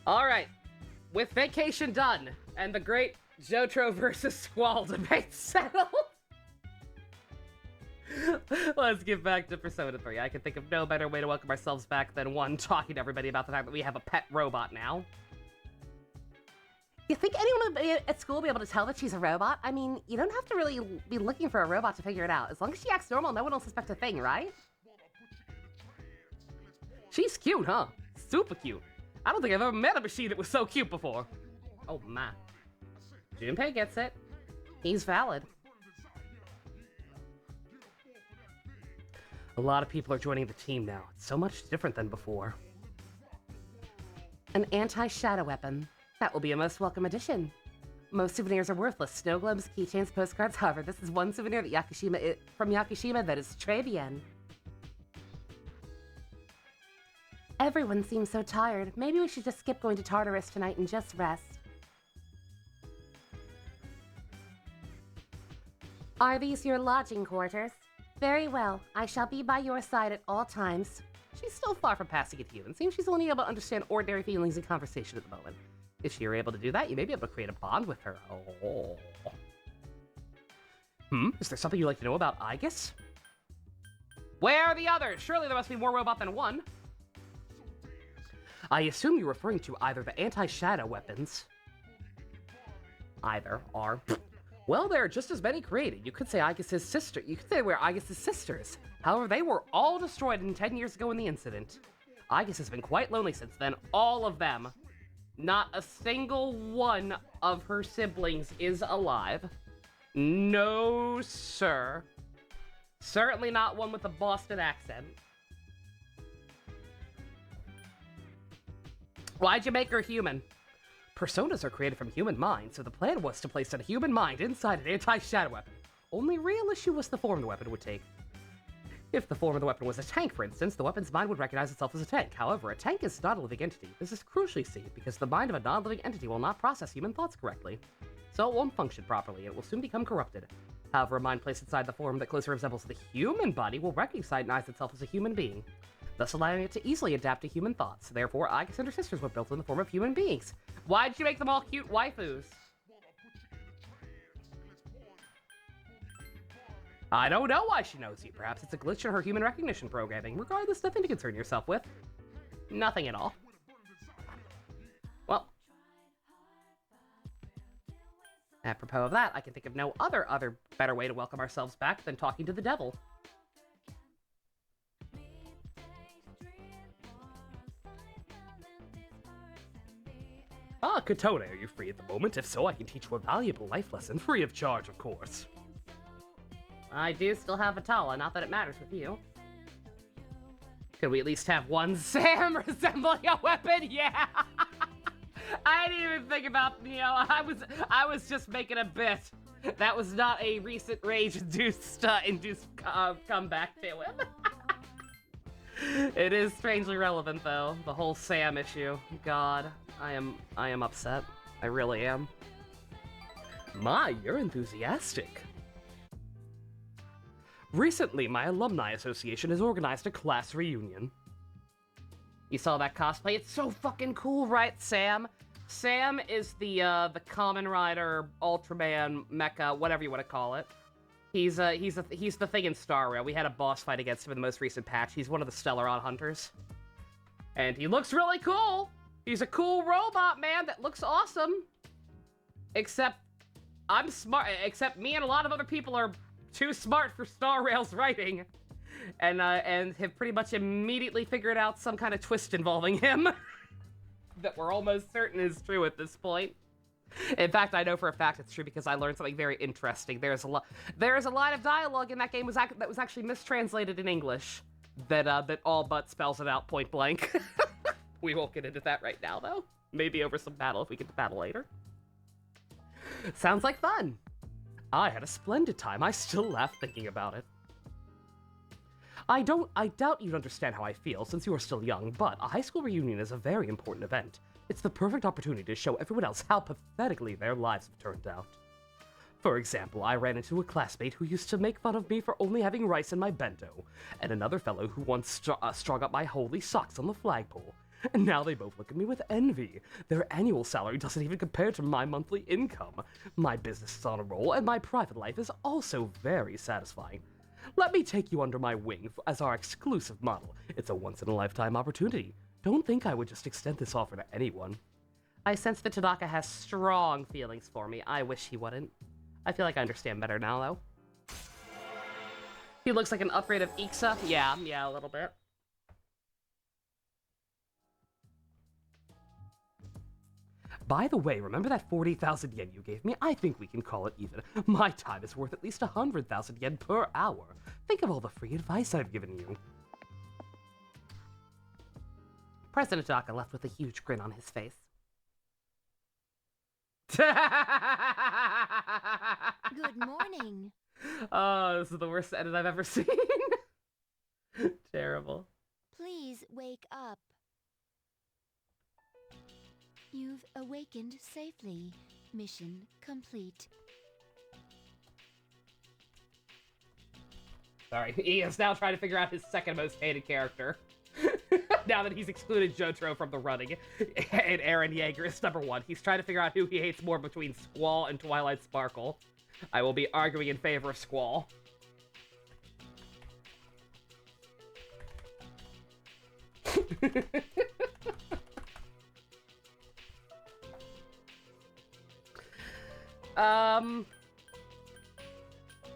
Alright, with vacation done, and the great Jotro versus Squall debate settled, let's get back to Persona 3. I can think of no better way to welcome ourselves back than one talking to everybody about the fact that we have a pet robot now. You think anyone at school will be able to tell that she's a robot? I mean, you don't have to really be looking for a robot to figure it out. As long as she acts normal, no one will suspect a thing, right? She's cute, huh? Super cute. I don't think I've ever met a machine that was so cute before. Oh my. Junpei gets it. He's valid. A lot of people are joining the team now. It's so much different than before. An anti-shadow weapon. That will be a most welcome addition. Most souvenirs are worthless. Snow globes, keychains, postcards. However, this is one souvenir that from Yakushima that is très bien. Everyone seems so tired. Maybe we should just skip going to Tartarus tonight and just rest. Are these your lodging quarters? Very well. I shall be by your side at all times. She's still far from passing it human. Seems she's only able to understand ordinary feelings in conversation at the moment. If she were able to do that, you may be able to create a bond with her. Oh. Is there something you'd like to know about Aegis? Where are the others? Surely there must be more robot than one. I assume you're referring to either the anti-shadow weapons. Either are. Well, there are just as many created. You could say Aegis' sister. You could say we're Aegis' sisters. However, they were all destroyed 10 years ago in the incident. Aegis has been quite lonely since then. All of them. Not a single one of her siblings is alive. No, sir. Certainly not one with a Boston accent. Why'd you make her human? Personas are created from human minds, so the plan was to place a human mind inside an anti-shadow weapon. Only real issue was the form the weapon would take. If the form of the weapon was a tank, for instance, the weapon's mind would recognize itself as a tank. However, a tank is not a living entity. This is crucially seen because the mind of a non-living entity will not process human thoughts correctly. So it won't function properly, and it will soon become corrupted. However, a mind placed inside the form that closer resembles the human body will recognize itself as a human being, thus allowing it to easily adapt to human thoughts. Therefore, Aegis and her sisters were built in the form of human beings. Why'd you make them all cute waifus? I don't know why she knows you. Perhaps it's a glitch in her human recognition programming. Regardless, nothing to concern yourself with. Nothing at all. Well, apropos of that, I can think of no other better way to welcome ourselves back than talking to the devil. Ah, Katone, are you free at the moment? If so, I can teach you a valuable life lesson, free of charge, of course. I do still have Atala, not that it matters with you. Could we at least have one Sam resembling a weapon? Yeah! I didn't even think about, I was just making a bit. That was not a recent rage-induced comeback to him. It is strangely relevant, though. The whole Sam issue. God, I am upset. I really am. My, you're enthusiastic. Recently, my alumni association has organized a class reunion. You saw that cosplay? It's so fucking cool, right, Sam? Sam is the Kamen Rider, Ultraman, Mecha, whatever you want to call it. He's the thing in Star Rail. We had a boss fight against him in the most recent patch. He's one of the Stellaron hunters. And he looks really cool! He's a cool robot, man, that looks awesome! Except, I'm smart, except me and a lot of other people are too smart for Star Rail's writing, and have pretty much immediately figured out some kind of twist involving him that we're almost certain is true at this point. In fact, I know for a fact it's true because I learned something very interesting. There's a line of dialogue in that game that was actually mistranslated in English that all but spells it out point blank. We won't get into that right now, though. Maybe over some battle if we get to battle later. Sounds like fun. I had a splendid time. I still laugh thinking about it. I doubt you'd understand how I feel since you are still young, but a high school reunion is a very important event. It's the perfect opportunity to show everyone else how pathetically their lives have turned out. For example, I ran into a classmate who used to make fun of me for only having rice in my bento, and another fellow who once strung up my holy socks on the flagpole. And now they both look at me with envy. Their annual salary doesn't even compare to my monthly income. My business is on a roll, and my private life is also very satisfying. Let me take you under my wing as our exclusive model. It's a once-in-a-lifetime opportunity. Don't think I would just extend this offer to anyone. I sense that Tanaka has strong feelings for me. I wish he wouldn't. I feel like I understand better now, though. He looks like an upgrade of Ixa. Yeah, a little bit. By the way, remember that 40,000 yen you gave me? I think we can call it even. My time is worth at least 100,000 yen per hour. Think of all the free advice I've given you. President Tanaka left with a huge grin on his face. Good morning. Oh, this is the worst edit I've ever seen. Terrible. Please wake up. You've awakened safely. Mission complete. Sorry, he is now trying to figure out his second most hated character. Now that he's excluded Jotaro from the running, and Eren Yeager is #1, he's trying to figure out who he hates more between Squall and Twilight Sparkle. I will be arguing in favor of Squall.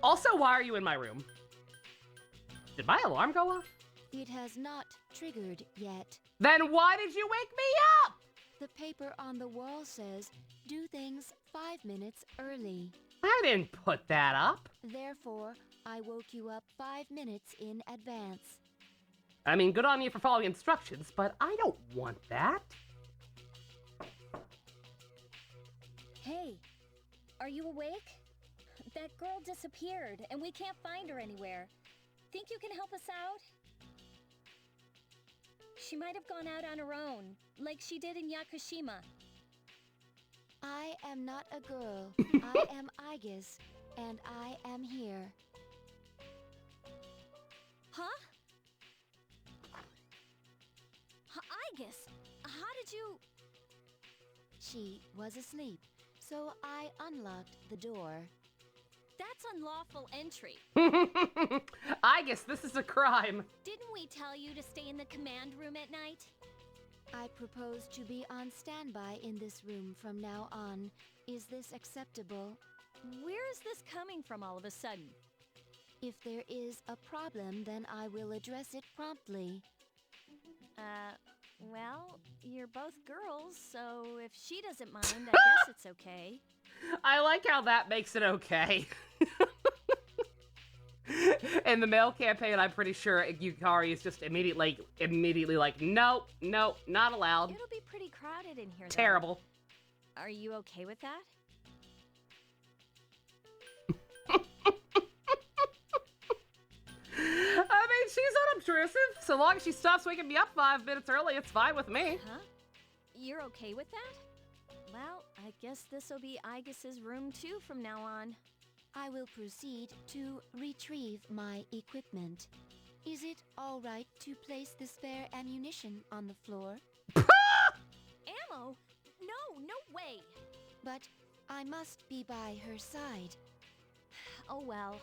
Also, why are you in my room? Did my alarm go off? It has not triggered yet. Then why did you wake me up? The paper on the wall says, do things 5 minutes early. I didn't put that up. Therefore, I woke you up 5 minutes in advance. I mean, good on you for following instructions, but I don't want that. Hey, are you awake? That girl disappeared, and we can't find her anywhere. Think you can help us out? She might have gone out on her own, like she did in Yakushima. I am not a girl. I am Aegis, and I am here. Huh? Aegis, how did you... She was asleep, so I unlocked the door. That's unlawful entry. I guess this is a crime. Didn't we tell you to stay in the command room at night? I propose to be on standby in this room from now on. Is this acceptable? Where is this coming from all of a sudden? If there is a problem, then I will address it promptly. Well, you're both girls, so if she doesn't mind, I guess it's okay. I like how that makes it okay. In the male campaign, I'm pretty sure Yukari is just immediately like, nope, not allowed. It'll be pretty crowded in here, though. Terrible. Are you okay with that? I mean, she's unobtrusive. So long as she stops waking me up 5 minutes early, it's fine with me. Huh? You're okay with that? Well, I guess this'll be Aegis's room too from now on. I will proceed to retrieve my equipment. Is it all right to place the spare ammunition on the floor? Ammo? No way! But I must be by her side. Oh well.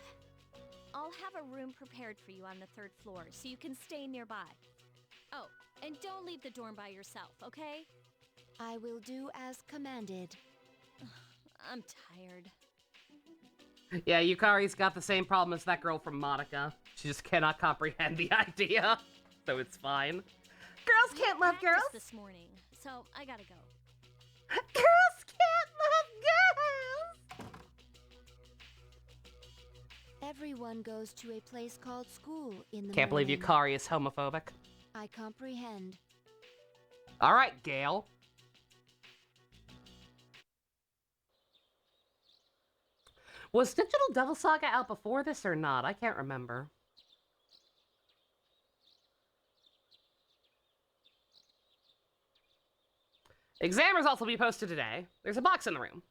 I'll have a room prepared for you on the 3rd floor, so you can stay nearby. Oh, and don't leave the dorm by yourself, okay? I will do as commanded. I'm tired. Yeah, Yukari's got the same problem as that girl from Monica. She just cannot comprehend the idea, so it's fine. Girls can't love girls. This morning, so I gotta go. Girls can't love girls. Everyone goes to a place called school in the Can't believe morning. Yukari is homophobic. I comprehend. All right, Gale. Was Digital Devil Saga out before this or not? I can't remember. Exam results will be posted today. There's a box in the room.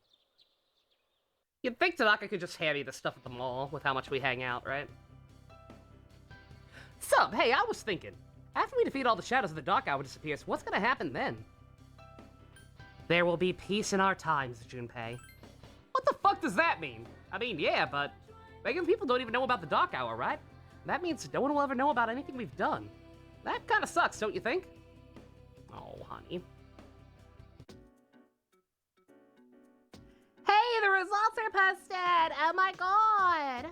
You'd think Tanaka could just hand me this stuff at the mall with how much we hang out, right? Sup, hey, I was thinking, After we defeat all the shadows and the Dark Hour disappears, what's gonna happen then? There will be peace in our times, Junpei. What the fuck does that mean? I mean, yeah, but regular people don't even know about the Dark Hour, right? That means no one will ever know about anything we've done. That kind of sucks, don't you think? Oh, honey. Hey, the results are posted! Oh my god!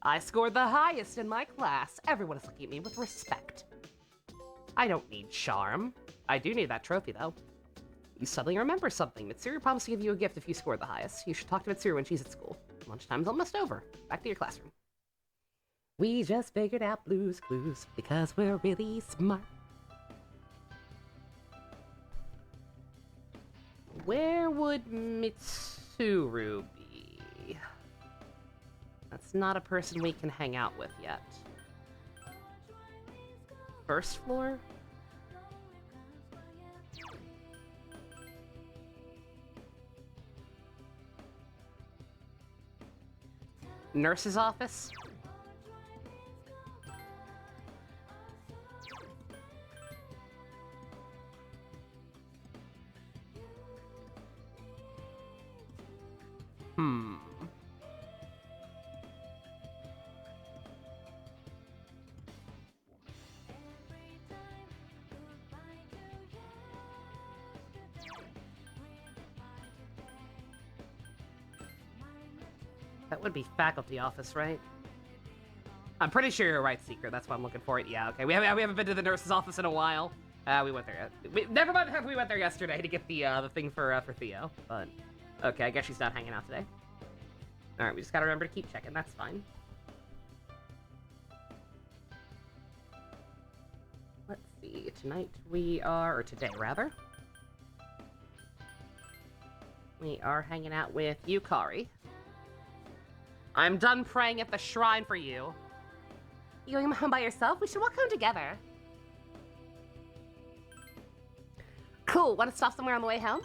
I scored the highest in my class. Everyone is looking at me with respect. I don't need charm. I do need that trophy, though. You suddenly remember something. Mitsuru promised to give you a gift if you scored the highest. You should talk to Mitsuru when she's at school. Lunchtime's almost over. Back to your classroom. We just figured out Blue's Clues because we're really smart. Where would Mitsuru be? That's not a person we can hang out with yet. First floor? Nurse's office? That would be faculty office, right? I'm pretty sure you're right, Secret. That's why I'm looking for it. Yeah, okay. We haven't been to the nurse's office in a while. We went there. Never mind the fact we went there yesterday to get the thing for Theo. But okay, I guess she's not hanging out today. All right, we just gotta remember to keep checking. That's fine. Let's see. Tonight we are, or today rather, we are hanging out with Yukari. I'm done praying at the shrine for you. You going home by yourself? We should walk home together. Cool, want to stop somewhere on the way home?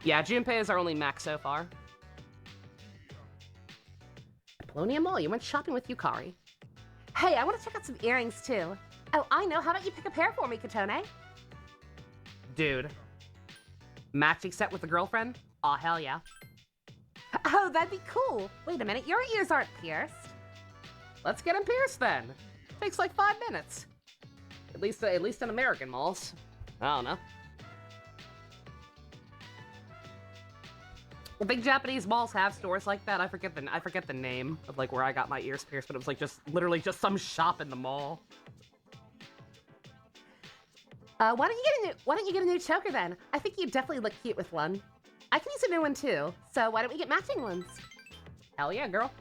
Yeah, Junpei is our only max so far. Apollonia Mall, you went shopping with Yukari. Hey, I want to check out some earrings too. Oh, I know, how about you pick a pair for me, Katone? Dude. Matching set with a girlfriend? Aw, hell yeah. Oh, that'd be cool. Wait a minute, your ears aren't pierced. Let's get them pierced then. Takes like 5 minutes. At least in American malls. I don't know. I think Japanese malls have stores like that. I forget the name of like where I got my ears pierced, but it was like literally just some shop in the mall. Why don't you get a new choker then? I think you'd definitely look cute with one. I can use a new one too, so why don't we get matching ones? Hell yeah, girl.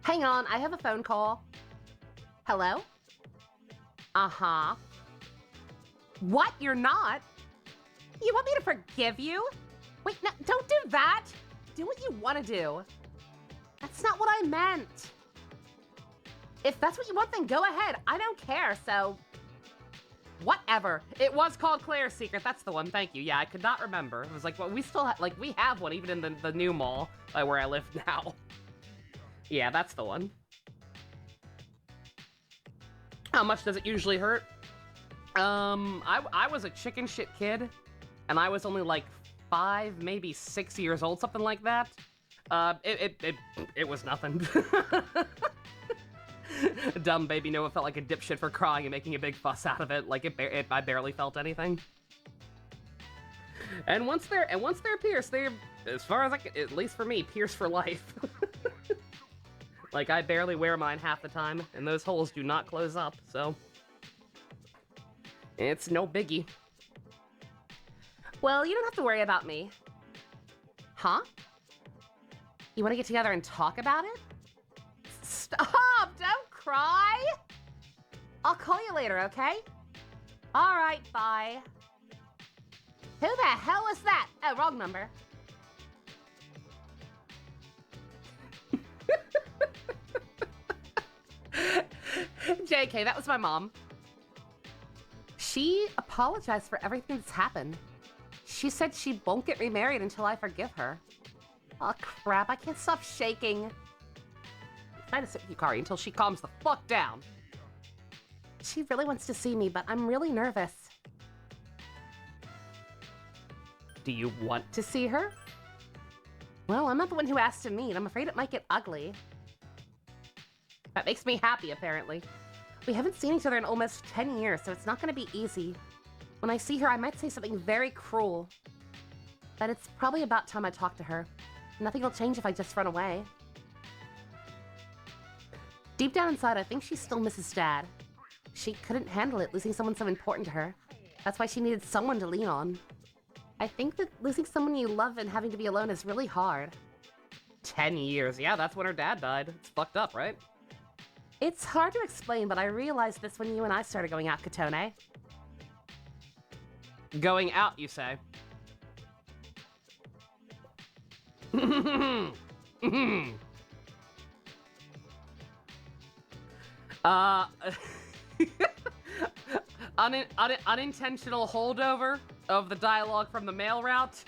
Hang on, I have a phone call. Hello? Uh-huh. What? You're not? You want me to forgive you? Wait, no, don't do that! Do what you want to do. That's not what I meant. If that's what you want, then go ahead. I don't care, so... Whatever. It was called Claire's Secret. That's the one. Thank you. Yeah, I could not remember. It was like, well, we still we have one even in the new mall where I live now. Yeah, that's the one. How much does it usually hurt? I was a chicken shit kid, and I was only like 5, maybe 6 years old, something like that. It was nothing. Dumb baby Noah felt like a dipshit for crying and making a big fuss out of it. Like I barely felt anything. And once they're pierced, they're, as far as at least for me, pierced for life. Like I barely wear mine half the time, and those holes do not close up, so it's no biggie. Well, you don't have to worry about me. Huh? You want to get together and talk about it? Stop! Don't cry! I'll call you later, okay? Alright, bye. Who the hell was that? Oh, wrong number. JK, that was my mom. She apologized for everything that's happened. She said she won't get remarried until I forgive her. Oh crap, I can't stop shaking. I'm trying to sit with Yukari until she calms the fuck down. She really wants to see me, but I'm really nervous. Do you want to see her? Well, I'm not the one who asked to meet. I'm afraid it might get ugly. That makes me happy, apparently. We haven't seen each other in almost 10 years, so it's not going to be easy. When I see her, I might say something very cruel. But it's probably about time I talk to her. Nothing will change if I just run away. Deep down inside, I think she still misses Dad. She couldn't handle it, losing someone so important to her. That's why she needed someone to lean on. I think that losing someone you love and having to be alone is really hard. 10 years. Yeah, that's when her dad died. It's fucked up, right? It's hard to explain, but I realized this when you and I started going out, Katone. Going out, you say? Unintentional holdover of the dialogue from the mail route,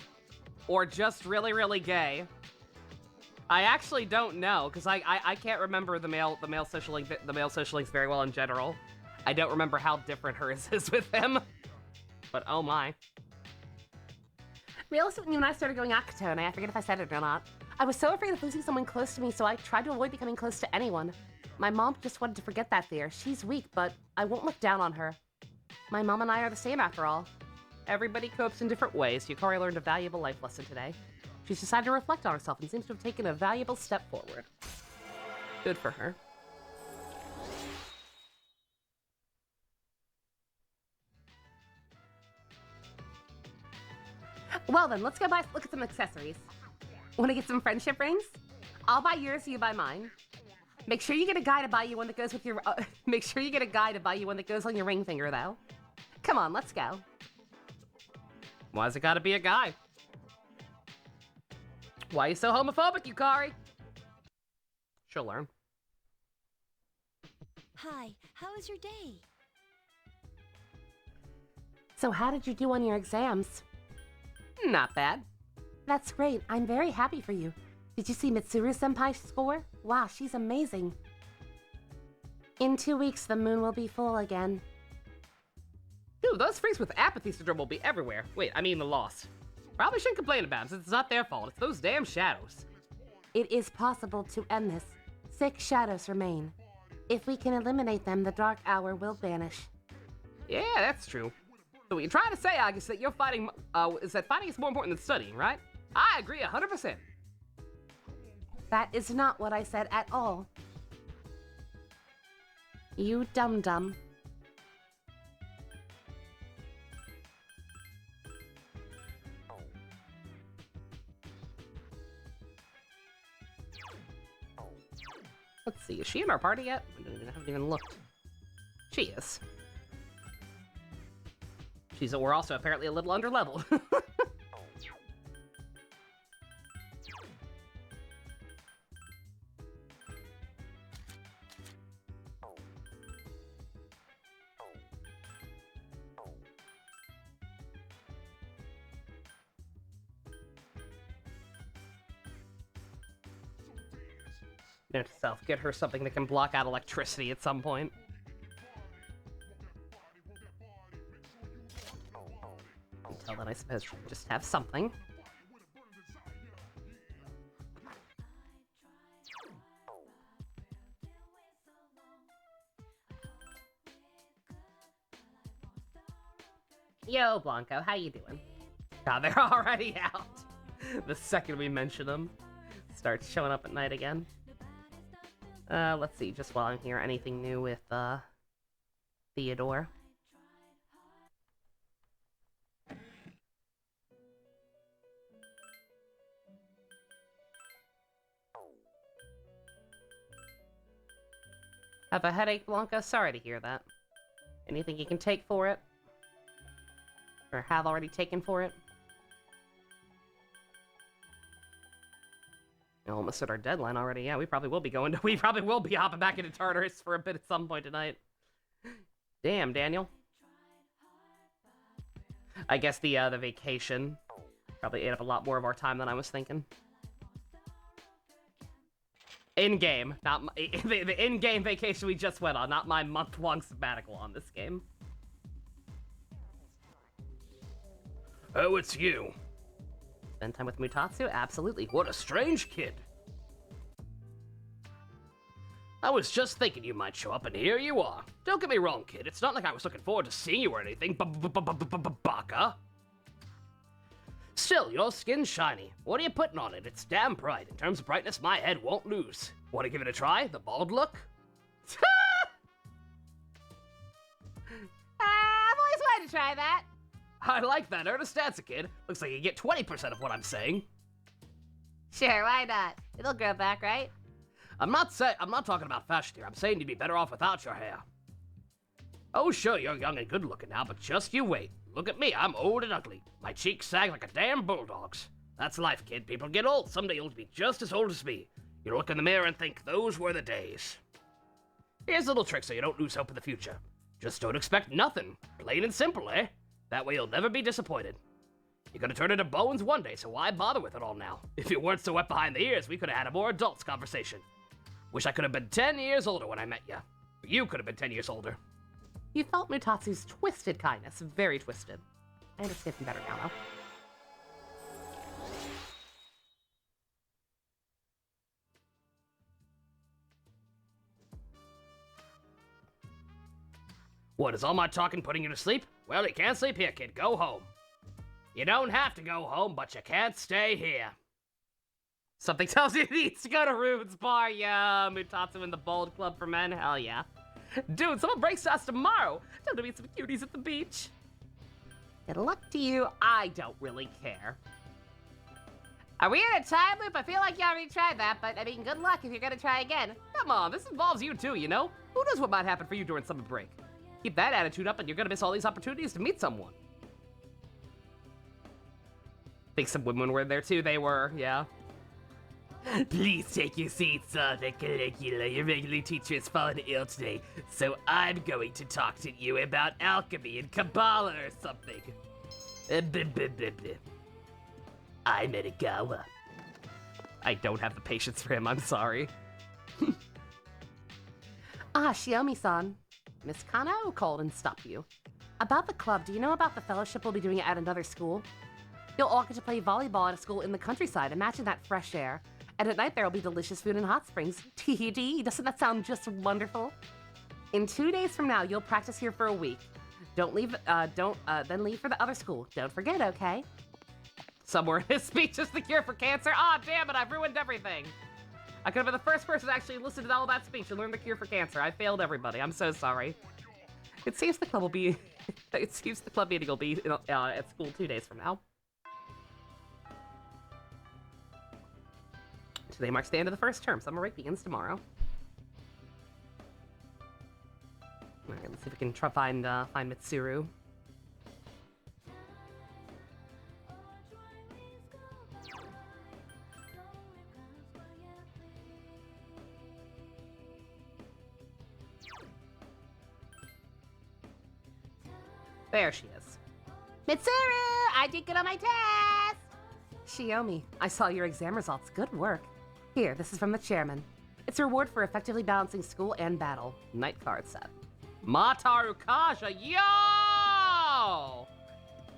or just really, really gay? I actually don't know, because I can't remember the male social links very well in general. I don't remember how different hers is with him. But oh my. Realistically, when you and I started going out, Katone, I forget if I said it or not. I was so afraid of losing someone close to me, so I tried to avoid becoming close to anyone. My mom just wanted to forget that fear. She's weak, but I won't look down on her. My mom and I are the same after all. Everybody copes in different ways. Yukari learned a valuable life lesson today. She's decided to reflect on herself and seems to have taken a valuable step forward. Good for her. Well then, let's go look at some accessories. Want to get some friendship rings? I'll buy yours, you buy mine. Make sure you get a guy to buy you one that goes with your. Make sure you get a guy to buy you one that goes on your ring finger, though. Come on, let's go. Why's it gotta be a guy? Why are you so homophobic, Yukari? She'll learn. Hi, how was your day? So how did you do on your exams? Not bad. That's great. I'm very happy for you. Did you see Mitsuru-senpai's score? Wow, she's amazing. In 2 weeks, the moon will be full again. Dude, those freaks with apathy syndrome will be everywhere. Wait, I mean the lost. Probably shouldn't complain about them since it's not their fault. It's those damn shadows. It is possible to end this. 6 shadows remain. If we can eliminate them, the dark hour will vanish. Yeah, that's true. So what you're trying to say, Agus, that you're fighting, is that fighting is more important than studying, right? I agree 100%. That is not what I said at all. You dum-dum. Let's see, is she in our party yet? I haven't even looked. She is. We're also apparently a little under-leveled. Note to self, get her something that can block out electricity at some point. Until then, I suppose she'll just have something. Yo, Blanco, how you doing? God, they're already out. The second we mention them, starts showing up at night again. Let's see, just while I'm here, anything new with, Theodore? Have a headache, Blanca? Sorry to hear that. Anything you can take for it? Or have already taken for it? Almost at our deadline already. Yeah, we probably will be hopping back into Tartarus for a bit at some point tonight. Damn, Daniel. I guess the vacation probably ate up a lot more of our time than I was thinking. In-game, not my, the in-game vacation we just went on, not my month-long sabbatical on this game. Oh, it's you. Spend time with Mutatsu? Absolutely. What a strange kid. I was just thinking you might show up, and here you are. Don't get me wrong, kid. It's not like I was looking forward to seeing you or anything, baka. Still, your skin's shiny. What are you putting on it? It's damn bright. In terms of brightness, my head won't lose. Want to give it a try? The bald look? I've always wanted to try that. I like that earnest answer, kid. Looks like you get 20% of what I'm saying. Sure, why not? It'll grow back, right? I'm not talking about fashion here. I'm saying you'd be better off without your hair. Oh, sure, you're young and good looking now, but just you wait. Look at me, I'm old and ugly. My cheeks sag like a damn bulldog's. That's life, kid. People get old. Someday you'll be just as old as me. You'll look in the mirror and think those were the days. Here's a little trick so you don't lose hope in the future. Just don't expect nothing. Plain and simple, eh? That way you'll never be disappointed. You're gonna turn into bones one day, so why bother with it all now? If you weren't so wet behind the ears, we could have had a more adults conversation. Wish I could have been 10 years older when I met you. You could have been 10 years older. You felt Mutatsu's twisted kindness. Very twisted. I understand him better now, though. What, is all my talking putting you to sleep? Well, you can't sleep here, kid. Go home. You don't have to go home, but you can't stay here. Something tells you he needs to go to Ruben's bar, yeah. Mutatsu in the Bold Club for Men, hell yeah. Dude, someone breaks us tomorrow. Time to meet some cuties at the beach. Good luck to you. I don't really care. Are we in a time loop? I feel like you already tried that, but I mean, good luck if you're gonna try again. Come on, this involves you too, you know? Who knows what might happen for you during summer break? Keep that attitude up and you're gonna miss all these opportunities to meet someone. I think some women were there too, they were, yeah. Please take your seats, the Caligula. Your regular teacher has fallen ill today, so I'm going to talk to you about alchemy and Kabbalah or something. I'm Edogawa. I don't have the patience for him, I'm sorry. Shiomi-san. Miss Kano called and stopped you. About the club, do you know about the fellowship we'll be doing at another school? You'll all get to play volleyball at a school in the countryside. Imagine that fresh air. And at night there will be delicious food and hot springs. TD, doesn't that sound just wonderful? In 2 days from now, you'll practice here for a week. Don't leave, then leave for the other school. Don't forget, okay? Somewhere in his speech is the cure for cancer. Ah, damn it, I've ruined everything. I could have been the first person to actually listen to all that speech and learn the cure for cancer. I failed everybody. I'm so sorry. It seems the club will be, it seems the club meeting will be at school 2 days from now. Today marks the end of the first term. Summer break begins tomorrow. Alright, let's see if we can try find Mitsuru. There she is. Mitsuru, I did good on my test! Shiomi, I saw your exam results. Good work. Here, this is from the chairman. It's a reward for effectively balancing school and battle. Night card set. Mataru Kasha, yo!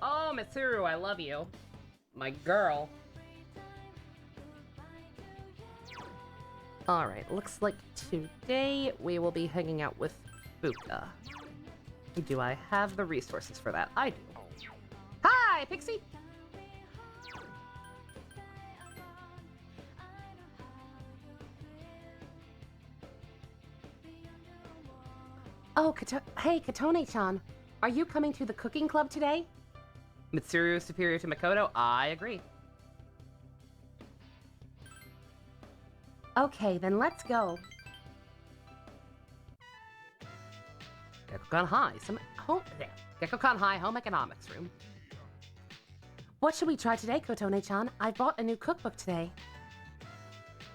Oh, Mitsuru, I love you. My girl. Alright, looks like today we will be hanging out with Fuka. Do I have the resources for that? I do. Hi, Pixie! Oh, hey, Katone-chan. Are you coming to the cooking club today? Mitsuru is superior to Makoto? I agree. Okay, then let's go. Gekkokan High, Gekkokan High Home Economics Room. What should we try today, Kotone-chan? I brought a new cookbook today.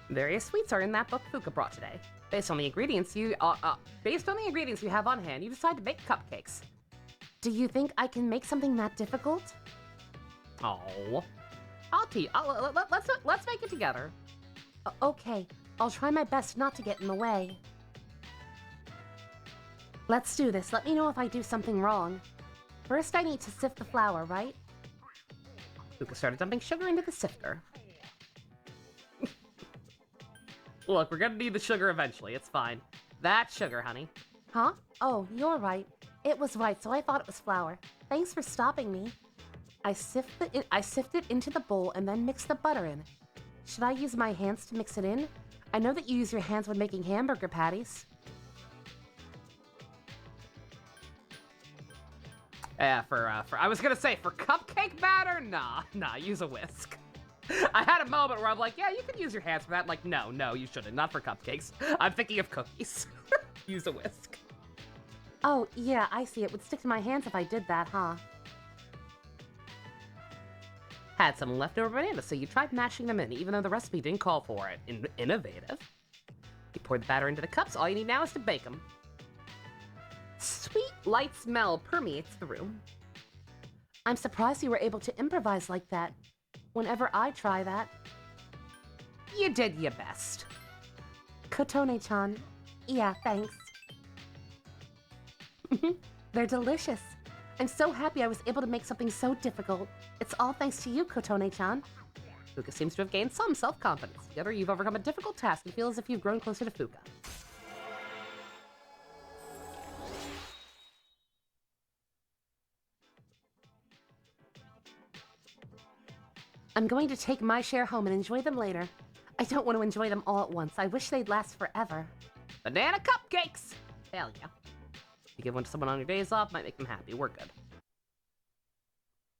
Various sweets are in that book Fuka brought today. Based on the ingredients you have on hand, you decide to bake cupcakes. Do you think I can make something that difficult? Oh, let's make it together. Okay, I'll try my best not to get in the way. Let's do this. Let me know if I do something wrong. First, I need to sift the flour, right? Fuka started dumping sugar into the sifter. Look, we're gonna need the sugar eventually. It's fine. That's sugar, honey. Huh? Oh, you're right. It was white, so I thought it was flour. Thanks for stopping me. I sift it into the bowl and then mix the butter in. Should I use my hands to mix it in? I know that you use your hands when making hamburger patties. Yeah, I was gonna say, for cupcake batter? Nah, use a whisk. I had a moment where I'm like, yeah, you can use your hands for that. Like, no, you shouldn't. Not for cupcakes. I'm thinking of cookies. Use a whisk. Oh, yeah, I see. It would stick to my hands if I did that, huh? Had some leftover bananas, so you tried mashing them in, even though the recipe didn't call for it. Innovative. You poured the batter into the cups. All you need now is to bake them. Sweet, light smell permeates the room. I'm surprised you were able to improvise like that. Whenever I try that... You did your best. Kotone-chan. Yeah, thanks. They're delicious. I'm so happy I was able to make something so difficult. It's all thanks to you, Kotone-chan. Fuka seems to have gained some self-confidence. Together, you've overcome a difficult task and feel as if you've grown closer to Fuka. I'm going to take my share home and enjoy them later. I don't want to enjoy them all at once. I wish they'd last forever. Banana cupcakes! Hell yeah. You give one to someone on your days off, might make them happy. We're good.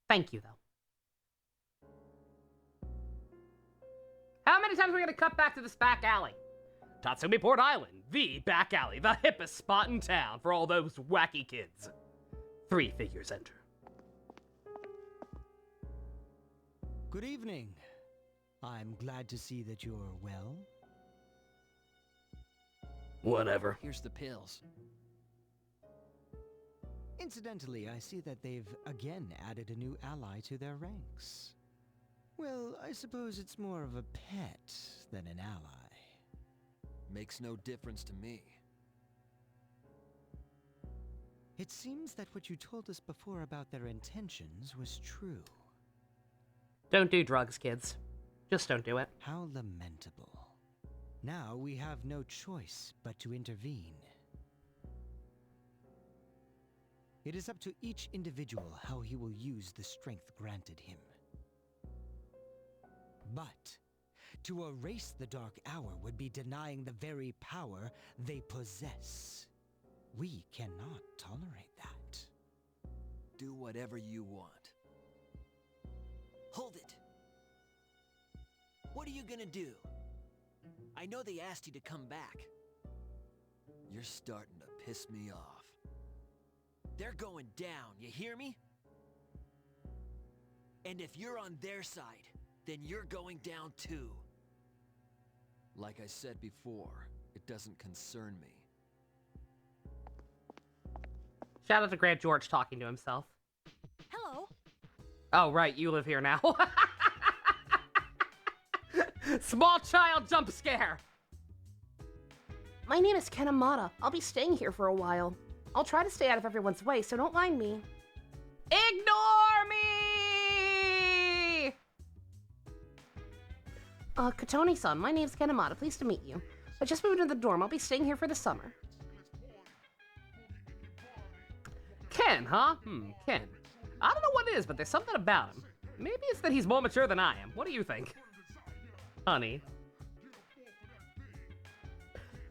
Thank you, though. How many times are we gonna cut back to this back alley? Tatsumi Port Island, the back alley, the hippest spot in town for all those wacky kids. 3 figures enter. Good evening. I'm glad to see that you're well. Whatever. Here's the pills. Incidentally, I see that they've again added a new ally to their ranks. Well, I suppose it's more of a pet than an ally. Makes no difference to me. It seems that what you told us before about their intentions was true. Don't do drugs, kids. Just don't do it. How lamentable. Now we have no choice but to intervene. It is up to each individual how he will use the strength granted him. But to erase the Dark Hour would be denying the very power they possess. We cannot tolerate that. Do whatever you want. Hold it! What are you gonna do? I know they asked you to come back. You're starting to piss me off. They're going down, you hear me? And if you're on their side, then you're going down too. Like I said before, it doesn't concern me. Shout out to Grant George talking to himself. Hello. Oh, right, you live here now. Small child jump scare! My name is Kanemata. I'll be staying here for a while. I'll try to stay out of everyone's way, so don't mind me. Ignore me! Kotone-san, my name's Kanemata. Pleased to meet you. I just moved into the dorm. I'll be staying here for the summer. Ken, huh? Ken. I don't know what it is, but there's something about him. Maybe it's that he's more mature than I am. What do you think? Honey.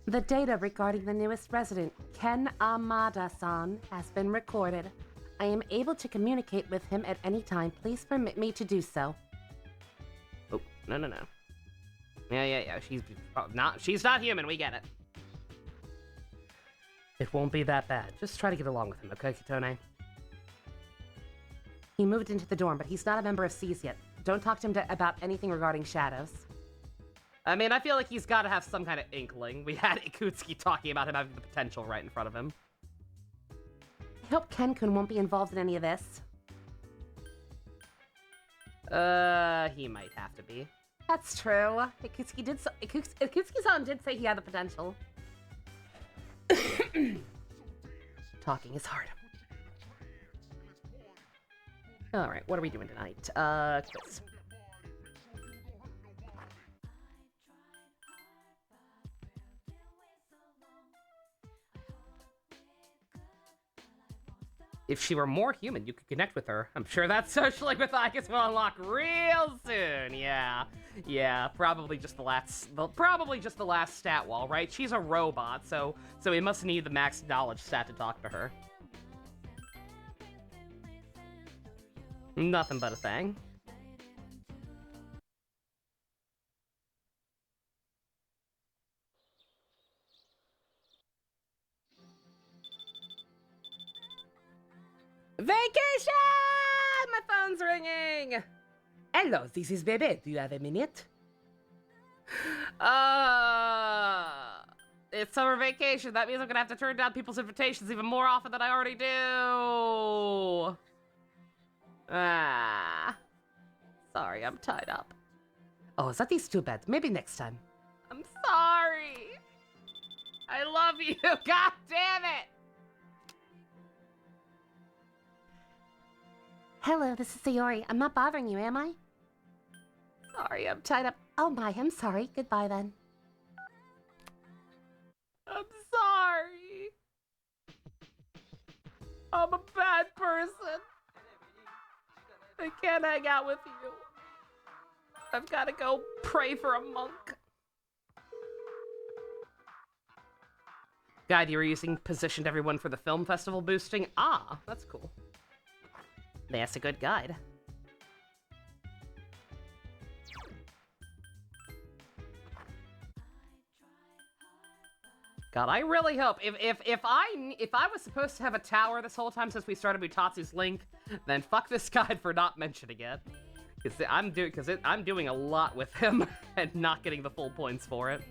The data regarding the newest resident, Ken Amada-san, has been recorded. I am able to communicate with him at any time. Please permit me to do so. Oh, no. Yeah. She's not human, we get it. It won't be that bad. Just try to get along with him, okay, Kitone? He moved into the dorm, but he's not a member of SEAS yet. Don't talk to him about anything regarding shadows. I mean, I feel like he's got to have some kind of inkling. We had Ikutsuki talking about him having the potential right in front of him. I hope Ken-kun won't be involved in any of this. He might have to be. That's true. Ikutsuki-san did say he had the potential. Talking is hard. Alright, what are we doing tonight? Quiz. If she were more human, you could connect with her. I'm sure that social link with Icus will unlock real soon. Yeah, probably just the last stat wall, right? She's a robot, so we must need the max knowledge stat to talk to her. Nothing but a thing. Vacation! My phone's ringing! Hello, this is Bebe. Do you have a minute? It's summer vacation. That means I'm gonna have to turn down people's invitations even more often than I already do. Sorry, I'm tied up. Oh, that is too bad. Maybe next time. I'm sorry. I love you. God damn it. Hello, this is Sayori. I'm not bothering you, am I? Sorry, I'm tied up. Oh my, I'm sorry. Goodbye then. I'm sorry. I'm a bad person. I can't hang out with you. I've got to go pray for a monk. Guide you were using positioned everyone for the film festival boosting. Ah, that's cool. That's a good guide. God, I really hope if I was supposed to have a tower this whole time since we started Mutatsu's Link, then fuck this guide for not mentioning it. Because I'm doing a lot with him and not getting the full points for it.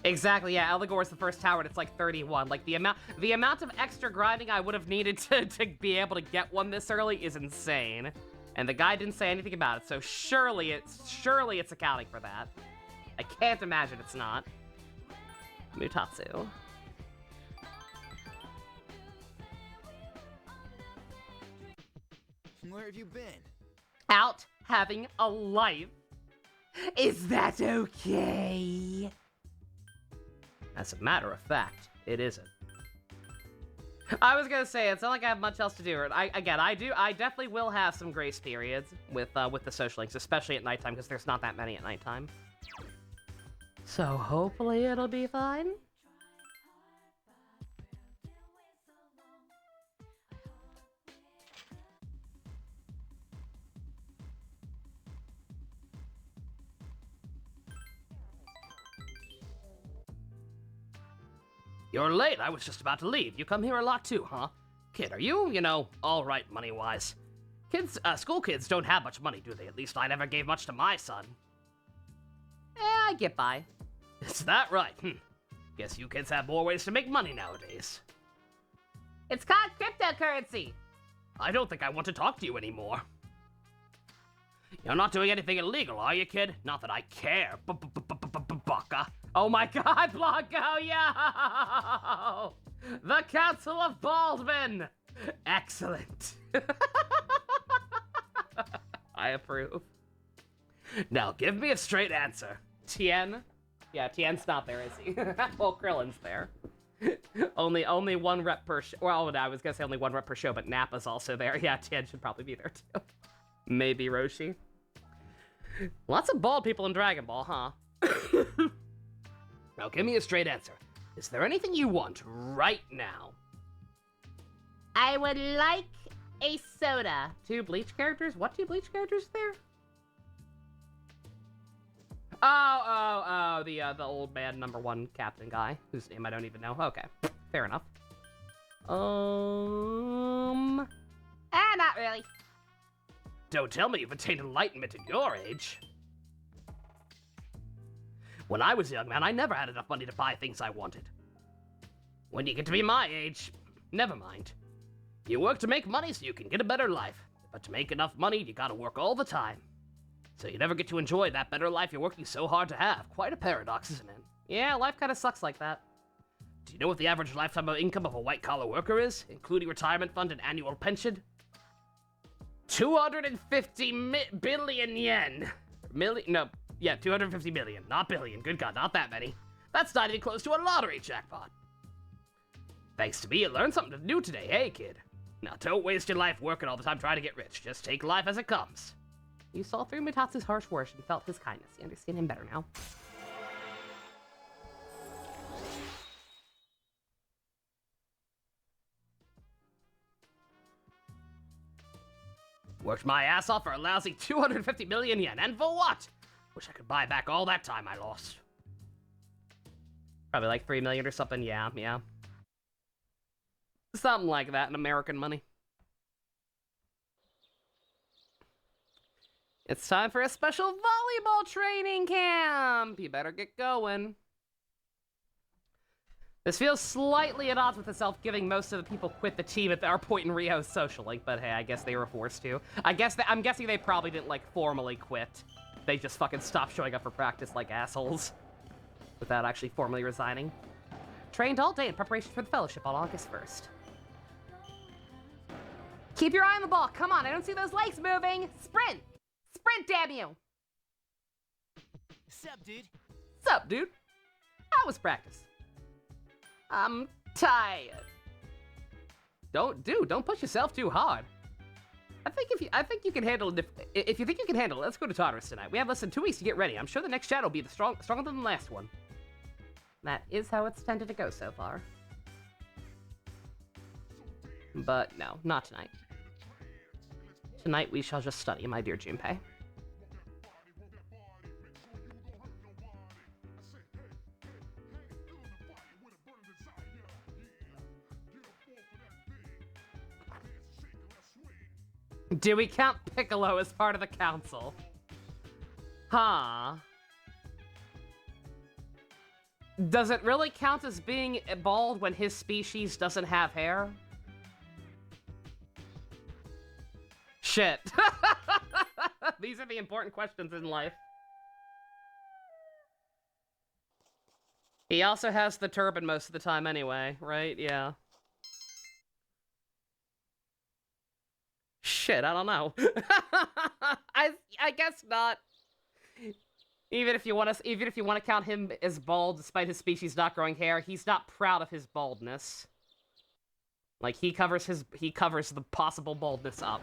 Exactly, yeah, Eligor is the first tower and it's like 31. Like, the amount of extra grinding I would have needed to be able to get one this early is insane. And the guy didn't say anything about it, so surely it's accounting for that. I can't imagine it's not. Mutatsu. Where have you been? Out having a life. Is that okay? As a matter of fact, it isn't. I was gonna say, it's not like I have much else to do. I definitely will have some grace periods with the social links, especially at nighttime, because there's not that many at nighttime. So hopefully it'll be fine. You're late. I was just about to leave. You come here a lot too, huh? Kid, are you, all right money-wise? School kids don't have much money, do they? At least I never gave much to my son. I get by. Is that right? Guess you kids have more ways to make money nowadays. It's called cryptocurrency. I don't think I want to talk to you anymore. You're not doing anything illegal, are you, kid? Not that I care. Baka. Oh my god, Blanco, yo! The Council of Baldwin! Excellent. I approve. Now, give me a straight answer. Tien? Yeah, Tien's not there, is he? Well, Krillin's there. only one rep per show. Well, I was gonna say only one rep per show, but Nappa's also there. Yeah, Tien should probably be there, too. Maybe Roshi. Lots of bald people in Dragon Ball, huh? Now, give me a straight answer. Is there anything you want right now? I would like a soda. 2 Bleach characters? What 2 Bleach characters there? Oh, the old man #1 captain guy, whose name I don't even know. Okay, fair enough. Not really. Don't tell me you've attained enlightenment at your age. When I was a young man, I never had enough money to buy things I wanted. When you get to be my age, never mind. You work to make money so you can get a better life. But to make enough money, you gotta work all the time. So you never get to enjoy that better life you're working so hard to have. Quite a paradox, isn't it? Yeah, life kind of sucks like that. Do you know what the average lifetime income of a white-collar worker is, including retirement fund and annual pension? 250 billion yen. 250 million, not billion. Good God, not that many. That's not even close to a lottery jackpot. Thanks to me, you learned something new today, hey kid. Now don't waste your life working all the time trying to get rich. Just take life as it comes. You saw through Mutatsu's harsh words and felt his kindness. You understand him better now. Worked my ass off for a lousy 250 million yen, and for what? Wish I could buy back all that time I lost. Probably like 3 million or something, yeah. Something like that in American money. It's time for a special volleyball training camp! You better get going. This feels slightly at odds with itself, giving most of the people quit the team at our point in Rio's social link, but hey, I guess they were forced to. I'm guessing they probably didn't, like, formally quit. They just fucking stopped showing up for practice like assholes. Without actually formally resigning. Trained all day in preparation for the fellowship on August 1st. Keep your eye on the ball, come on, I don't see those legs moving! Sprint! Sprint, damn you! Sup, dude? Sup, dude? How was practice? I'm tired. Don't push yourself too hard. I think you can handle it. If you think you can handle it, let's go to Tartarus tonight. We have less than 2 weeks to get ready. I'm sure the next shadow will be stronger than the last one. That is how it's tended to go so far. But no, not tonight. Tonight we shall just study, my dear Junpei. Do we count Piccolo as part of the council? Huh. Does it really count as being bald when his species doesn't have hair? Shit. These are the important questions in life. He also has the turban most of the time anyway, right? Yeah. Shit, I don't know. I guess not. Even if you want to count him as bald despite his species not growing hair, he's not proud of his baldness. Like he covers the possible baldness up.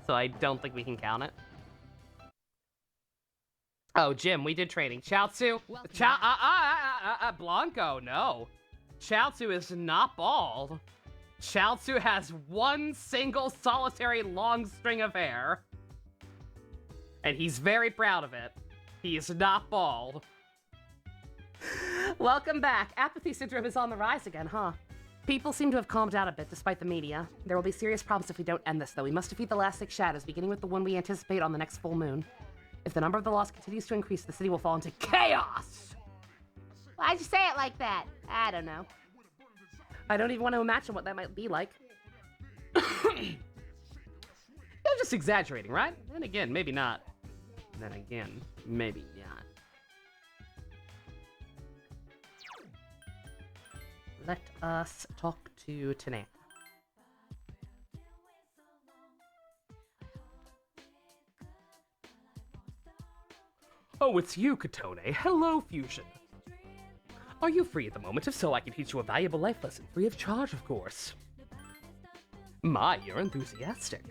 So I don't think we can count it. Oh, Jim, we did training. Chaozu, Blanco, no. Chaozu is not bald. Chaozu has one single solitary long string of hair. And he's very proud of it. He is not bald. Welcome back. Apathy syndrome is on the rise again, huh? People seem to have calmed down a bit despite the media. There will be serious problems if we don't end this, though. We must defeat the last 6 shadows, beginning with the one we anticipate on the next full moon. If the number of the lost continues to increase, the city will fall into chaos! Why'd you say it like that? I don't know. I don't even want to imagine what that might be like. You're just exaggerating, right? Then again, maybe not. Then again, maybe not. Let us talk to Tanaka. Oh, it's you, Katone. Hello, Fusion. Are you free at the moment? If so, I can teach you a valuable life lesson, free of charge, of course. My, you're enthusiastic.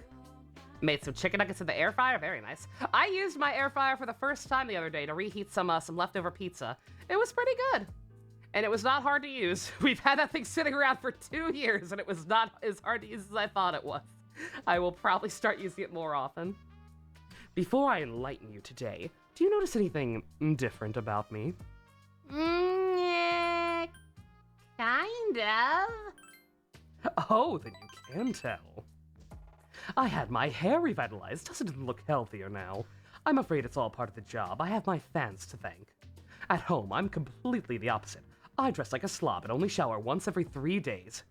Made some chicken nuggets in the air fryer. Very nice. I used my air fryer for the first time the other day to reheat some leftover pizza. It was pretty good. And it was not hard to use. We've had that thing sitting around for 2 years, and it was not as hard to use as I thought it was. I will probably start using it more often. Before I enlighten you today, do you notice anything different about me? Yeah, kind of. Oh, then you can tell. I had my hair revitalized. Doesn't it look healthier now? I'm afraid it's all part of the job. I have my fans to thank. At home, I'm completely the opposite. I dress like a slob and only shower once every 3 days.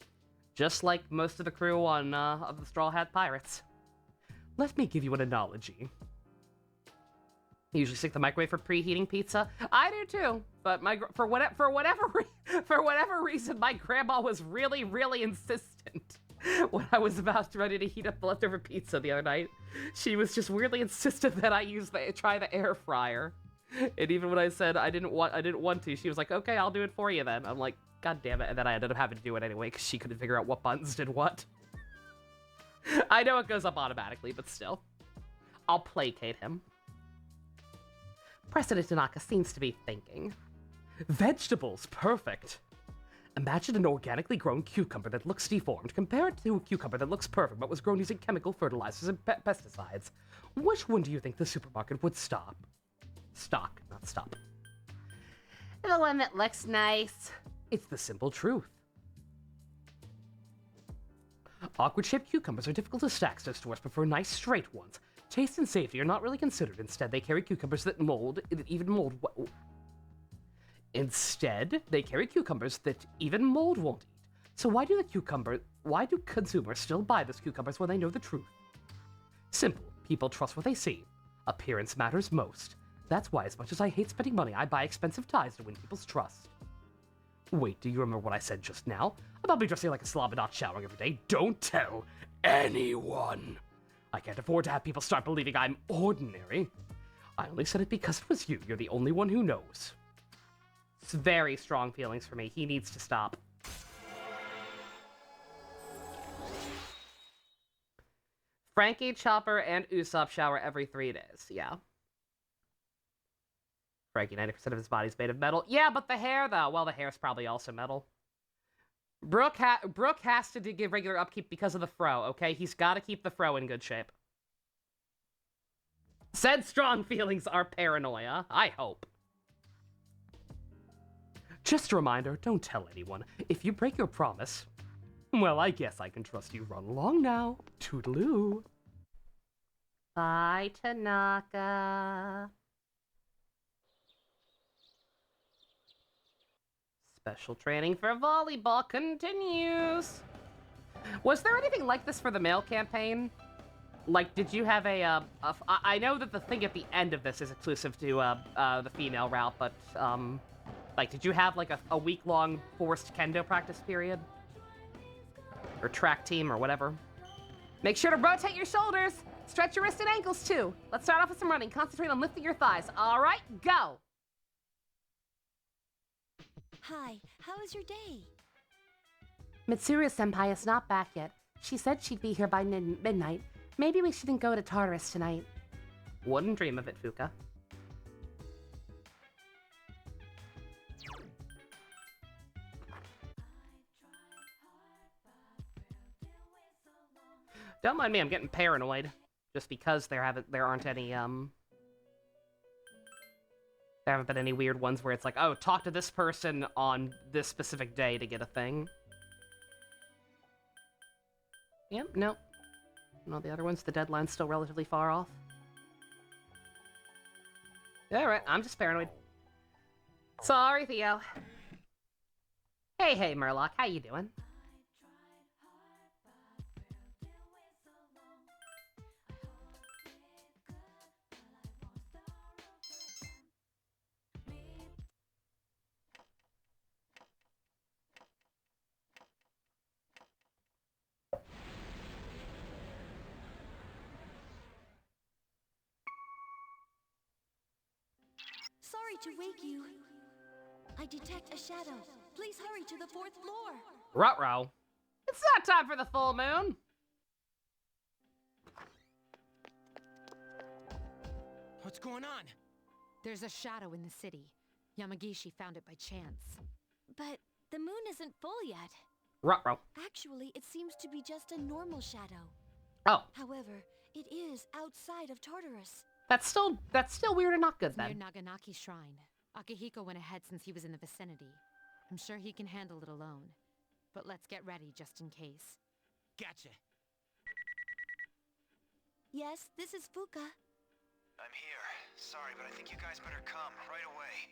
Just like most of the crew on of the Straw Hat Pirates. Let me give you an analogy. You usually stick the microwave for preheating pizza. I do too, but for whatever reason, my grandma was really, really insistent. When I was ready to heat up the leftover pizza the other night, she was just weirdly insistent that I try the air fryer. And even when I said I didn't want to, she was like, "Okay, I'll do it for you then." I'm like, "God damn it!" And then I ended up having to do it anyway because she couldn't figure out what buttons did what. I know it goes up automatically, but still, I'll placate him. President Tanaka seems to be thinking. Vegetables, perfect. Imagine an organically grown cucumber that looks deformed. Compare it to a cucumber that looks perfect but was grown using chemical fertilizers and pesticides. Which one do you think the supermarket would stock, not stop. The one that looks nice. It's the simple truth. Awkward-shaped cucumbers are difficult to stack, so stores prefer nice straight ones. Taste and safety are not really considered. Instead, they carry cucumbers that Instead, they carry cucumbers that even mold won't eat. So why do consumers still buy those cucumbers when they know the truth? Simple. People trust what they see. Appearance matters most. That's why, as much as I hate spending money, I buy expensive ties to win people's trust. Wait, do you remember what I said just now? About me dressing like a slob and not showering every day? Don't tell anyone! I can't afford to have people start believing I'm ordinary. I only said it because it was you. You're the only one who knows. It's very strong feelings for me. He needs to stop. Frankie, Chopper, and Usopp shower every 3 days. Yeah. Frankie, 90% of his body's made of metal. Yeah, but the hair, though. Well, the hair's probably also metal. Brooke has to give regular upkeep because of the fro, okay? He's got to keep the fro in good shape. Said strong feelings are paranoia. I hope. Just a reminder, don't tell anyone. If you break your promise, well, I guess I can trust you. Run along now. Toodaloo. Bye, Tanaka. Special training for volleyball continues. Was there anything like this for the mail campaign? Like, did you have I know that the thing at the end of this is exclusive to the female route, but like, did you have like a week-long forced kendo practice period? Or track team or whatever? Make sure to rotate your shoulders. Stretch your wrists and ankles too. Let's start off with some running. Concentrate on lifting your thighs. All right, go. Hi, how was your day? Mitsuru-senpai is not back yet. She said she'd be here by midnight. Maybe we shouldn't go to Tartarus tonight. Wouldn't dream of it, Fuka. Don't mind me, I'm getting paranoid. Just because there aren't any, there haven't been any weird ones where it's like, oh, talk to this person on this specific day to get a thing. Yep, no. No, the other ones, the deadline's still relatively far off. Alright, I'm just paranoid. Sorry, Theo. Hey, Murloc, how you doing? Sorry to wake you. I detect a shadow. Please hurry to the 4th floor. Ruh-roh. It's not time for the full moon. What's going on? There's a shadow in the city. Yamagishi found it by chance. But the moon isn't full yet. Ruh-roh. Actually, it seems to be just a normal shadow. Oh, However, it is outside of Tartarus. that's still weird and not good It's near then. Naganaki's shrine. Akihiko went ahead since he was in the vicinity. I'm sure he can handle it alone. But let's get ready just in case. Gotcha. Yes, this is Fuka. I'm here. Sorry, but I think you guys better come right away.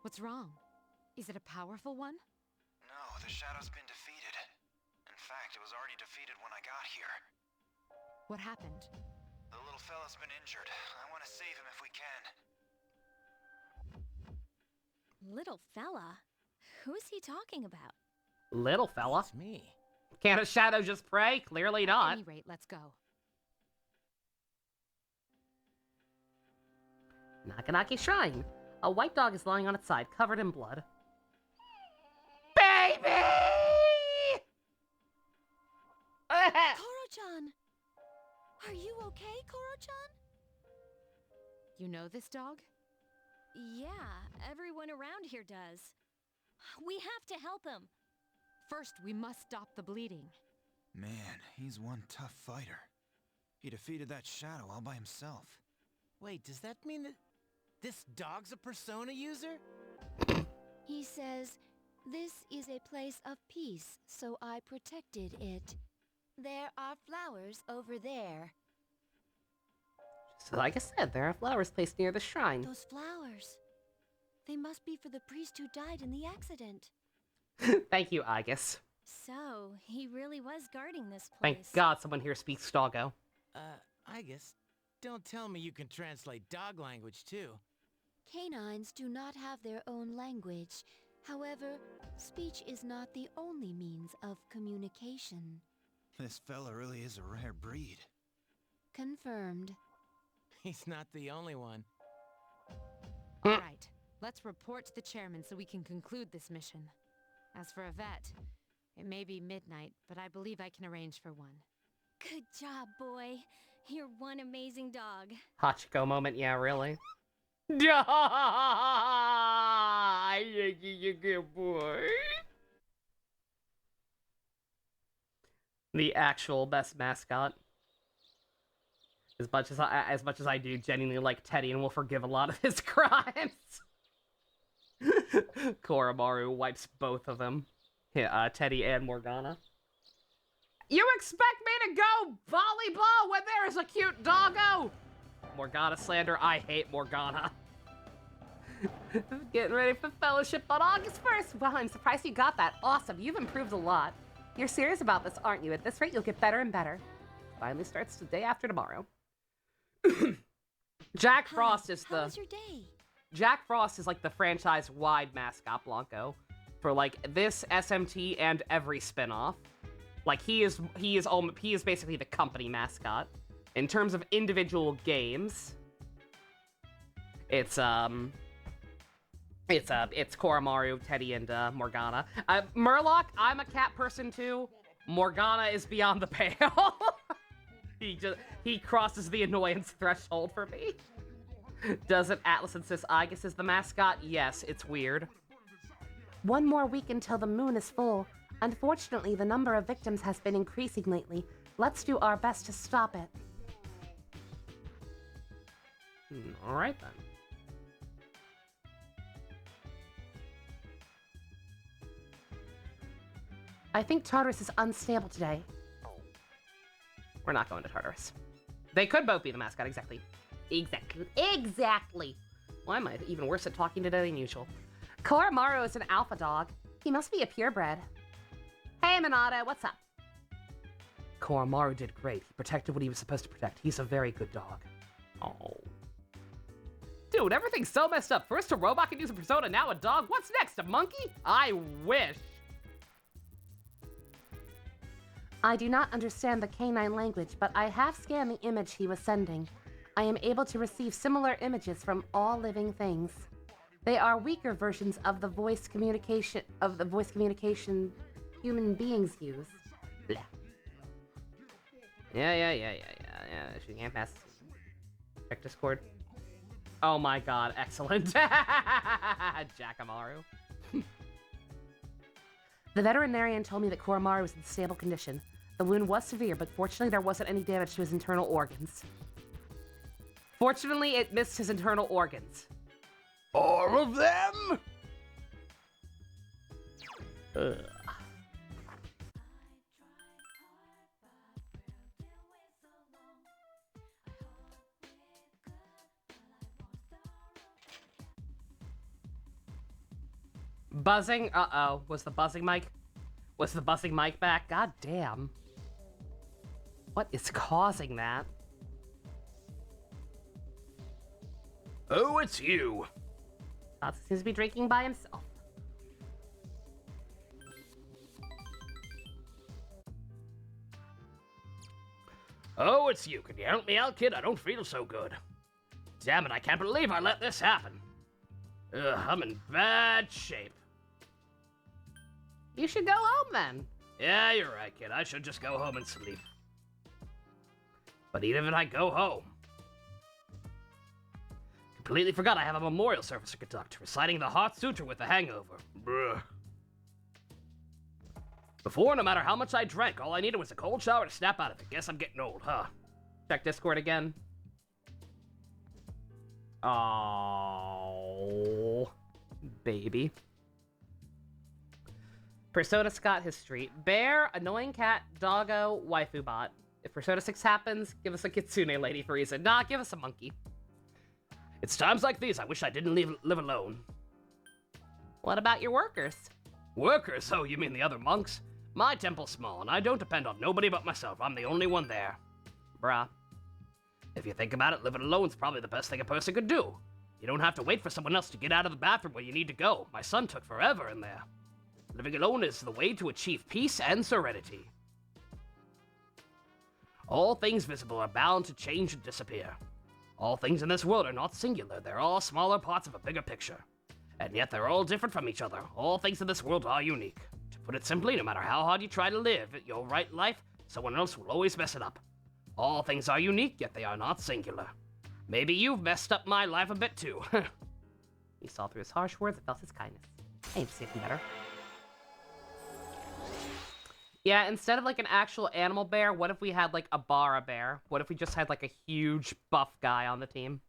What's wrong? Is it a powerful one? No, the Shadow's been defeated. In fact, it was already defeated when I got here. What happened? The little fella's been injured. I want to save him if we can. Little fella? Who's he talking about? Little fella. It's me. Can't a shadow just pray? Clearly At not. any rate, let's go. Nakanaki Shrine. A white dog is lying on its side, covered in blood. Baby! Koro-chan! Are you okay, Koro-chan? You know this dog? Yeah, everyone around here does. We have to help him. First, we must stop the bleeding. Man, he's one tough fighter. He defeated that Shadow all by himself. Wait, does that mean that this dog's a Persona user? He says, "This is a place of peace, so I protected it. There are flowers over there." So like I said, there are flowers placed near the shrine. Those flowers. They must be for the priest who died in the accident. Thank you, Aegis. So, he really was guarding this place. Thank God someone here speaks Doggo. I guess. Don't tell me you can translate dog language, too. Canines do not have their own language. However, speech is not the only means of communication. This fella really is a rare breed. Confirmed. He's not the only one. All right, let's report to the chairman so we can conclude this mission. As for a vet, it may be midnight, but I believe I can arrange for one. Good job, boy. You're one amazing dog. Hachiko moment, yeah, really. You good boy. The actual best mascot. As much as I do genuinely like Teddy and will forgive a lot of his crimes. Koromaru wipes both of them. Yeah, Teddy and Morgana. You expect me to go volleyball when there is a cute doggo? Morgana slander, I hate Morgana. Getting ready for fellowship on August 1st. Wow, I'm surprised you got that. Awesome, you've improved a lot. You're serious about this, aren't you? At this rate, you'll get better and better. Finally starts the day after tomorrow. Jack Frost is How was your day? Jack Frost is like the franchise-wide mascot Blanco for like this SMT and every spin-off. Like he is basically the company mascot. In terms of individual games, it's Koromaru, Teddy, and Morgana. Murloc, I'm a cat person too. Morgana is beyond the pale. He crosses the annoyance threshold for me. Doesn't Atlas insist Aegis is the mascot? Yes, it's weird. One more week until the moon is full. Unfortunately, the number of victims has been increasing lately. Let's do our best to stop it. Alright then. I think Tartarus is unstable today. We're not going to Tartarus. They could both be the mascot, exactly. Exactly. Why am I even worse at talking today than usual? Koromaru is an alpha dog. He must be a purebred. Hey, Minato, what's up? Koromaru did great. He protected what he was supposed to protect. He's a very good dog. Oh. Dude, everything's so messed up. First a robot can use a persona, now a dog. What's next, a monkey? I wish. I do not understand the canine language, but I have scanned the image he was sending. I am able to receive similar images from all living things. They are weaker versions of the voice communication human beings use. Blah. Yeah. She can't pass. Check Discord. Oh my god, excellent. Jakamaru. The veterinarian told me that Koromaru was in stable condition. The wound was severe, but fortunately there wasn't any damage to his internal organs. Fortunately, it missed his internal organs. All of them? Ugh. Buzzing? Uh-oh. Was the buzzing mic back? God damn. What is causing that? Oh, it's you. Tatsu seems to be drinking by himself. Oh, it's you. Can you help me out, kid? I don't feel so good. Damn it, I can't believe I let this happen. Ugh, I'm in bad shape. You should go home then. Yeah, you're right, kid. I should just go home and sleep. But even if I go home... Completely forgot I have a memorial service to conduct, reciting the Heart Sutra with the hangover. Bruh. Before, no matter how much I drank, all I needed was a cold shower to snap out of it. Guess I'm getting old, huh? Check Discord again. Oh, Baby. Persona Scott history. Bear, annoying cat, doggo, waifu bot. If Persona 6 happens, give us a kitsune lady for reason. Nah, give us a monkey. it's times like these I wish I didn't live alone. What about your workers? Workers? Oh, you mean the other monks? My temple's small, and I don't depend on nobody but myself. I'm the only one there. Bruh. If you think about it, living alone's probably the best thing a person could do. You don't have to wait for someone else to get out of the bathroom when you need to go. My son took forever in there. Living alone is the way to achieve peace and serenity. All things visible are bound to change and disappear. All things in this world are not singular. They're all smaller parts of a bigger picture. And yet they're all different from each other. All things in this world are unique. To put it simply, no matter how hard you try to live your right life, someone else will always mess it up. All things are unique, yet they are not singular. Maybe you've messed up my life a bit too. He saw through his harsh words and felt his kindness. I ain't saying better. Yeah, instead of like an actual animal bear, what if we had like a Bara bear? What if we just had like a huge buff guy on the team?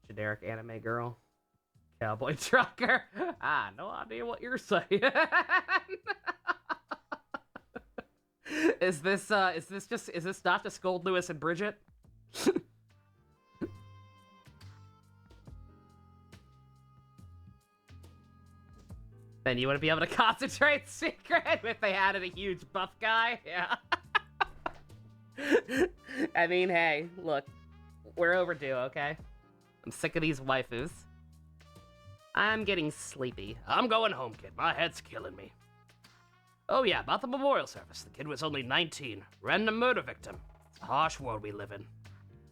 Generic anime girl. Cowboy trucker. No idea what you're saying. Is this not just Gold Lewis and Bridget? Then you wouldn't be able to concentrate secret if they added a huge buff guy. Yeah. I mean, hey, look, we're overdue, okay? I'm sick of these waifus. I'm getting sleepy. I'm going home, kid. My head's killing me. Oh yeah, about the memorial service. The kid was only 19. Random murder victim. It's a harsh world we live in.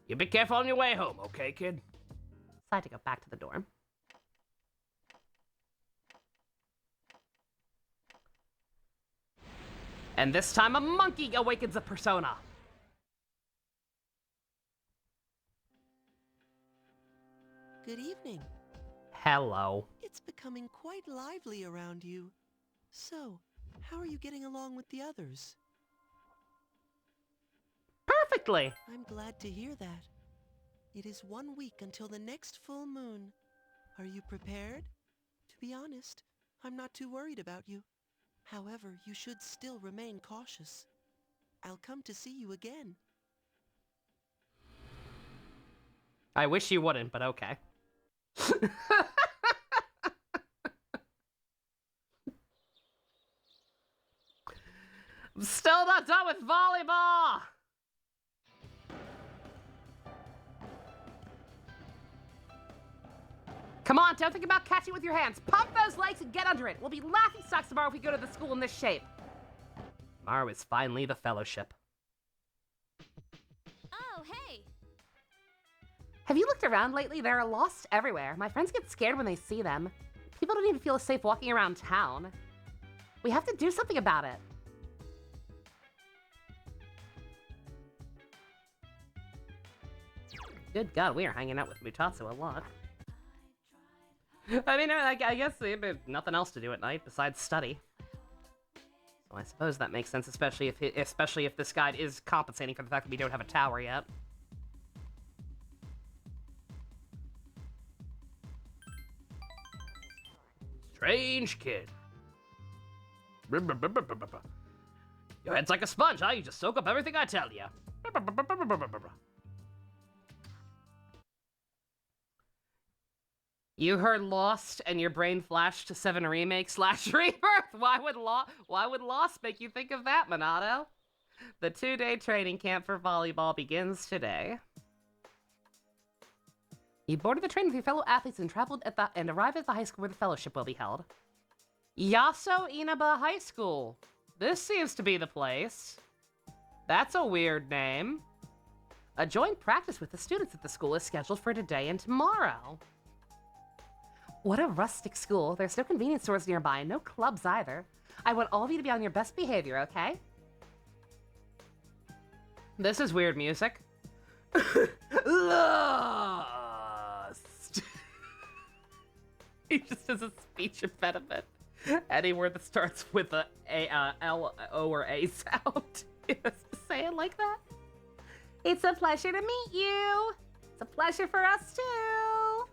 You be careful on your way home, okay, kid? Decide to go back to the dorm. And this time a monkey awakens a persona. Good evening. Hello. It's becoming quite lively around you. So, how are you getting along with the others? Perfectly. I'm glad to hear that. It is 1 week until the next full moon. Are you prepared? To be honest, I'm not too worried about you. However, you should still remain cautious. I'll come to see you again. I wish you wouldn't, but okay. I'm still not done with volleyball! Come on, don't think about catching with your hands. Pump those legs and get under it. We'll be laughing stocks tomorrow if we go to the school in this shape. Tomorrow is finally the fellowship. Oh, hey! Have you looked around lately? They're lost everywhere. My friends get scared when they see them. People don't even feel safe walking around town. We have to do something about it. Good God, we are hanging out with Mutatsu a lot. I mean, I guess nothing else to do at night besides study. So I suppose that makes sense, especially if this guide is compensating for the fact that we don't have a tower yet. Strange kid. Your head's like a sponge, huh? You just soak up everything I tell you. You heard Lost and your brain flashed to 7 Remake / Rebirth. Why would Lost make you think of that, Minato? The 2-day training camp for volleyball begins today. You boarded the train with your fellow athletes and traveled and arrived at the high school where the fellowship will be held. Yaso Inaba High School. This seems to be the place. That's a weird name. A joint practice with the students at the school is scheduled for today and tomorrow. What a rustic school. There's no convenience stores nearby and no clubs either. I want all of you to be on your best behavior, okay? This is weird music. Lost. He just has a speech impediment. Any word that starts with a L, O, or A sound. He has to say it like that. It's a pleasure to meet you. It's a pleasure for us too.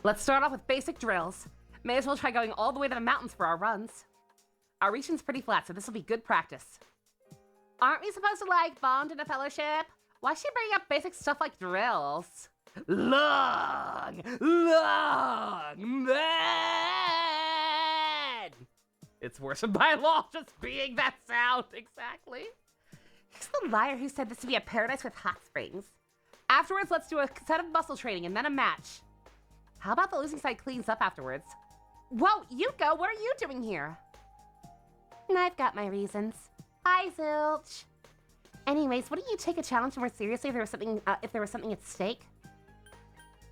Let's start off with basic drills. May as well try going all the way to the mountains for our runs. Our region's pretty flat, so this will be good practice. Aren't we supposed to, like, bond in a fellowship? Why is she bringing up basic stuff like drills? Long man! It's worse than by law just being that sound, exactly. Who's the liar who said this would be a paradise with hot springs? Afterwards, let's do a set of muscle training and then a match. How about the losing side cleans up afterwards? Whoa, Yuko, what are you doing here? I've got my reasons. Hi, Zilch. Anyways, wouldn't you take a challenge more seriously if there was something at stake?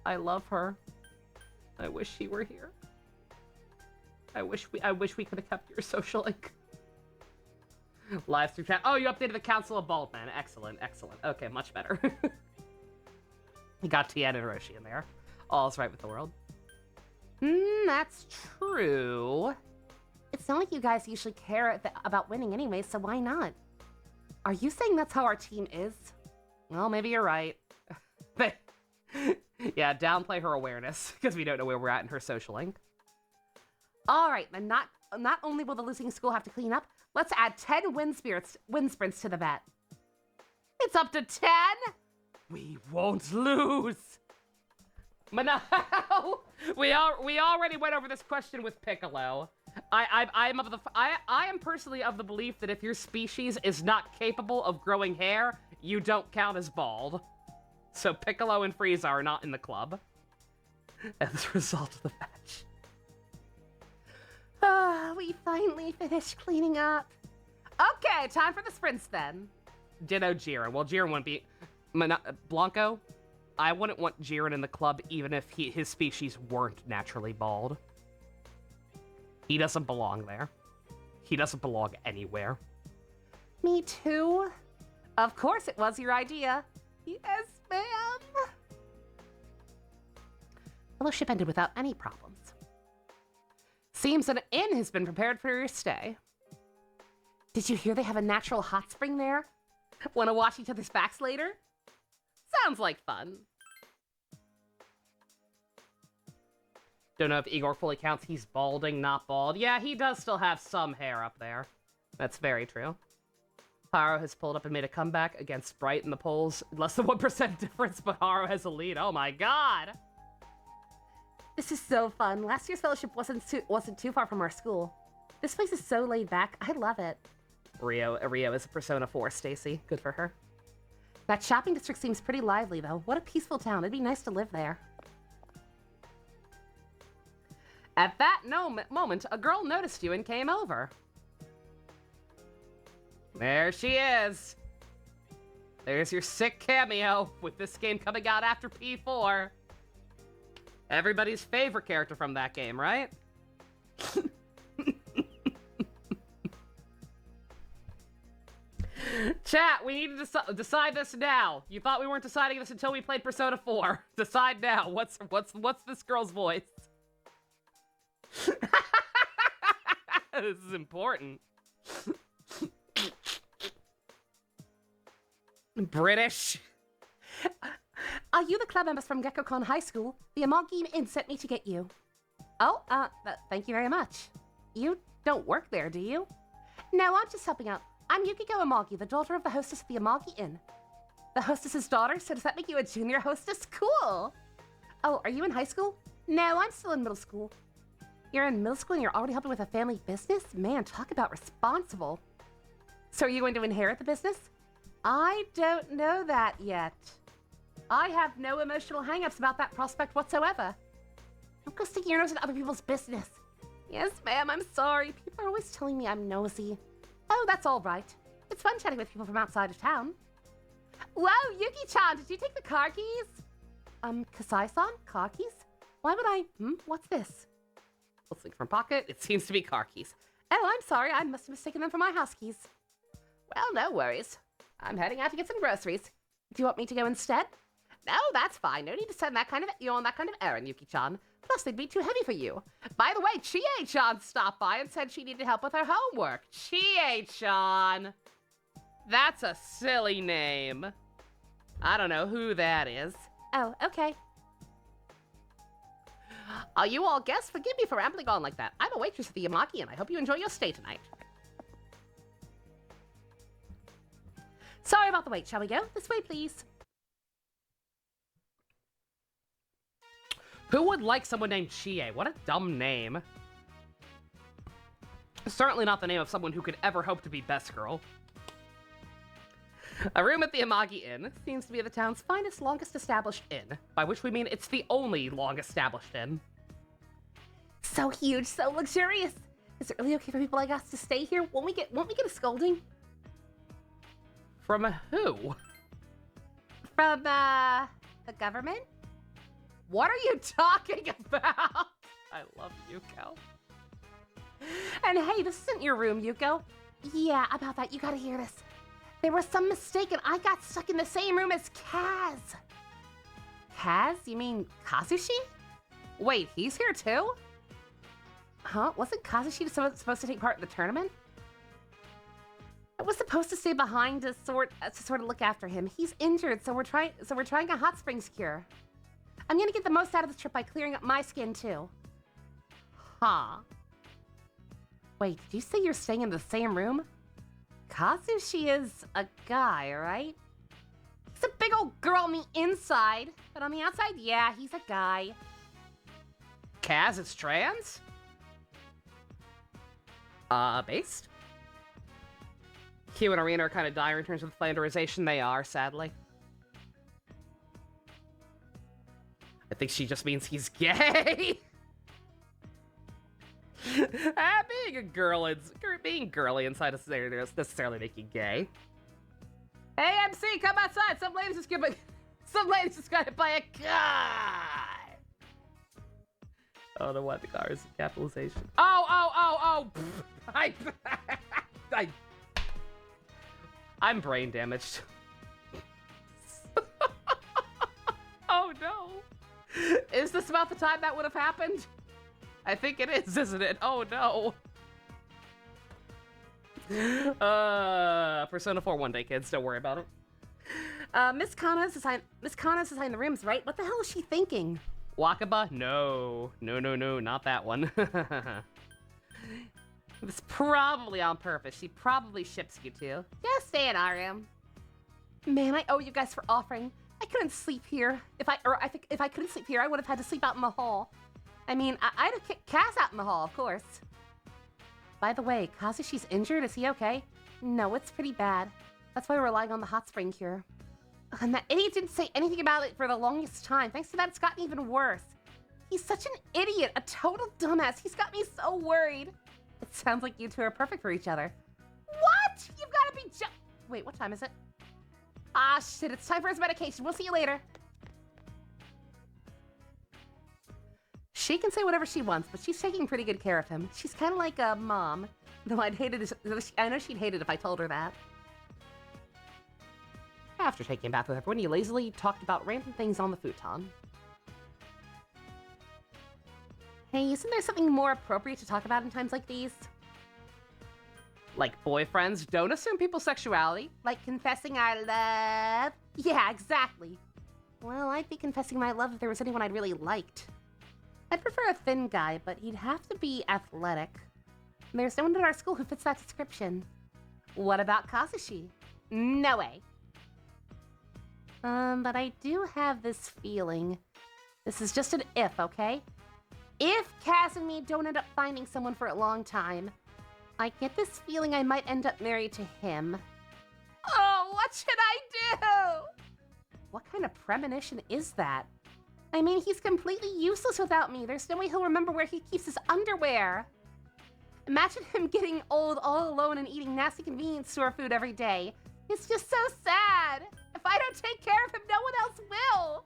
I love her. I wish she were here. I wish we could have kept your social link. Live stream chat. Oh, you updated the Council of Bald Men. Excellent, excellent. Okay, much better. You got Tien and Roshi in there. All's right with the world. That's true. It's not like you guys usually care about winning anyway, so why not? Are you saying that's how our team is? Well, maybe you're right. But yeah, downplay her awareness, because we don't know where we're at in her social link. All right, then not only will the losing school have to clean up, let's add 10 wind sprints to the bet. It's up to 10? We won't lose. But no, we already went over this question with Piccolo. I am personally of the belief that if your species is not capable of growing hair, you don't count as bald. So Piccolo and Frieza are not in the club. As a result of the match. We finally finished cleaning up. Okay, time for the sprints then. Ditto Jiren. Well, Jiren wouldn't be... Blanco? I wouldn't want Jiren in the club even if his species weren't naturally bald. He doesn't belong there. He doesn't belong anywhere. Me too. Of course it was your idea. Yes, ma'am. Fellowship ended without any problems. Seems an inn has been prepared for your stay. Did you hear they have a natural hot spring there? Want to wash each other's backs later? Sounds like fun. Don't know if Igor fully counts. He's balding, not bald. Yeah, he does still have some hair up there. That's very true. Haro has pulled up and made a comeback against Sprite in the polls. Less than 1% difference, but Haro has a lead. Oh my god! This is so fun. Last year's fellowship wasn't too far from our school. This place is so laid back. I love it. Rio is a Persona 4, Stacy. Good for her. That shopping district seems pretty lively, though. What a peaceful town. It'd be nice to live there. At that moment, a girl noticed you and came over. There she is. There's your sick cameo, with this game coming out after P4. Everybody's favorite character from that game, right? Chat, we need to decide this now. You thought we weren't deciding this until we played Persona 4. Decide now. What's this girl's voice? This is important. British. Are you the club members from GeckoCon High School? The Amagi Inn sent me to get you. Oh, thank you very much. You don't work there, do you? No, I'm just helping out. I'm Yukiko Amagi, the daughter of the hostess of the Amagi Inn. The hostess's daughter? So does that make you a junior hostess? Cool! Oh, are you in high school? No, I'm still in middle school. You're in middle school and you're already helping with a family business? Man, talk about responsible. So are you going to inherit the business? I don't know that yet. I have no emotional hang-ups about that prospect whatsoever. Don't go sticking your nose in other people's business. Yes, ma'am, I'm sorry. People are always telling me I'm nosy. Oh, that's all right. It's fun chatting with people from outside of town. Whoa, Yuki-chan, did you take the car keys? Kasai-san? Car keys? Why would I... What's this? Let's look from pocket. It seems to be car keys. Oh, I'm sorry. I must have mistaken them for my house keys. Well, no worries. I'm heading out to get some groceries. Do you want me to go instead? No, that's fine. No need to send you on that kind of errand, Yuki-chan. Plus, they'd be too heavy for you. By the way, Chie-chan stopped by and said she needed help with her homework. Chie-chan. That's a silly name. I don't know who that is. Oh, okay. You all guests, forgive me for rambling on like that. I'm a waitress at the Yamaki, and I hope you enjoy your stay tonight. Sorry about the wait. Shall we go? This way, please. Who would like someone named Chie? What a dumb name. Certainly not the name of someone who could ever hope to be best girl. A room at the Amagi Inn seems to be the town's finest, longest established inn, by which we mean it's the only long established inn. So huge, so luxurious. Is it really okay for people like us to stay here? Won't we get a scolding? From who? From the government? What are you talking about? I love Yuko. And hey, this isn't your room, Yuko. Yeah, about that, you gotta hear this. There was some mistake and I got stuck in the same room as Kaz. Kaz? You mean Kazushi? Wait, he's here too? Huh? Wasn't Kazushi supposed to take part in the tournament? I was supposed to stay behind to sort of look after him. He's injured, so we're trying a hot springs cure. I'm gonna get the most out of this trip by clearing up my skin too. Huh? Wait, did you say you're staying in the same room? Kazushi is a guy, right? He's a big old girl on the inside, but on the outside, yeah, he's a guy. Kaz is trans? Based? Q and Arena are kind of dire in terms of flanderization. They are, sadly. I think she just means he's gay. Being girly inside doesn't necessarily make you gay. Hey, MC, come outside. Some ladies just got hit by a car. Oh, the what? The car is capitalization. Oh. I'm brain damaged. Oh no. Is this about the time that would have happened? I think it is, isn't it? Oh no. Persona 4 one day, kids. Don't worry about it. Miss Kana's assigned the rooms, right? What the hell is she thinking? Wakaba? No, not that one. It was probably on purpose. She probably ships you two. Just stay in our room. Man, I owe you guys for offering. I couldn't sleep here. If I couldn't sleep here, I would have had to sleep out in the hall. I mean, I'd have kicked Kaz out in the hall, of course. By the way, Kazushi's injured. Is he okay? No, it's pretty bad. That's why we're relying on the hot spring cure. And that idiot didn't say anything about it for the longest time. Thanks to that, it's gotten even worse. He's such an idiot, a total dumbass. He's got me so worried. It sounds like you two are perfect for each other. What? You've got to be Wait, what time is it? Ah, shit, it's time for his medication. We'll see you later. She can say whatever she wants, but she's taking pretty good care of him. She's kind of like a mom. Though I know she'd hate it if I told her that. After taking a bath with everyone, you lazily talked about random things on the futon. Hey, isn't there something more appropriate to talk about in times like these? Like boyfriends? Don't assume people's sexuality. Like confessing our love? Yeah, exactly. Well, I'd be confessing my love if there was anyone I'd really liked. I'd prefer a thin guy, but he'd have to be athletic. There's no one at our school who fits that description. What about Kazushi? No way. But I do have this feeling. This is just an if, okay? If Kaz and me don't end up finding someone for a long time, I get this feeling I might end up married to him. Oh, what should I do? What kind of premonition is that? I mean, he's completely useless without me. There's no way he'll remember where he keeps his underwear. Imagine him getting old all alone and eating nasty convenience store food every day. It's just so sad. If I don't take care of him, no one else will.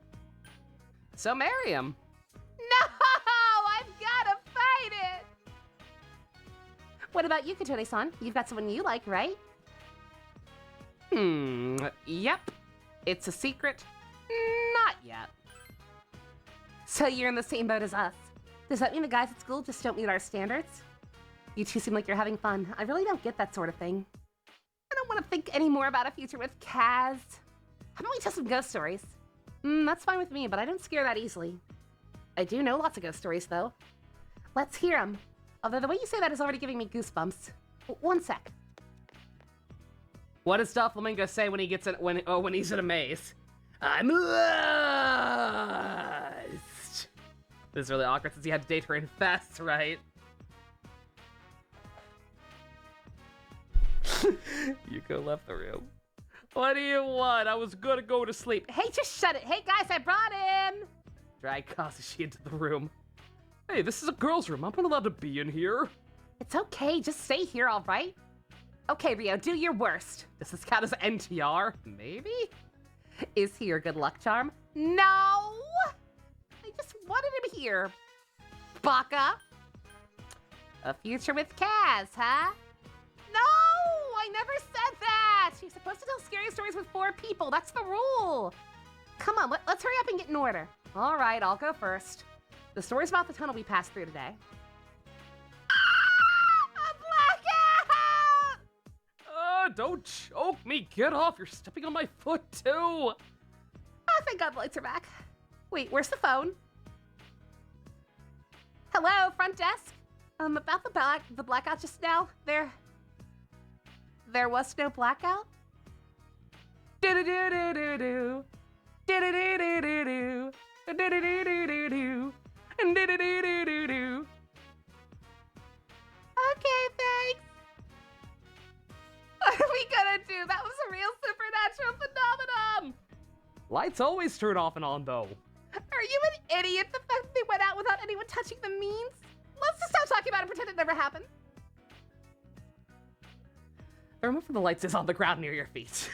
So marry him. No, I've gotta fight it. What about you, Katone-san? You've got someone you like, right? Yep. It's a secret. Not yet. So you're in the same boat as us. Does that mean the guys at school just don't meet our standards? You two seem like you're having fun. I really don't get that sort of thing. I don't want to think any more about a future with Kaz. How about we tell some ghost stories? That's fine with me, but I don't scare that easily. I do know lots of ghost stories, though. Let's hear them. Although the way you say that is already giving me goosebumps. One sec. What does Doflamingo say when he gets in, when he's in a maze? I'm lost. This is really awkward since he had to date her in Fast, right? Yuko left the room. What do you want? I was gonna go to sleep. Hey, just shut it. Hey, guys, I brought him. Drag Kazushi into the room. Hey, this is a girl's room. I'm not allowed to be in here. It's okay. Just stay here, all right? Okay, Rio, do your worst. Does this count as NTR? Maybe? Is he your good luck charm? No! I just wanted him here. Baka. A future with Kaz, huh? No! I never said that! You're supposed to tell scary stories with 4 people. That's the rule. Come on, let's hurry up and get in order. All right, I'll go first. The story's about the tunnel we passed through today. A blackout! Don't choke me. Get off. You're stepping on my foot, too. Oh, thank God the lights are back. Wait, where's the phone? Hello, front desk? About the blackout just now, there was no blackout? Do-do-do-do-do-do. Do-do-do-do-do-do. Do-do-do-do-do-do. Do-do-do-do-do-do. Okay, thanks. What are we gonna do? That was a real supernatural phenomenon. Lights always turn off and on, though. Are you an idiot? The fact that they went out without anyone touching them means? Let's just stop talking about it and pretend it never happened. The remote for the lights is on the ground near your feet.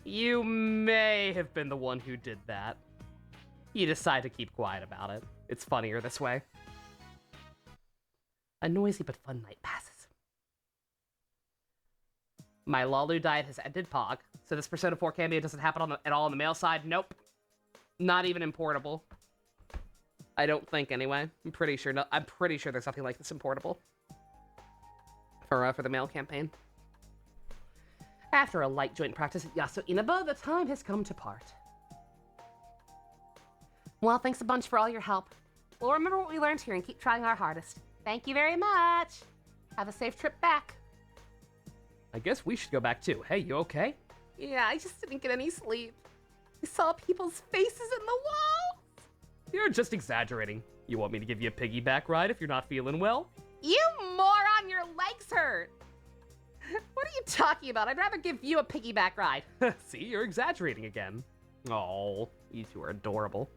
You may have been the one who did that. You decide to keep quiet about it. It's funnier this way. A noisy but fun night passes. My Lalu diet has ended, Pog. So this Persona 4 cameo doesn't happen at all on the male side? Nope. Not even importable. I don't think, anyway. I'm pretty sure there's something like this importable. For the male campaign. After a light joint practice at Yasu Inaba, the time has come to part. Well, thanks a bunch for all your help. We'll remember what we learned here and keep trying our hardest. Thank you very much. Have a safe trip back. I guess we should go back too. Hey, you okay? Yeah, I just didn't get any sleep. I saw people's faces in the walls. You're just exaggerating. You want me to give you a piggyback ride if you're not feeling well? You moron, your legs hurt. What are you talking about? I'd rather give you a piggyback ride. See, you're exaggerating again. Oh, you two are adorable.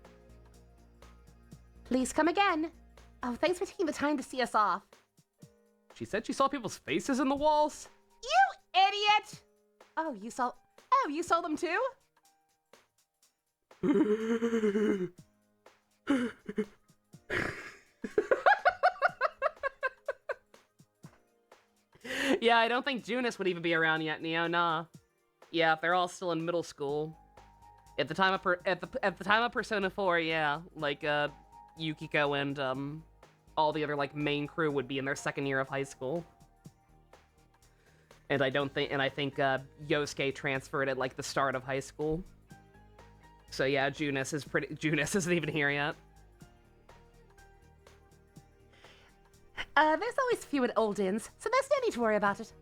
Please come again. Oh, thanks for taking the time to see us off. She said she saw people's faces in the walls? You idiot! Oh, you saw them too? Yeah, I don't think Junis would even be around yet, Neo. Nah. Yeah, if they're all still in middle school. At the time of Persona 4, yeah, like Yukiko and all the other like main crew would be in their second year of high school. And I think Yosuke transferred at like the start of high school. So yeah, Junis isn't even here yet. There's always a few at old inns, so there's no need to worry about it.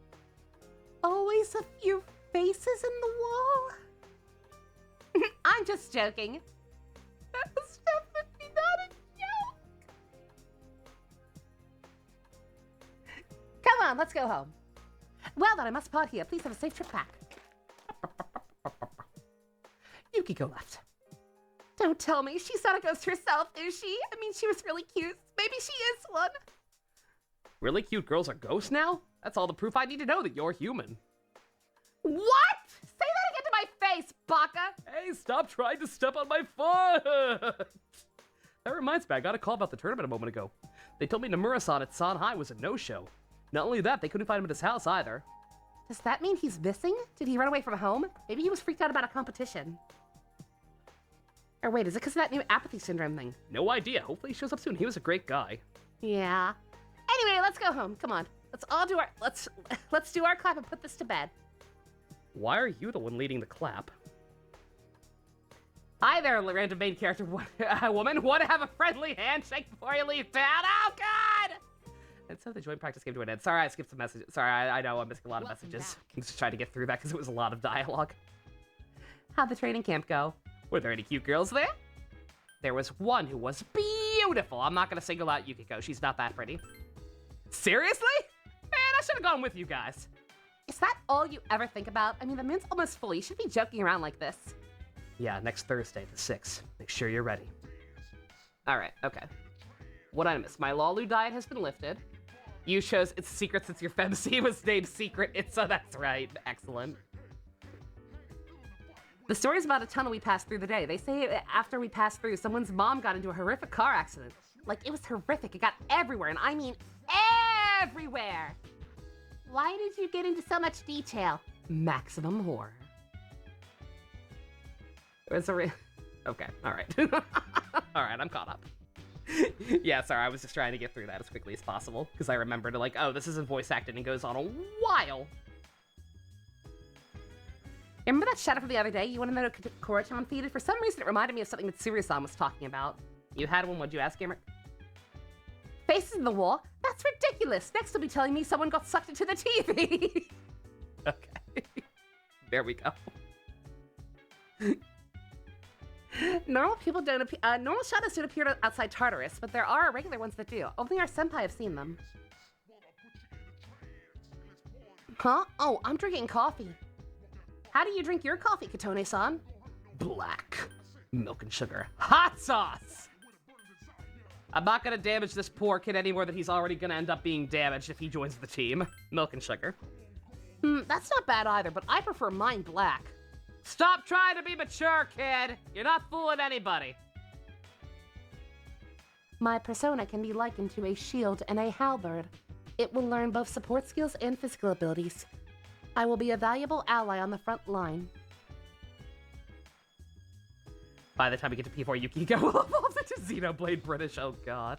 Always a few faces in the wall? I'm just joking. That was definitely not a joke. Come on, let's go home. Well then, I must part here. Please have a safe trip back. Yukiko left. Don't tell me she's not a ghost herself, is she? I mean, she was really cute. Maybe she is one. Really cute girls are ghosts now? That's all the proof I need to know that you're human. What? Say that again to my face, Baka! Hey, stop trying to step on my foot! That reminds me, I got a call about the tournament a moment ago. They told me Nomura-san at Sanhai was a no-show. Not only that, they couldn't find him at his house either. Does that mean he's missing? Did he run away from home? Maybe he was freaked out about a competition. Or wait, is it because of that new apathy syndrome thing? No idea. Hopefully he shows up soon. He was a great guy. Yeah. Anyway, let's go home. Come on. Let's all do our let's do our clap and put this to bed. Why are you the one leading the clap? Hi there, random main character woman. Want to have a friendly handshake before you leave town? Oh God! And so the joint practice came to an end. Sorry, I skipped some messages. Sorry, I know I'm missing a lot of messages. Back. I'm just trying to get through that because it was a lot of dialogue. How'd the training camp go? Were there any cute girls there? There was one who was beautiful. I'm not going to single out Yukiko. She's not that pretty. Seriously? Man, I should have gone with you guys. Is that all you ever think about? I mean, the moon's almost full. You should be joking around like this. Yeah, next Thursday, the 6th. Make sure you're ready. All right, okay. What I missed? My Lalu diet has been lifted. You chose It's Secret since your femc was named Secret. So that's right. Excellent. The story's about a tunnel we passed through the day. They say after we passed through, someone's mom got into a horrific car accident. Like, it was horrific. It got everywhere, and I mean everywhere. Why did you get into so much detail? Maximum horror. It was a Okay, all right. All right, I'm caught up. Yeah, sorry, I was just trying to get through that as quickly as possible, because I remembered, like, oh, this isn't voice acted, and it goes on a while. Remember that shadow from the other day? You want to know what Korra-chan feeded? For some reason, it reminded me of something that Tsuru-san was talking about. You had one, what'd you ask, Gamer? Faces in the wall? That's ridiculous! Next, you'll be telling me someone got sucked into the TV! Okay. There we go. Normal people don't appear. Normal shadows don't appear outside Tartarus, but there are regular ones that do. Only our senpai have seen them. Huh? Oh, I'm drinking coffee. How do you drink your coffee, Katone-san? Black. Milk and sugar. Hot sauce! I'm not gonna damage this poor kid any more than he's already gonna end up being damaged if he joins the team. Milk and sugar. That's not bad either, but I prefer mine black. Stop trying to be mature, kid! You're not fooling anybody. My persona can be likened to a shield and a halberd. It will learn both support skills and physical abilities. I will be a valuable ally on the front line. By the time we get to P4, Yukiko will evolve into Xenoblade British. Oh god.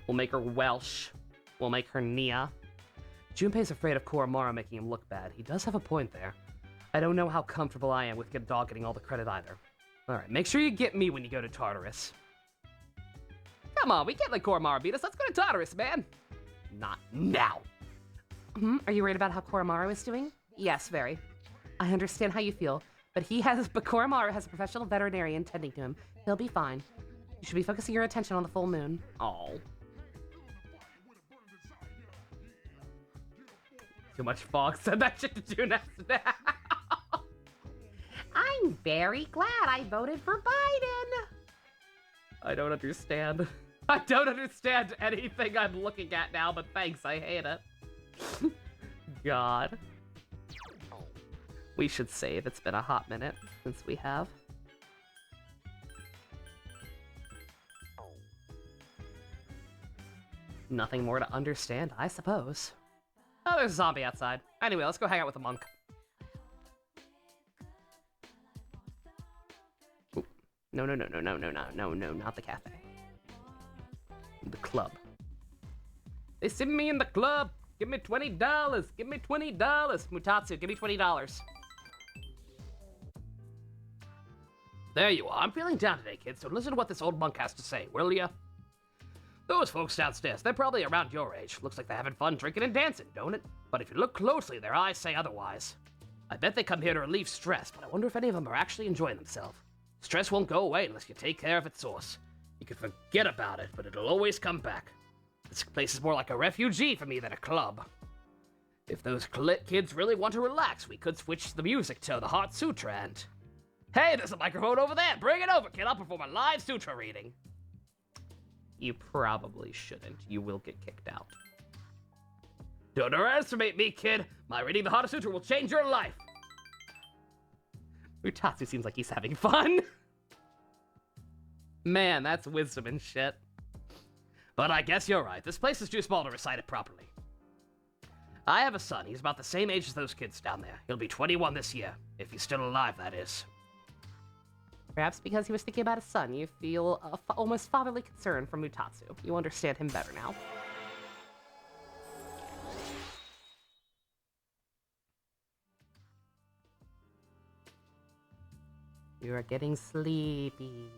We'll make her Welsh. We'll make her Nia. Junpei's afraid of Koromaru making him look bad. He does have a point there. I don't know how comfortable I am with a dog getting all the credit either. Alright, make sure you get me when you go to Tartarus. Come on, we can't let Koromaru beat us. Let's go to Tartarus, man. Not now. Are you worried about how Koromaru is doing? Yes, very. I understand how you feel, but Koromaru has a professional veterinarian tending to him. He'll be fine. You should be focusing your attention on the full moon. Oh. Too much fog said that shit to do next now. I'm very glad I voted for Biden. I don't understand. I don't understand anything I'm looking at now, but thanks, I hate it. God. We should save. It's been a hot minute since we have. Nothing more to understand, I suppose. Oh, there's a zombie outside. Anyway, let's go hang out with the monk. Ooh. No, not the cafe. The club. They see me in the club. Give me $20. Give me $20. Mutatsu, give me $20. There you are. I'm feeling down today, kids, so listen to what this old monk has to say, will ya? Those folks downstairs, they're probably around your age. Looks like they're having fun drinking and dancing, don't it? But if you look closely, their eyes say otherwise. I bet they come here to relieve stress, but I wonder if any of them are actually enjoying themselves. Stress won't go away unless you take care of its source. You can forget about it, but it'll always come back. This place is more like a refugee for me than a club. If those kids really want to relax, we could switch the music to the Heart Sutra and... Hey, there's a microphone over there! Bring it over, kid! I'll perform a live sutra reading. You probably shouldn't. You will get kicked out. Don't underestimate me, kid! My reading the Heart Sutra will change your life! Utatsu seems like he's having fun. Man, that's wisdom and shit. But I guess you're right. This place is too small to recite it properly. I have a son. He's about the same age as those kids down there. He'll be 21 this year. If he's still alive, that is. Perhaps because he was thinking about his son, you feel almost fatherly concern for Mutatsu. You understand him better now. You are getting sleepy.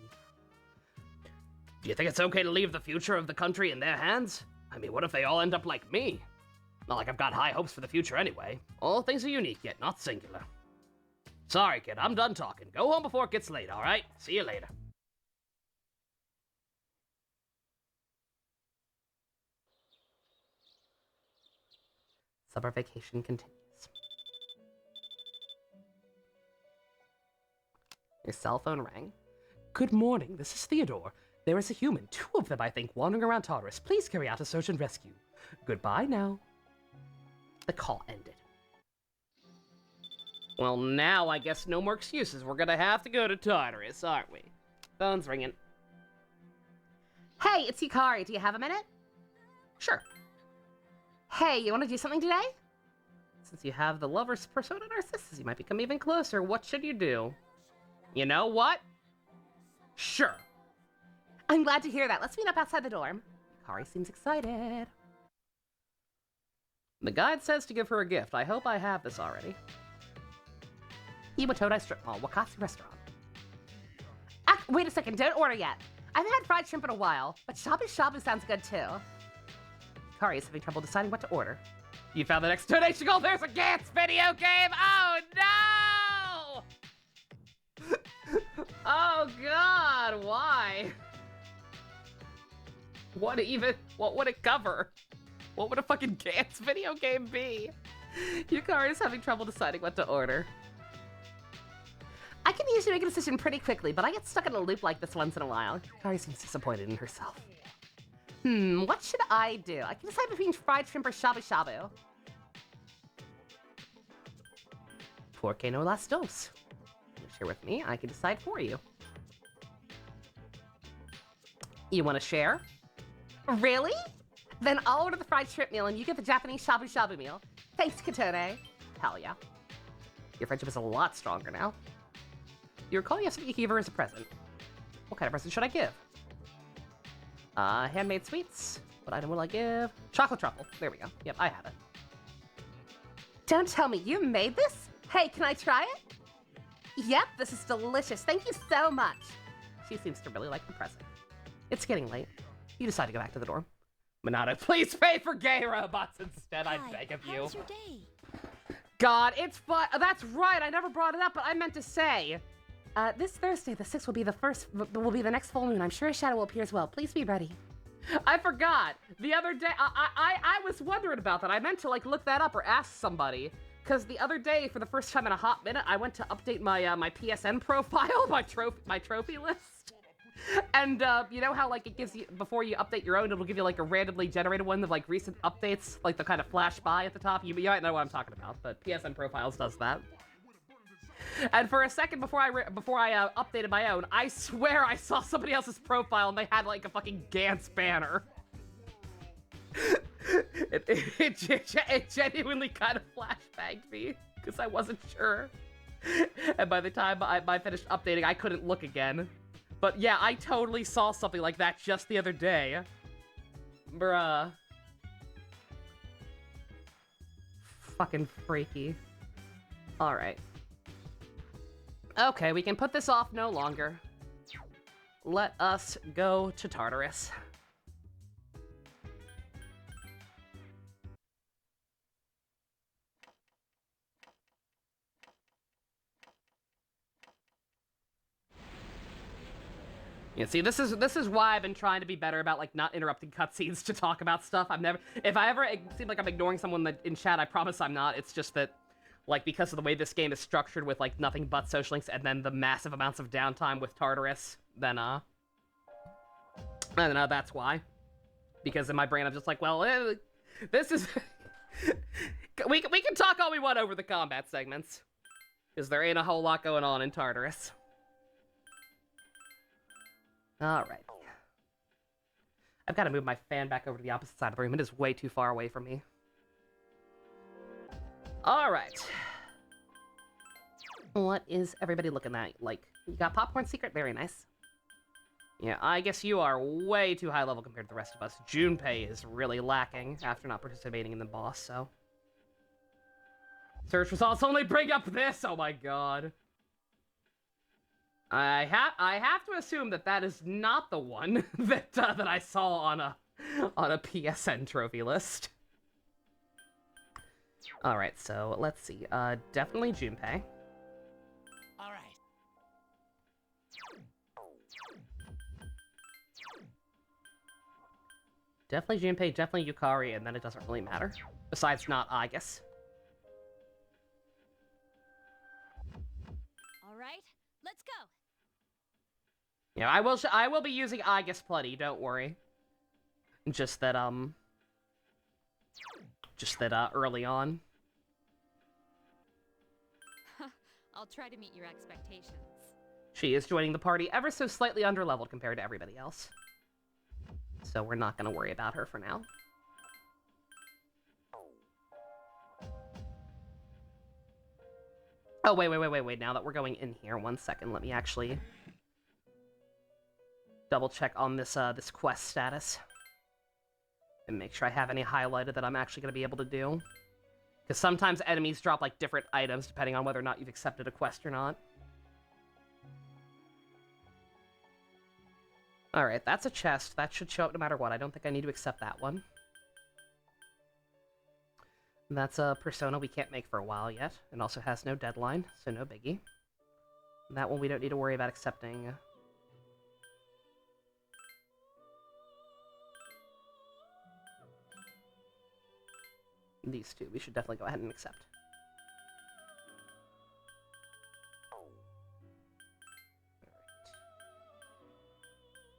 Do you think it's okay to leave the future of the country in their hands? I mean, what if they all end up like me? Not like I've got high hopes for the future anyway. All things are unique, yet not singular. Sorry, kid, I'm done talking. Go home before it gets late, alright? See you later. Summer vacation continues. Your cell phone rang. Good morning, this is Theodore. There is a human, 2 of them I think, wandering around Tartarus. Please carry out a search and rescue. Goodbye now. The call ended. Well, now I guess no more excuses. We're gonna have to go to Tartarus, aren't we? Phone's ringing. Hey, it's Yukari. Do you have a minute? Sure. Hey, you want to do something today? Since you have the lover's persona narcissus, you might become even closer. What should you do? You know what? Sure. I'm glad to hear that. Let's meet up outside the dorm. Yukari seems excited. The guide says to give her a gift. I hope I have this already. Iwatodai Strip Mall, Wakatsu Restaurant. Wait a second, don't order yet. I haven't had fried shrimp in a while, but shabu shabu sounds good too. Yukari is having trouble deciding what to order. You found the next donation goal. There's a Gantz video game. Oh no! Oh god, why? What would it cover? What would a fucking Gantz video game be? Yukari is having trouble deciding what to order. I can usually make a decision pretty quickly, but I get stuck in a loop like this once in a while. Yukari seems disappointed in herself. What should I do? I can decide between fried shrimp or shabu shabu. Porque no las dos. Share with me, I can decide for you. You want to share? Really? Then I'll order the fried shrimp meal and you get the Japanese shabu shabu meal. Thanks, Katone. Hell yeah. Your friendship is a lot stronger now. You recall yesterday you gave her as a present. What kind of present should I give? Handmade sweets. What item will I give? Chocolate truffle. There we go. Yep, I have it. Don't tell me you made this? Hey, can I try it? Yep, this is delicious. Thank you so much. She seems to really like the present. It's getting late. You decide to go back to the dorm. Minato, please pay for gay robots instead, I beg of you. How's your day? God, it's fun. That's right, I never brought it up, but I meant to say. This Thursday, the 6th, will be the next full moon. I'm sure a shadow will appear as well. Please be ready. I forgot. The other day, I was wondering about that. I meant to, look that up or ask somebody. Because the other day, for the first time in a hot minute, I went to update my my PSN profile, my trophy list. And you know how it gives you, before you update your own, it'll give you a randomly generated one of recent updates, the kind of flash by at the top. You might know what I'm talking about, but PSN Profiles does that. And for a second before I updated my own, I swear I saw somebody else's profile and they had a fucking Gantz banner. It genuinely kind of flashbanged me because I wasn't sure. And by the time I finished updating, I couldn't look again. But yeah, I totally saw something like that just the other day. Bruh. Fucking freaky. Alright. Okay, we can put this off no longer. Let us go to Tartarus. Yeah, see, this is why I've been trying to be better about, like, not interrupting cutscenes to talk about stuff. If I ever seem like I'm ignoring someone in chat, I promise I'm not. It's just that, like, because of the way this game is structured with, like, nothing but social links and then the massive amounts of downtime with Tartarus, then, I don't know, that's why. Because in my brain, I'm just like, well, this is... we can talk all we want over the combat segments. Because there ain't a whole lot going on in Tartarus. Alright. I've got to move my fan back over to the opposite side of the room. It is way too far away from me. Alright. What is everybody looking at? Like, you got Popcorn Secret? Very nice. Yeah, I guess you are way too high level compared to the rest of us. Junpei is really lacking after not participating in the boss, so... Search results only bring up this! Oh my god. I have to assume that is not the one that I saw on a PSN trophy list. All right, so let's see. Definitely Junpei. All right. Definitely Junpei, definitely Yukari, and then it doesn't really matter. Besides not Aigis. All right, let's go. Yeah, I will be using Aigis plenty, don't worry. Just that early on. I'll try to meet your expectations. She is joining the party ever so slightly underleveled compared to everybody else. So we're not gonna worry about her for now. Oh, wait. Now that we're going in here, 1 second, let me actually double check on this this quest status. And make sure I have any highlighted that I'm actually going to be able to do. Because sometimes enemies drop, like, different items depending on whether or not you've accepted a quest or not. Alright, that's a chest. That should show up no matter what. I don't think I need to accept that one. That's a persona we can't make for a while yet. It also has no deadline, so no biggie. That one we don't need to worry about accepting. These two, we should definitely go ahead and accept.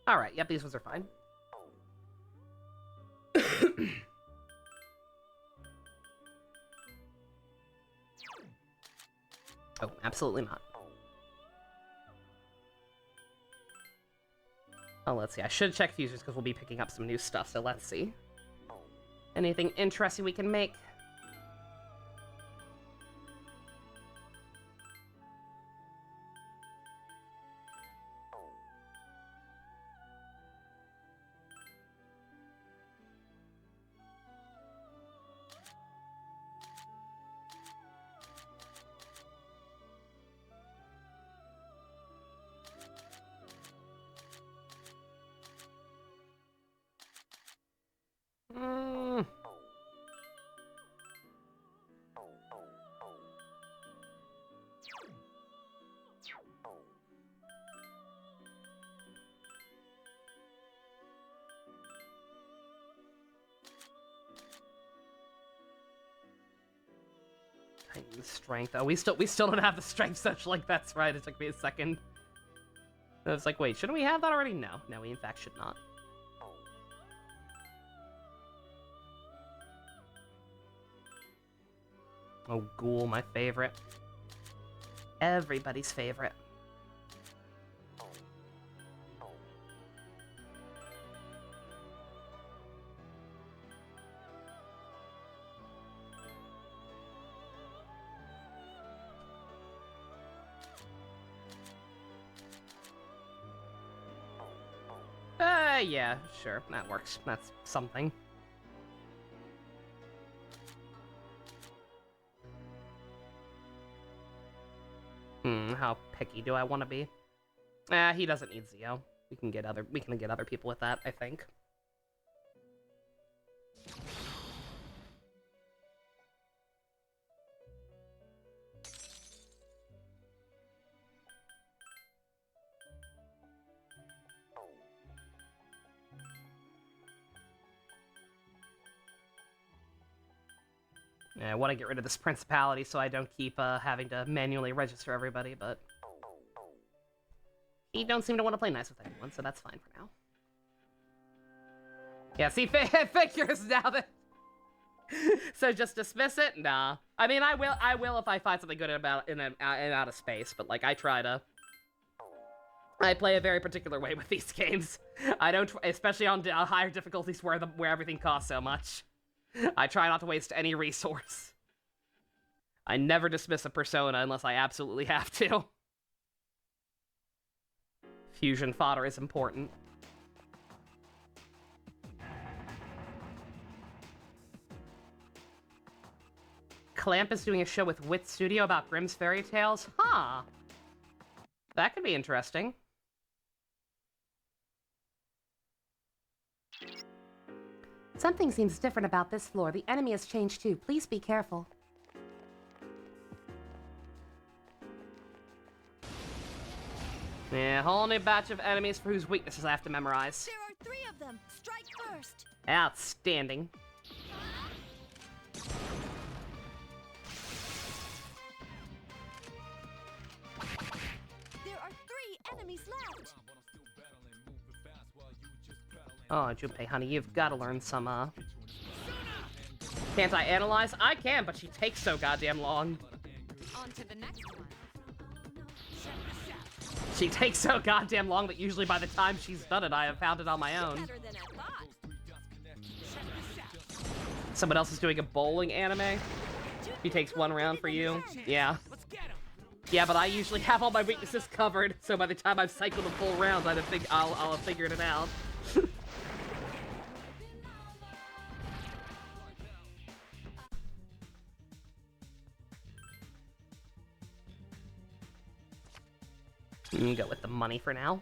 Alright, yep, these ones are fine. Oh, absolutely not. Oh, let's see. I should check fusers because we'll be picking up some new stuff, so let's see. Anything interesting we can make? Strength. Oh, we still don't have the strength social link. That's right. It took me a second. I was like, wait, shouldn't we have that already? No, we in fact should not. Oh, Ghoul, my favorite. Everybody's favorite. Yeah, sure, that works. That's something. How picky do I want to be? He doesn't need Zio. We can get other people with that, I think. Yeah, I want to get rid of this principality so I don't keep having to manually register everybody, but... You don't seem to want to play nice with anyone, so that's fine for now. Yeah, see, figures now that... So just dismiss it? Nah. I mean, I will if I find something good in out of space, but, like, I try to... I play a very particular way with these games. I don't, especially on higher difficulties where everything costs so much. I try not to waste any resource. I never dismiss a persona unless I absolutely have to. Fusion fodder is important. Clamp is doing a show with Wit Studio about Grimm's fairy tales? Huh. That could be interesting. Something seems different about this floor. The enemy has changed too. Please be careful. Yeah, whole new batch of enemies for whose weaknesses I have to memorize. There are 3 of them. Strike first. Outstanding. There are 3 enemies left. Oh, Junpei, honey, you've got to learn some, Can't I analyze? I can, but she takes so goddamn long. On to the next one. She takes so goddamn long that usually by the time she's done it, I have found it on my own. Better than I thought. Someone else is doing a bowling anime. He takes 1 round for you. Yeah. Yeah, but I usually have all my weaknesses covered, so by the time I've cycled a full round, I'll have figured it out. Go with the money for now.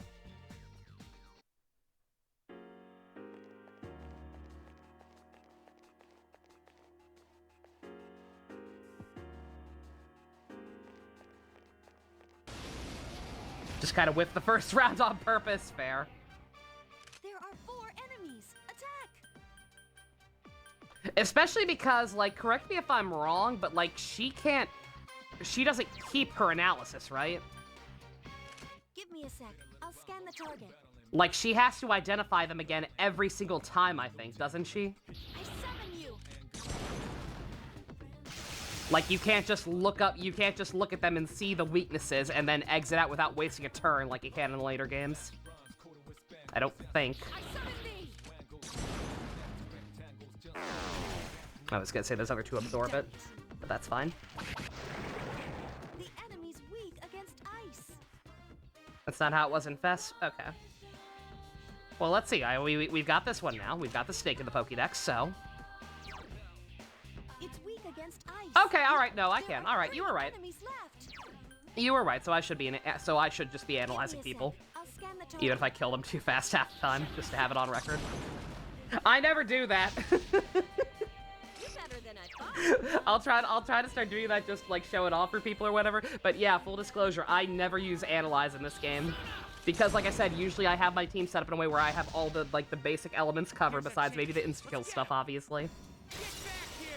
Just kind of whiffed the first round on purpose. Fair. There are 4 enemies. Attack! Especially because, like, correct me if I'm wrong, but, like, she doesn't keep her analysis, right? Give me a sec. I'll scan the target. Like, she has to identify them again every single time, I think, doesn't she? I summon you. Like, you can't just look at them and see the weaknesses and then exit out without wasting a turn like you can in later games. I don't think. I summon thee. I was gonna say those other 2 absorb it, but that's fine. The enemy's weak against ice. That's not how it was in Fest? Okay. Well, let's see. We've got this one now. We've got the snake in the Pokédex, so... It's weak against ice. Okay, alright, no, I can. Alright, you were right. You were right, so I should just be analyzing people. Even if I kill them too fast half the time, just to have it on record. I never do that. I'll try to start doing that, just like show it off for people or whatever. But yeah, full disclosure, I never use analyze in this game. Because like I said, usually I have my team set up in a way where I have all the the basic elements covered, besides maybe the insta-kill stuff, obviously.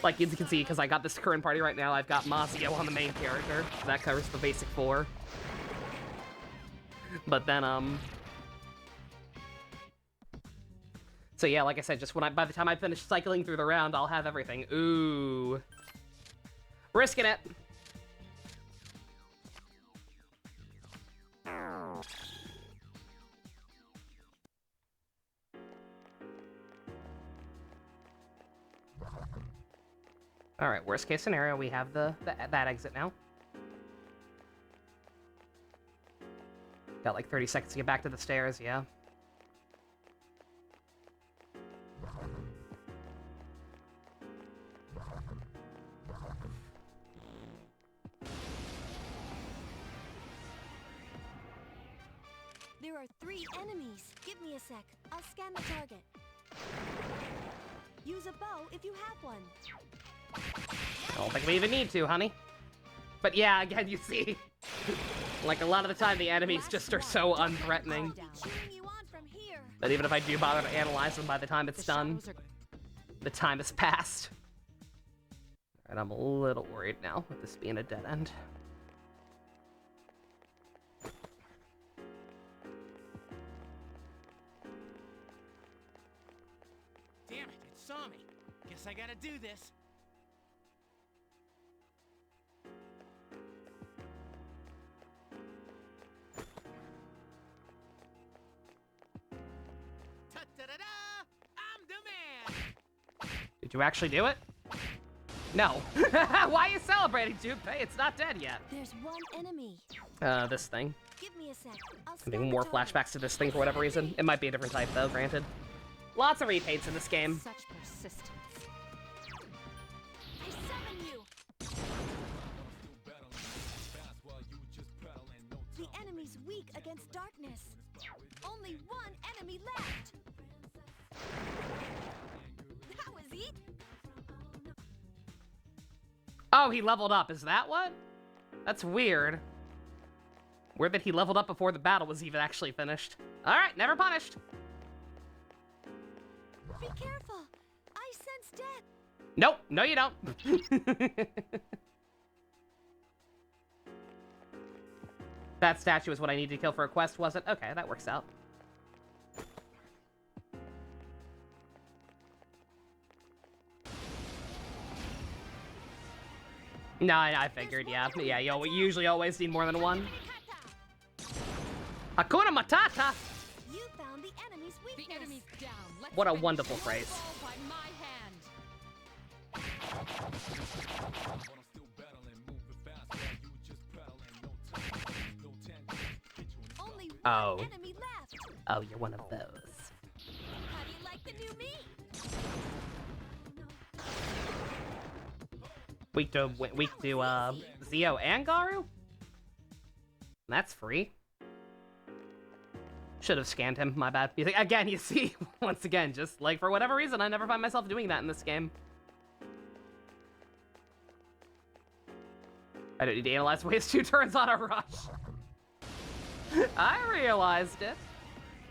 Like, as you can see, because I got this current party right now, I've got Mazio on the main character. That covers the basic 4. But then, so yeah, like I said, just by the time I finish cycling through the round, I'll have everything. Ooh. Risking it. Alright, worst case scenario, we have that exit now. Got like 30 seconds to get back to the stairs, yeah. There are 3 enemies. Give me a sec. I'll scan the target. Use a bow if you have one. I don't think we even need to, honey. But yeah, again, you see, like a lot of the time the enemies just are so unthreatening that even if I do bother to analyze them by the time it's done, the time has passed. And I'm a little worried now with this being a dead end. Damn it, it saw me. Guess I gotta do this. Ta-da-da-da! I'm the man! Did you actually do it? No. Why are you celebrating, Junpei? It's not dead yet. There's one enemy. This thing. Give me a sec. I'll I'm scan doing the more target. flashbacks to this thing for whatever reason. It might be a different type, though, granted. Lots of repaints in this game. Such persistence. I summon you. The enemy's weak against darkness. Only one enemy left. That was it. Oh, he leveled up. Is that what? That's weird. Weird that he leveled up before the battle was even actually finished. Alright, never punished. Be careful. I sense death. Nope, no you don't. That statue is what I need to kill for a quest, was it? Okay, that works out. No, I figured, yeah. Yeah, you usually always need more than one. Hakuna Matata! You found the enemy's weakness. The enemy's down. Let's What a finish wonderful one phrase. ball by my Only one Oh. enemy left. Oh, you're one of those. How do you like the new me? Weak to Zio and Garu? That's free. Should have scanned him, my bad. Again, you see, once again, just like for whatever reason, I never find myself doing that in this game. I don't need to analyze waste 2 turns on a rush. I realized it.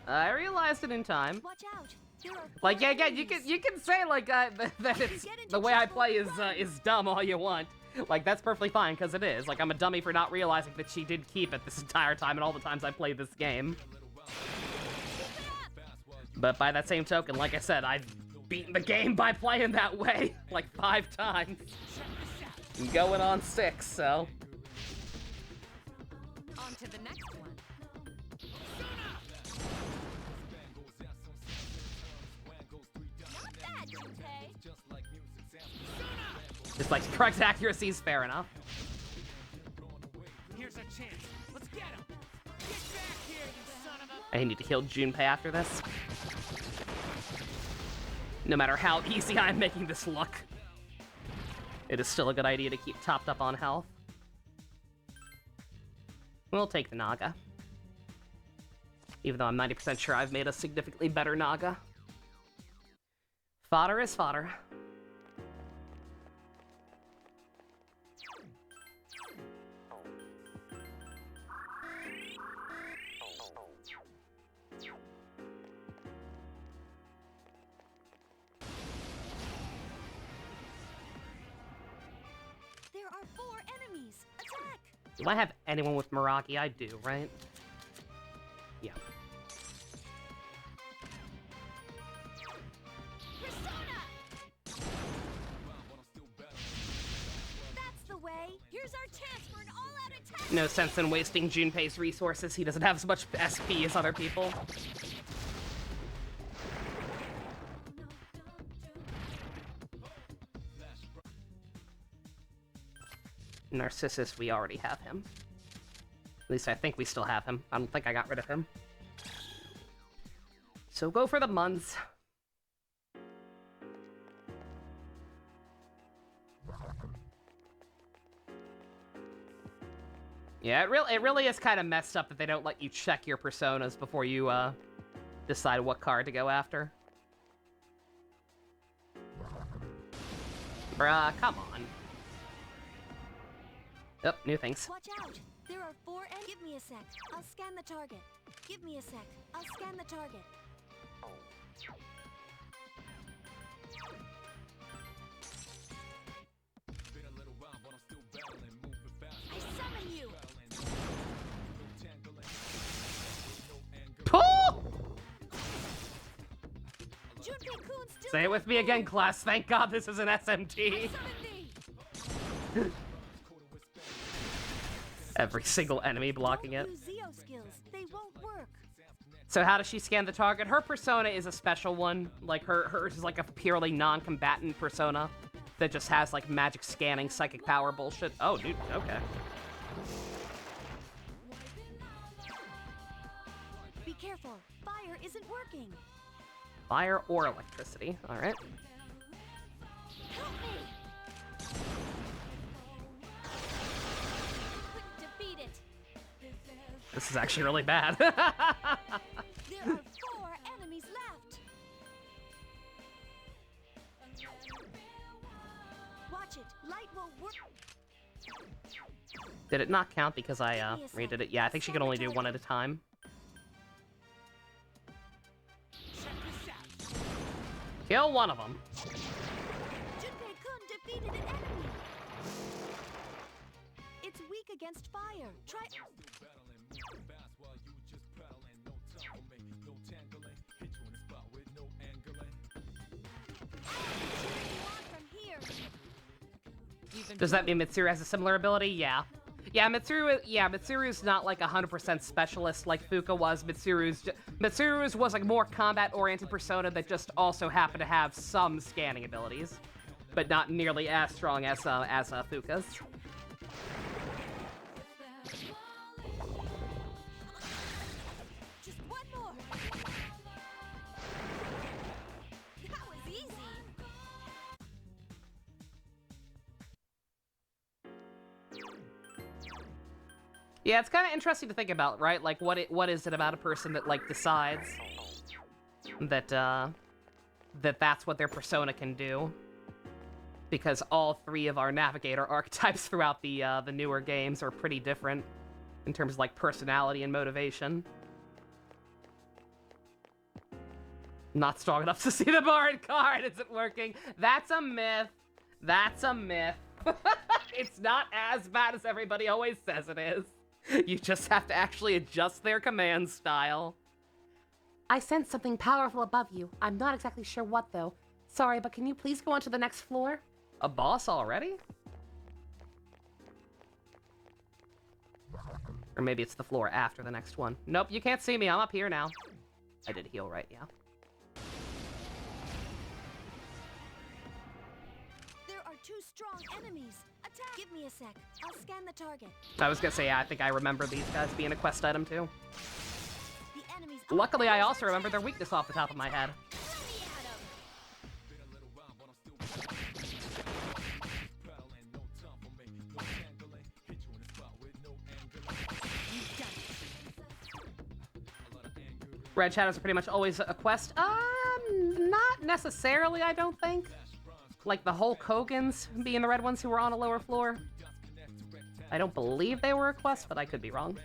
I realized it in time. Watch out. There are Like, yeah, four again, you enemies. can say like that it's the way I play is dumb all you want. Like that's perfectly fine because it is. Like I'm a dummy for not realizing that she did keep it this entire time and all the times I played this game. But by that same token, like I said, I've beaten the game by playing that way like 5 times. I'm going on 6, so. On to the next one. Not bad, Junpei. Just like correct accuracy is fair enough. Here's our chance. Let's get him. Get back here, you son of a... I need to kill Junpei after this. No matter how easy I'm making this look, it is still a good idea to keep topped up on health. We'll take the Naga. Even though I'm 90% sure I've made a significantly better Naga. Fodder is fodder. There are 4 enemies. Attack. Do I have anyone with Meraki? I do, right? Yeah. Persona. That's the way. Here's our chance for an all-out attack. No sense in wasting Junpei's resources. He doesn't have as much SP as other people. Narcissus, we already have him. At least I think we still have him. I don't think I got rid of him. So go for the Muns. Yeah, it really is kind of messed up that they don't let you check your personas before you decide what card to go after. Bruh, come on. Oh, new things. Watch out. There are 4 enemies. Give me a sec. I'll scan the target. Give me a sec. I'll scan the target. Junpei-kun still Say it with me got again, food. class. Thank God this is an I SMT. summon thee. Every single enemy blocking it. Don't use Zeo skills. They won't work. So how does she scan the target? Her persona is a special one. Like, hers is like a purely non-combatant persona that just has, like, magic scanning, psychic power bullshit. Oh, dude, okay. Be careful. Fire isn't working. Fire or electricity. All right. Help me. Defeat it. This is actually really bad. There are 4 enemies left. Watch it. Light will work. Did it not count because I redid it? Yeah, I think she can only do one at a time. Kill one of them. Junpei-kun defeated an enemy. It's weak against fire. Try. Does that mean Mitsuru has a similar ability? Yeah. Yeah, Mitsuru's not like 100% specialist like Fuka was. Mitsuru's was like more combat-oriented persona that just also happened to have some scanning abilities, but not nearly as strong as Fuka's. Just one more. That was easy. Yeah, it's kind of interesting to think about, right? Like, what is it about a person that, like, decides that, that's what their persona can do? Because all 3 of our Navigator archetypes throughout the newer games are pretty different in terms of, like, personality and motivation. Not strong enough to see the Bard card isn't working. That's a myth. That's a myth. It's not as bad as everybody always says it is. You just have to actually adjust their command style. I sense something powerful above you. I'm not exactly sure what, though. Sorry, but can you please go on to the next floor? A boss already? Or maybe it's the floor after the next one. Nope, you can't see me. I'm up here now. I did heal right, yeah. There are 2 strong enemies. Attack. Give me a sec. I'll scan the target. I was gonna say, yeah, I think I remember these guys being a quest item too. The enemies. Luckily, I also remember their weakness off the top of my head. Red Shadows are pretty much always a quest. Not necessarily, I don't think. Like the Hulk Hogan's being the red ones who were on a lower floor. I don't believe they were a quest, but I could be wrong.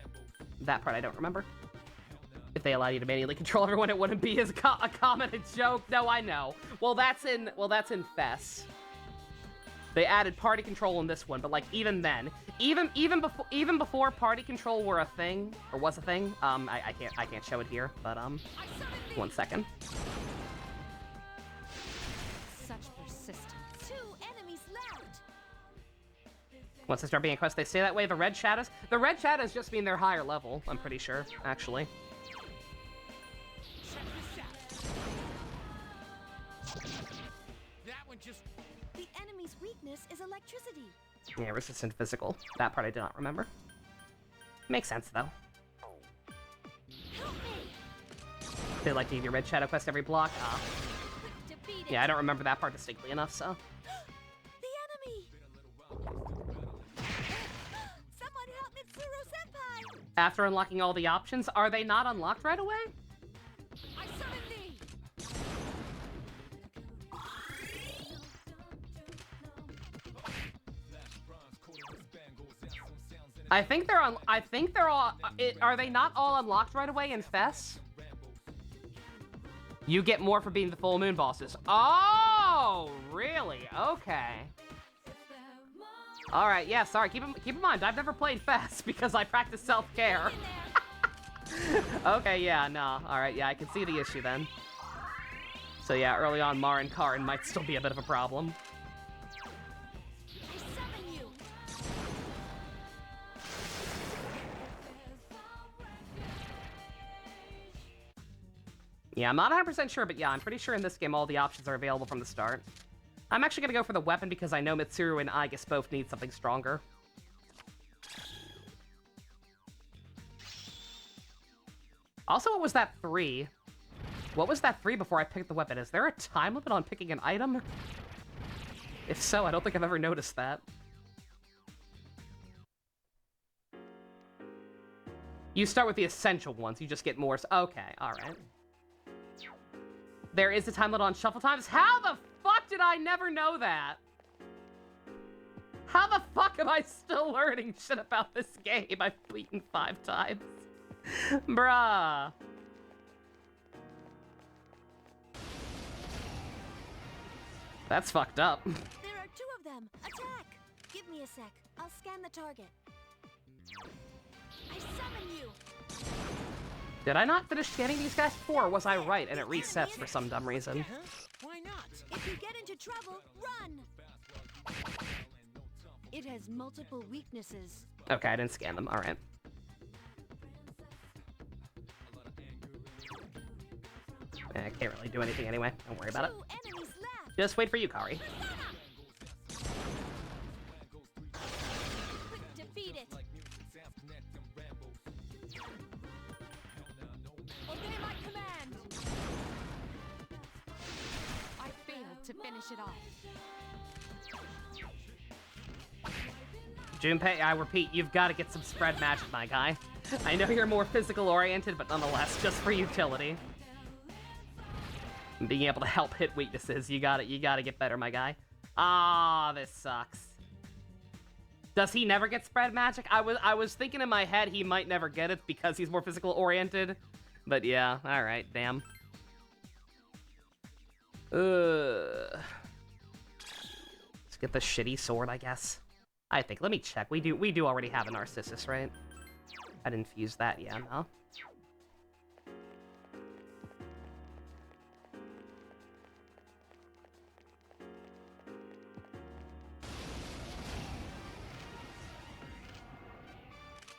That part I don't remember. If they allowed you to manually control everyone, it wouldn't be as a commented joke. No, I know. Well, that's in Fess. They added party control in this one, but like even then, even before party control were a thing or was a thing, I can't show it here, but 1 second. Such persistence. 2 enemies left. Once they start being a quest, they stay that way. The red shadows just mean they're higher level. I'm pretty sure, actually. That one just... The enemy's weakness is electricity. Yeah, resistant physical. That part I do not remember. Makes sense though. Help me. They like to give you a red shadow quest every block. Defeat it. Yeah, I don't remember that part distinctly enough, so. The enemy. Someone help Mitsuru-senpai. After unlocking all the options, are they not unlocked right away? I summon thee. I think they're all. Are they not all unlocked right away in Fess? You get more for being the full moon bosses. Oh, really? Okay. All right. Yeah. Sorry. Keep in mind, I've never played Fess because I practice self-care. Okay. Yeah. No. All right. Yeah. I can see the issue then. So yeah, early on, Mar and Karin might still be a bit of a problem. I summon you. Yeah, I'm not 100% sure, but yeah, I'm pretty sure in this game all the options are available from the start. I'm actually gonna go for the weapon because I know Mitsuru and Aigis both need something stronger. Also, what was that 3? What was that 3 before I picked the weapon? Is there a time limit on picking an item? If so, I don't think I've ever noticed that. You start with the essential ones, you just get more... Okay, alright. There is a time limit on shuffle times? How the fuck did I never know that? How the fuck am I still learning shit about this game? I've beaten 5 times. Bruh. That's fucked up. There are 2 of them. Attack! Give me a sec. I'll scan the target. I summon you. Did I not finish scanning these guys before, or was I right and it resets for some dumb reason? Huh? Why not? If you get into trouble, run! It has multiple weaknesses. Okay, I didn't scan them. Alright. I can't really do anything anyway. Don't worry about it. 2 enemies left. Just wait for you, Kari. Quick, defeat it. Obey my command. I failed to finish it off. Junpei, I repeat, you've got to get some spread magic, my guy. I know you're more physical oriented, but nonetheless, just for utility. And being able to help hit weaknesses, you gotta get better, my guy. Ah, this sucks. Does he never get spread magic? I was thinking in my head he might never get it because he's more physical oriented. But yeah, alright, damn. Let's get the shitty sword, I guess. I think, let me check. We do already have a Narcissus, right? I'd infuse that, yeah, no.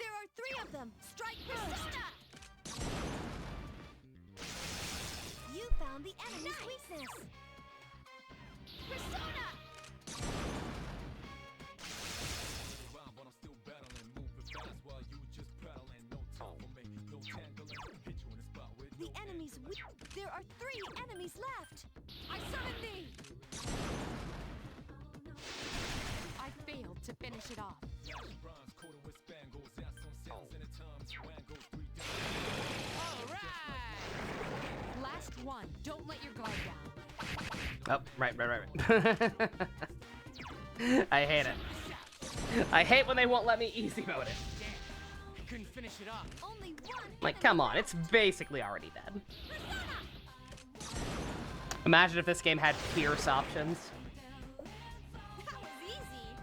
There are 3 of them. Strike first. You found the enemy's weakness. Persona! The enemy's weak. There are 3 enemies left. I summon thee. I failed to finish it off. All right. Last one. Don't let your guard down. Oh, right. I hate it. I hate when they won't let me easy mode it. I couldn't finish it off. Only 1. Like, come on, it's basically already dead. Imagine if this game had fierce options. That was easy.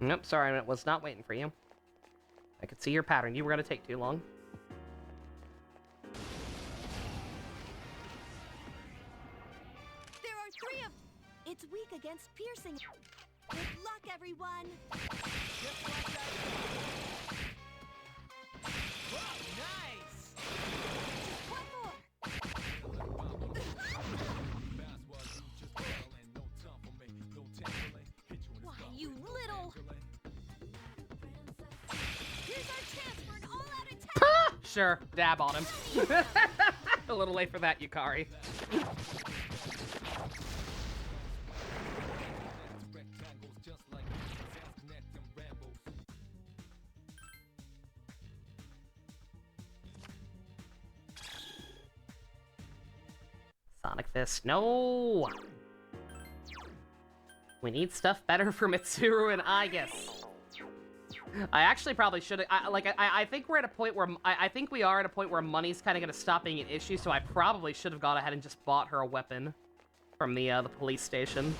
Nope, sorry, I was not waiting for you. I could see your pattern. You were gonna take too long. There are 3 of... It's weak against piercing. Good luck, everyone. Nice! Just 1 more. Why, you little... Here's our chance for an all-out attack. Sure, dab on him. A little late for that, Yukari. Sonic Fist, no! We need stuff better for Mitsuru and Aigis. I actually probably should have. I think we're at a point where I think we are at a point where money's kind of gonna stop being an issue. So I probably should have gone ahead and just bought her a weapon from the police station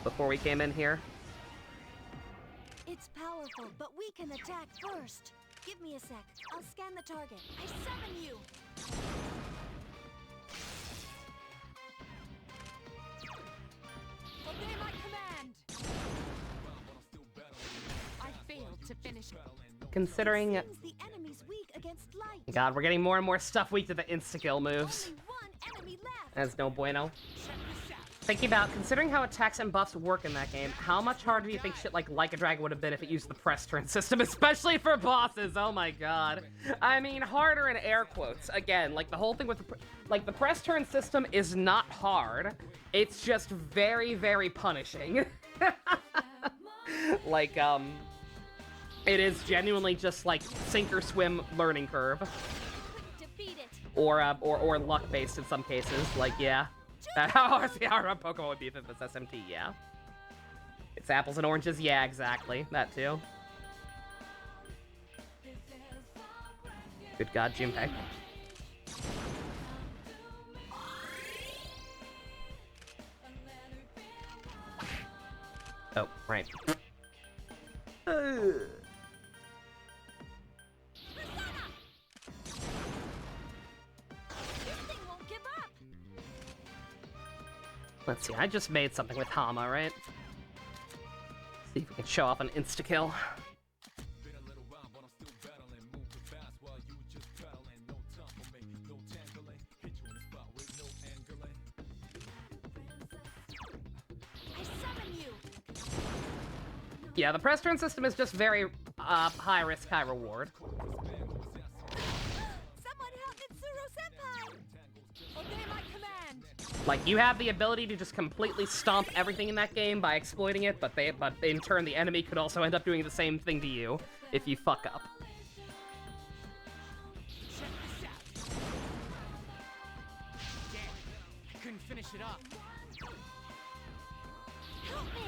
before we came in here. It's powerful, but we can attack first. Give me a sec. I'll scan the target. I summon you. Obey my command! I failed to finish. Considering... Seems the enemy's weak against light. God, we're getting more and more stuff weak to the insta-kill moves. Only one enemy left. That's no bueno. Thinking about, considering how attacks and buffs work in that game, how much harder do you think shit like a Dragon would have been if it used the press turn system, especially for bosses? Oh my god. I mean, harder in air quotes. Again, like the whole thing with the press turn system is not hard. It's just very, very punishing. Like, it is genuinely just like sink or swim learning curve. Or luck based in some cases. Like, yeah. How our Pokemon would be if it was SMT, yeah. It's apples and oranges, yeah, exactly. That too. Good god, Junpei. Oh, right. Let's see, I just made something with Hama, right? See if we can show off an insta-kill. Yeah, the press turn system is just very high risk, high reward. Someone help Mitsuru-senpai! Obey my command! Like, you have the ability to just completely stomp everything in that game by exploiting it, but in turn the enemy could also end up doing the same thing to you if you fuck up. I couldn't finish it up. Help me!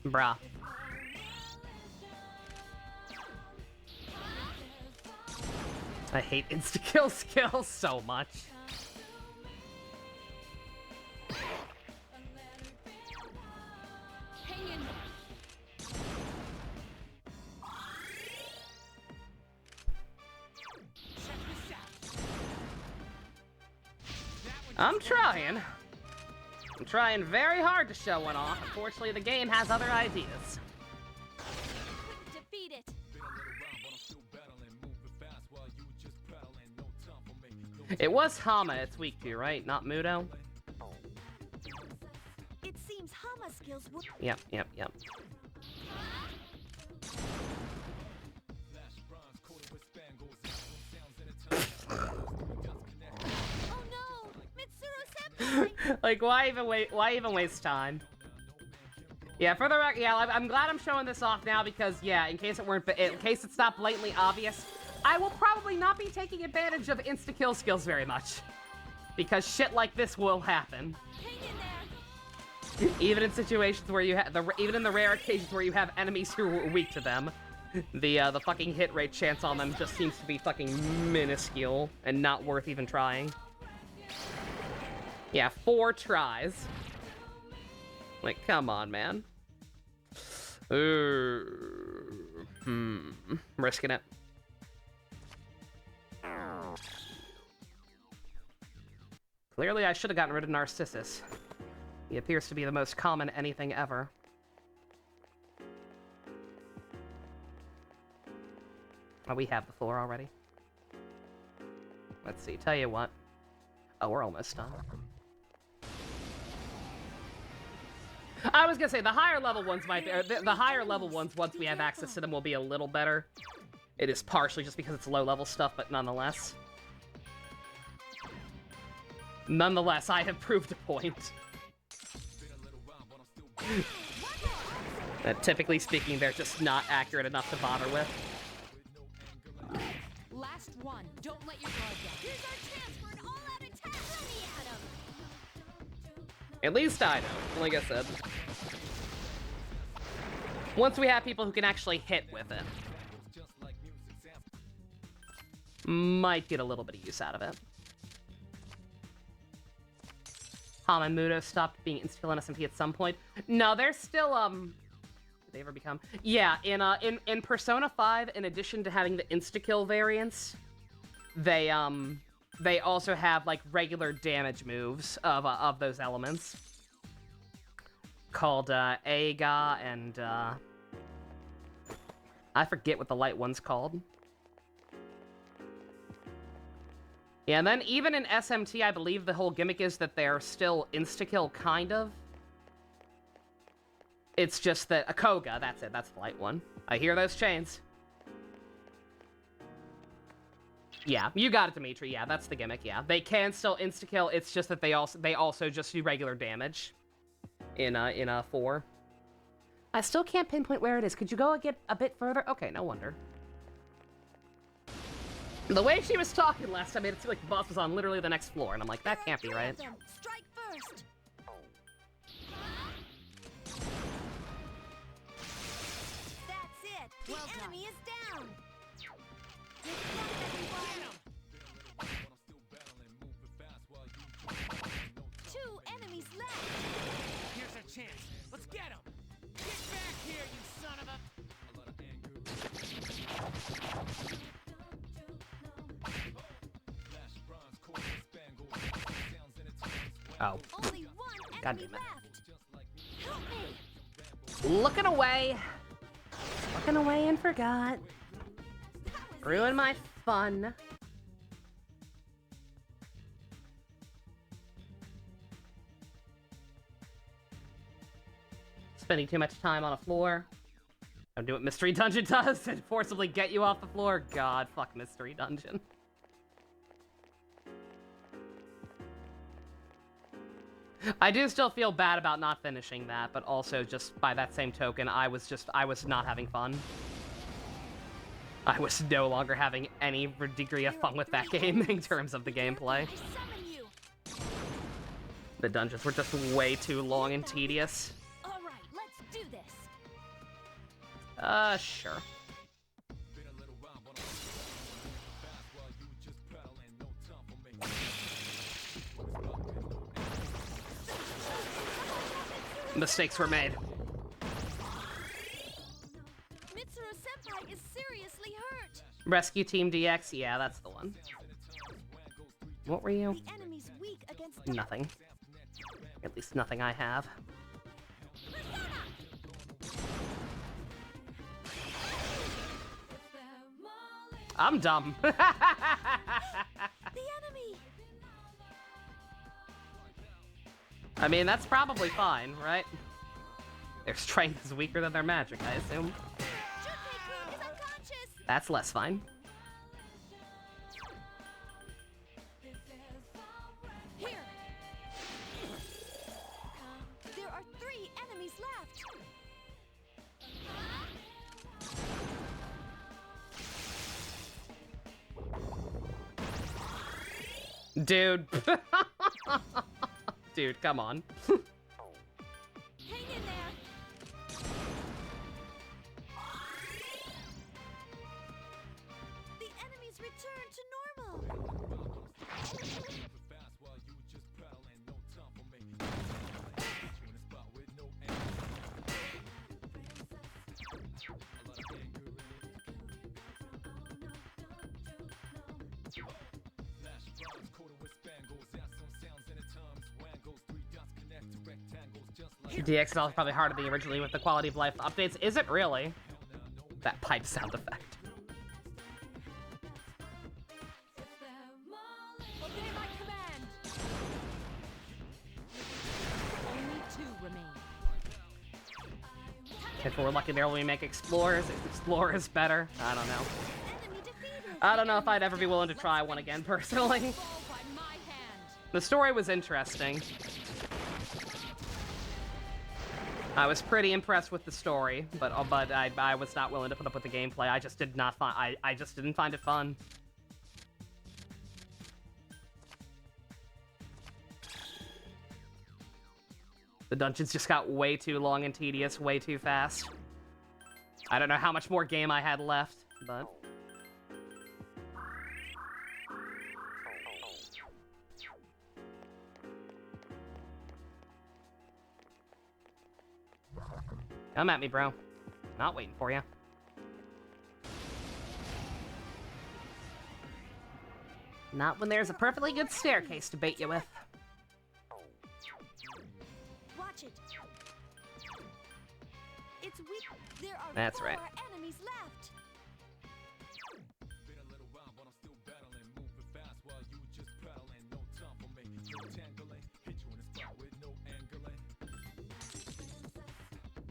Bruh. I hate insta-kill skills so much. Hang in. I'm trying. I'm trying very hard to show one off. Unfortunately, the game has other ideas. Defeat it! It was Hama it's weak to, right? Not Mudo? It seems Hama skills would... Yep. Oh no! Mitsuru-senpai! Like, why even waste time? Yeah, for the record, yeah, I'm glad I'm showing this off now because, yeah, in case it's not blatantly obvious, I will probably not be taking advantage of insta-kill skills very much. Because shit like this will happen. Hang in there! Even in situations where you have, even in the rare occasions where you have enemies who are weak to them, the fucking hit rate chance on them just seems to be fucking minuscule and not worth even trying. Yeah, 4 tries. Like, come on, man. Risking it. Clearly, I should have gotten rid of Narcissus. He appears to be the most common anything ever. Oh, we have the floor already. Let's see, tell you what. Oh, we're almost done. I was gonna say, the higher level ones might be, the higher level ones, once we have access to them, will be a little better. It is partially just because it's low level stuff, but nonetheless. Nonetheless, I have proved a point. That, typically speaking, they're just not accurate enough to bother with. Last one. Don't let your guard down. Here's our chance for an all-out attack! Throw me at him! At least I know, like I said. Once we have people who can actually hit with it. Might get a little bit of use out of it. Hamamuto stopped being insta-kill on SMP at some point. No, they're still, did they ever become? Yeah, in Persona 5, in addition to having the insta-kill variants, they also have, like, regular damage moves of those elements. Called, Eiga and, I forget what the light one's called. Yeah, and then even in SMT, I believe the whole gimmick is that they're still insta-kill, kind of. It's just that a Koga, that's it, that's the light one. I hear those chains. Yeah, you got it, Dimitri. Yeah, that's the gimmick, yeah. They can still insta-kill, it's just that they also just do regular damage in 4. I still can't pinpoint where it is. Could you go get a bit further? Okay, no wonder. The way she was talking last time made it seem like the boss was on literally the next floor, and I'm like, that can't be right. Strike first. That's it. The enemy is down. Two enemies left. Here's our chance. Let's get him. Get back here, you son of a... Oh. Only one God enemy damn it. left. Help me. Looking away. Looking away and forgot. Ruin my fun. Spending too much time on a floor. Don't do what Mystery Dungeon does and forcibly get you off the floor. God, fuck Mystery Dungeon. I do still feel bad about not finishing that, but also just by that same token, I was not having fun. I was no longer having any degree of fun with that game in terms of the gameplay. The dungeons were just way too long and tedious. All right, let's do this. Sure. Mistakes were made. Mitsuru-senpai is seriously hurt. Rescue Team DX? Yeah, that's the one. What were you? The enemy's weak against Nothing. At least nothing I have. I'm dumb. the enemy. I mean, that's probably fine, right? Their strength is weaker than their magic, I assume. Junpei-kun is unconscious. That's less fine. Here. There are 3 enemies left. Dude. Dude, come on. Hang in there. The enemies return to normal. DX is also probably harder than originally with the quality of life updates. Is it really? That pipe sound effect. Obey my command. Only 2 remain. If we're lucky there we make Explorers. Is Explorers better? I don't know. Enemy defeated. I don't know if I'd ever be willing to try one again, personally. Fall by my hand. The story was interesting. I was pretty impressed with the story, but I was not willing to put up with the gameplay. I just did not find I just didn't find it fun. The dungeons just got way too long and tedious, way too fast. I don't know how much more game I had left, but... Come at me, bro. Not waiting for you. Not when there's a perfectly good staircase to bait you with. Watch it. It's weak. There are That's 4 right. enemies left.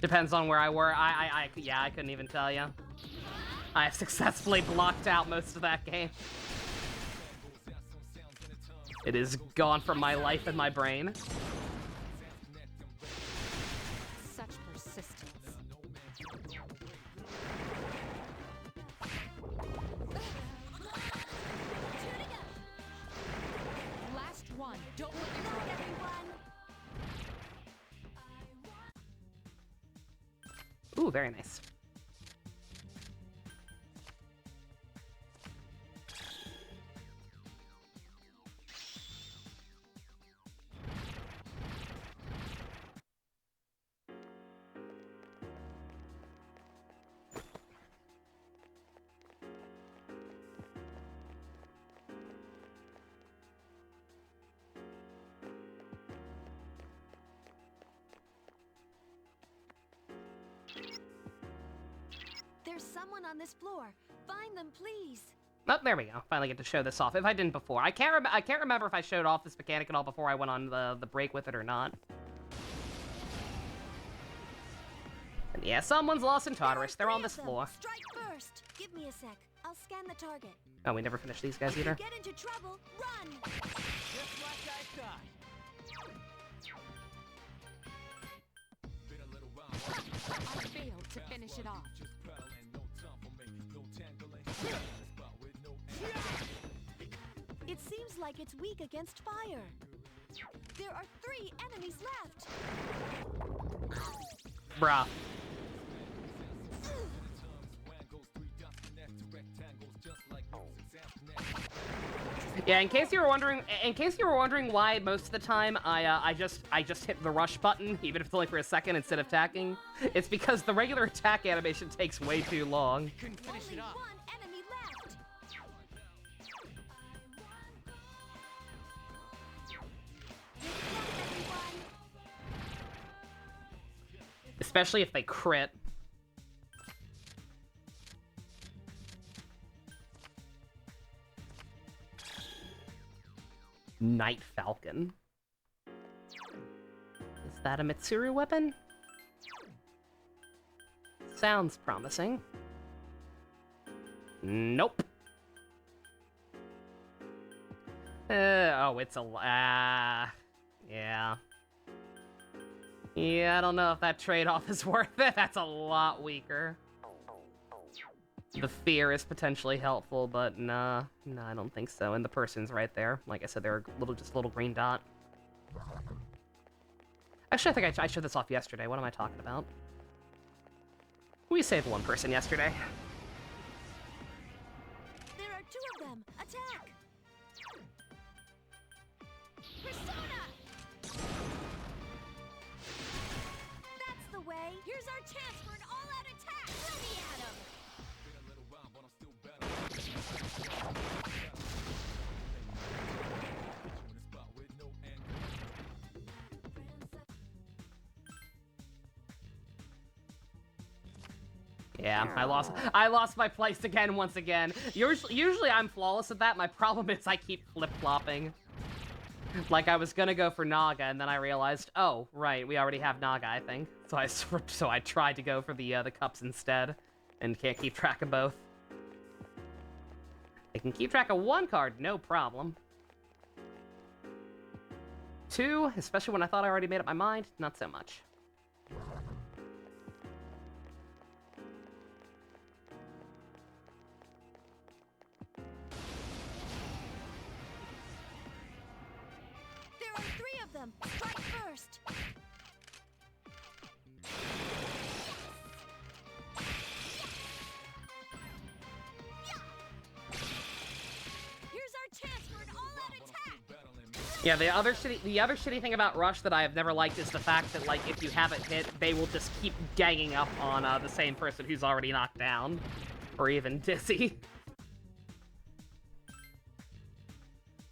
Depends on where I were. Yeah, I couldn't even tell you. I have successfully blocked out most of that game. It is gone from my life and my brain. Such persistence. Last one. Don't let your guard down. Ooh, very nice. There's someone on this floor. Find them, please. Oh, there we go. Finally get to show this off. If I didn't before. I can't remember if I showed off this mechanic at all before I went on the break with it or not. And yeah, someone's lost in Tartarus. They're on this floor. Strike first. Give me a sec. I'll scan the target. Oh, we never finished these guys either. If you get into trouble, run. Just like I thought. I failed to finish it off. It seems like it's weak against fire. There are 3 enemies left. Bruh. Yeah, in case you were wondering why most of the time I just hit the rush button, even if it's only for a second instead of attacking, it's because the regular attack animation takes way too long. Couldn't finish it off. 1 enemy left. Especially if they crit. Night Falcon. Is that a Mitsuru weapon? Sounds promising. Nope. Oh, it's a... yeah. Yeah, I don't know if that trade-off is worth it. That's a lot weaker. The fear is potentially helpful, but nah, I don't think so. And the person's right there. Like I said, they're just a little green dot. Actually, I think I showed this off yesterday. What am I talking about? We saved 1 person yesterday. There are 2 of them. Attack. Persona. That's the way. Here's our chance for an all-out attack. Let me at him. Yeah, I lost my place again once again. Usually I'm flawless at that. My problem is I keep flip-flopping. Like I was gonna go for Naga, and then I realized, oh, right, we already have Naga, I think. So I tried to go for the cups instead, and can't keep track of both. I can keep track of 1 card, no problem. 2, especially when I thought I already made up my mind, not so much. There are 3 of them. Strike first. Yeah, the other shitty thing about Rush that I have never liked is the fact that, like, if you haven't hit, they will just keep ganging up on the same person who's already knocked down. Or even dizzy.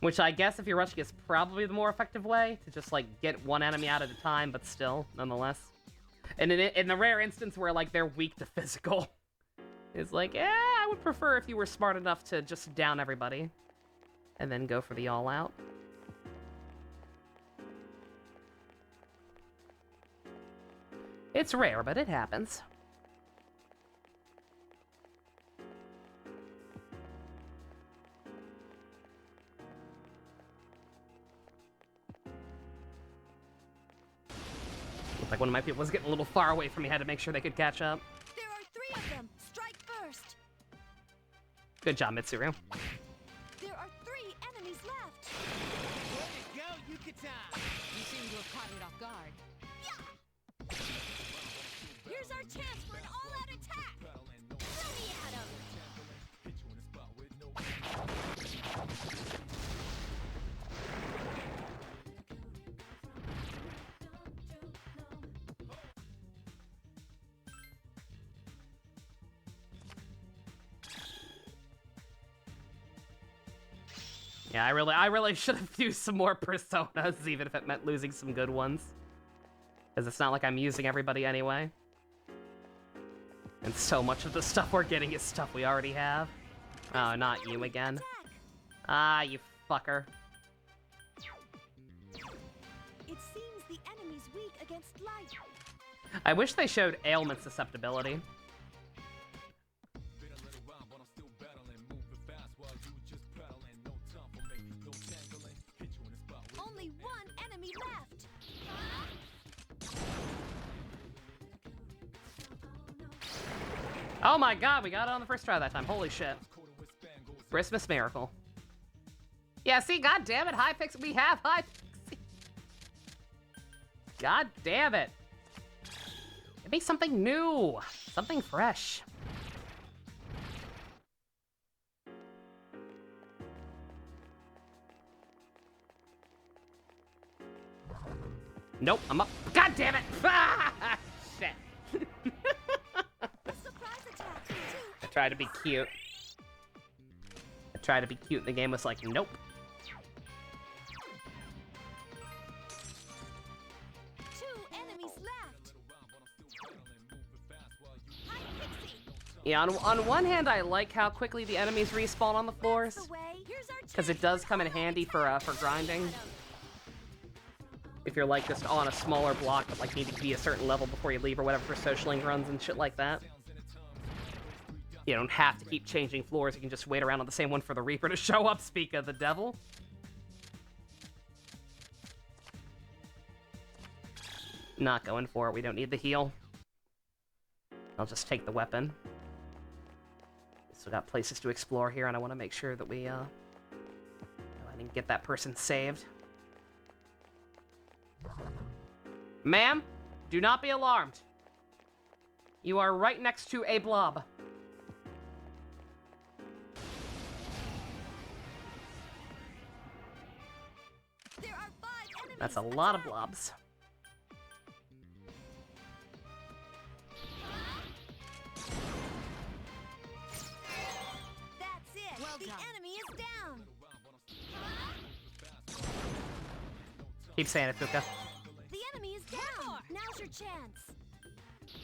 Which I guess if you're rushing is probably the more effective way to just, like, get one enemy out at a time, but still, nonetheless. And in the rare instance where, like, they're weak to physical, it's like, I would prefer if you were smart enough to just down everybody. And then go for the all-out. It's rare, but it happens. Looks like one of my people was getting a little far away from me. Had to make sure they could catch up. There are 3 of them. Strike first. Good job, Mitsuru. There are 3 enemies left. Way to go, Yucatan! You seem to have caught it off guard. Here's our chance for an all-out attack. Throw me at him. Yeah, I really should have used some more personas, even if it meant losing some good ones. Because it's not like I'm using everybody anyway. And so much of the stuff we're getting is stuff we already have. Oh, not you again. Ah, you fucker. It seems the enemy's weak against light. I wish they showed ailment susceptibility. Only 1 enemy left. Oh my god, we got it on the first try that time. Holy shit. Christmas miracle. Yeah, see, god damn it, Hypixel. We have Hypixel. God damn it. Give me something new. Something fresh. Nope, I'm up. God damn it! Ah, shit. I tried to be cute. I tried to be cute, and the game was like, nope. Yeah, on one hand, I like how quickly the enemies respawn on the floors, because it does come in handy for grinding. If you're like just on a smaller block, but like need to be a certain level before you leave or whatever for socialing runs and shit like that. You don't have to keep changing floors. You can just wait around on the same one for the Reaper to show up. Speak of the devil. Not going for it. We don't need the heal. I'll just take the weapon. Still got places to explore here, and I want to make sure that we, I didn't get that person saved. Ma'am, do not be alarmed. You are right next to a blob. There are 5 enemies. That's a lot of blobs. That's it. Well the done. enemy is down. Keep saying it, Fuka. The enemy is down. Now's your chance.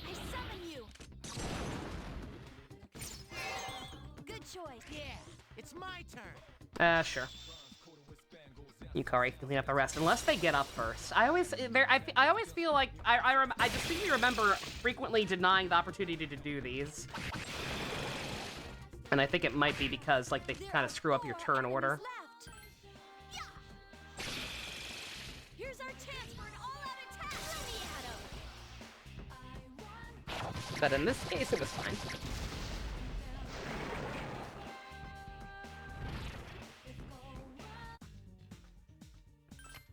I summon you. Good choice. Yeah, it's my turn. Sure. Yukari can clean up the rest, unless they get up first. I always feel like I distinctly remember frequently denying the opportunity to do these, and I think it might be because like they kind of screw up your turn order. Here's our chance for an all-out attack. Throw me at him. But in this case, it was fine.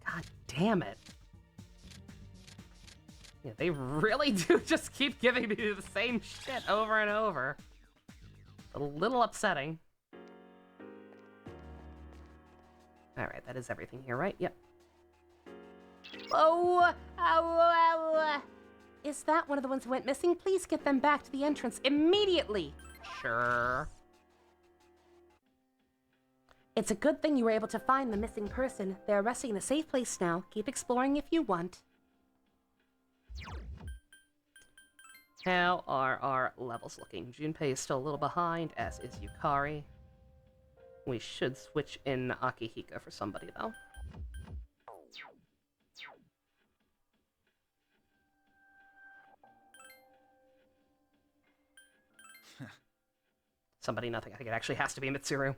God damn it. Yeah, they really do just keep giving me the same shit over and over. A little upsetting. Alright, that is everything here, right? Yep. Oh, is that one of the ones who went missing? Please get them back to the entrance immediately. Sure. It's a good thing you were able to find the missing person. They're resting in a safe place now. Keep exploring if you want. How are our levels looking? Junpei is still a little behind, as is Yukari. We should switch in Akihiko for somebody, though. Somebody, nothing. I think it actually has to be Mitsuru.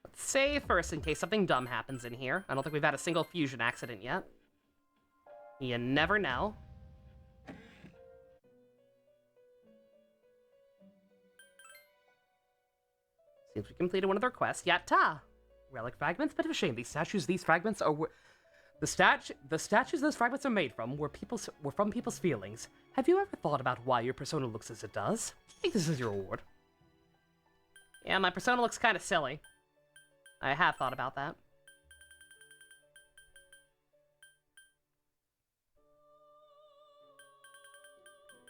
Let's save first in case something dumb happens in here. I don't think we've had a single fusion accident yet. You never know. Seems we completed one of their quests. Yatta! Relic fragments? Bit of a shame. These fragments are... The statues those fragments are made from were from people's feelings. Have you ever thought about why your persona looks as it does? I think this is your reward. Yeah, my persona looks kind of silly. I have thought about that.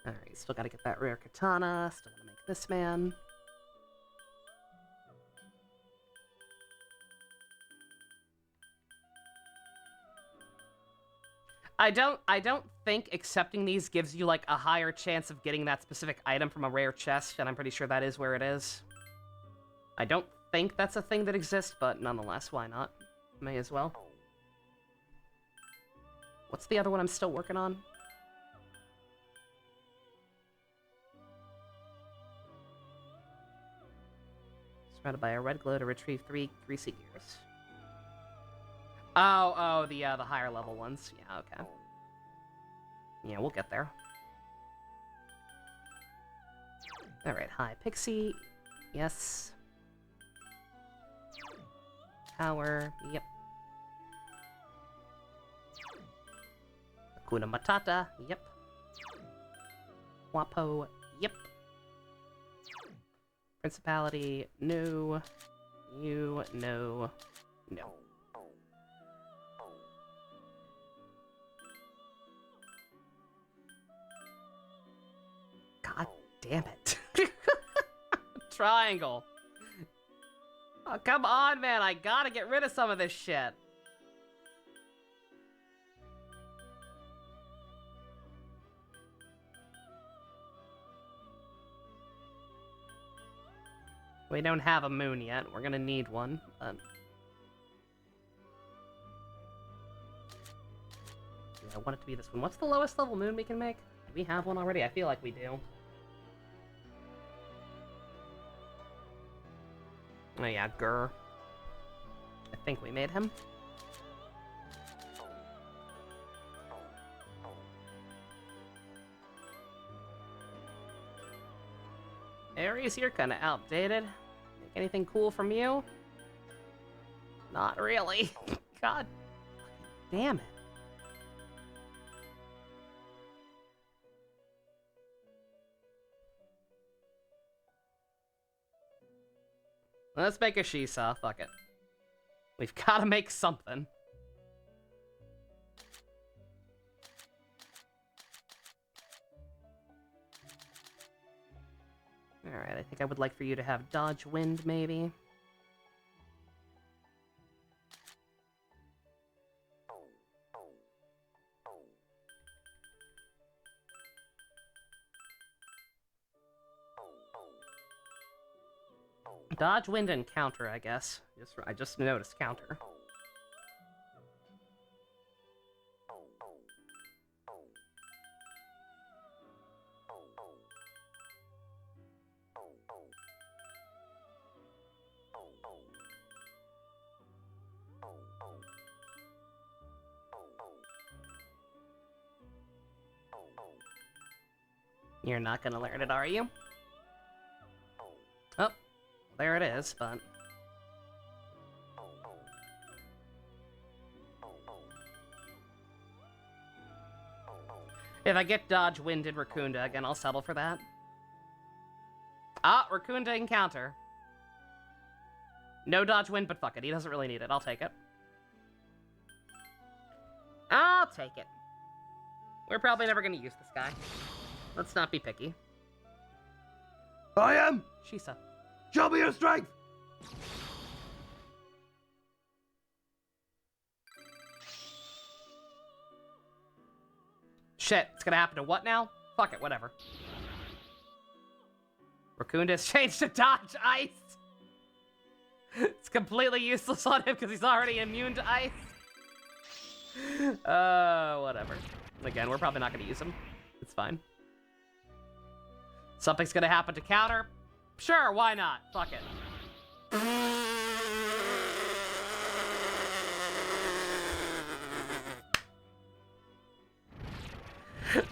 Alright, still gotta get that rare katana. Still gotta make this man. I don't think accepting these gives you, like, a higher chance of getting that specific item from a rare chest, and I'm pretty sure that is where it is. I don't think that's a thing that exists, but nonetheless, why not? May as well. What's the other one I'm still working on? Surrounded by a red glow to retrieve 3 greasy gears. Oh, the higher level ones. Yeah, okay. Yeah, we'll get there. Alright, hi, Pixie. Yes. Power, yep. Hakuna Matata, yep. Wapo, yep. Principality, no. You, no. No. God damn it. Triangle. Oh, come on, man. I gotta get rid of some of this shit. We don't have a moon yet. We're gonna need one, but... Yeah, I want it to be this one. What's the lowest level moon we can make? Do we have one already? I feel like we do. Oh yeah, Gur. I think we made him. Ares, you're kinda outdated. Make anything cool from you? Not really. God damn it. Let's make a Shisa. Fuck it. We've gotta make something. Alright, I think I would like for you to have Dodge Wind, maybe. Dodge, Wind, and Counter, I guess. I just noticed Counter. You're not gonna learn it, are you? Oh. There it is, but... If I get dodge winded Raccoonda again, I'll settle for that. Ah, Raccoonda encounter. No dodge wind, but fuck it. He doesn't really need it. I'll take it. I'll take it. We're probably never gonna use this guy. Let's not be picky. I am! Shisa. Show me your strength! Shit, it's gonna happen to what now? Fuck it, whatever. Raccoon has changed to dodge ice. It's completely useless on him because he's already immune to ice. Whatever. Again, we're probably not gonna use him. It's fine. Something's gonna happen to counter. Sure, why not? Fuck it.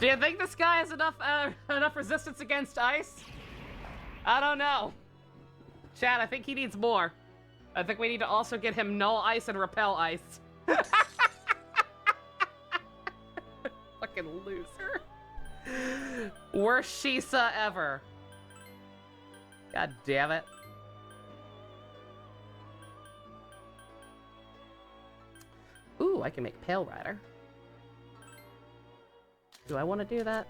Do you think this guy has enough resistance against ice? I don't know. Chad, I think he needs more. I think we need to also get him null ice and repel ice. Fucking loser. Worst Shisa ever. God damn it. Ooh, I can make Pale Rider. Do I want to do that?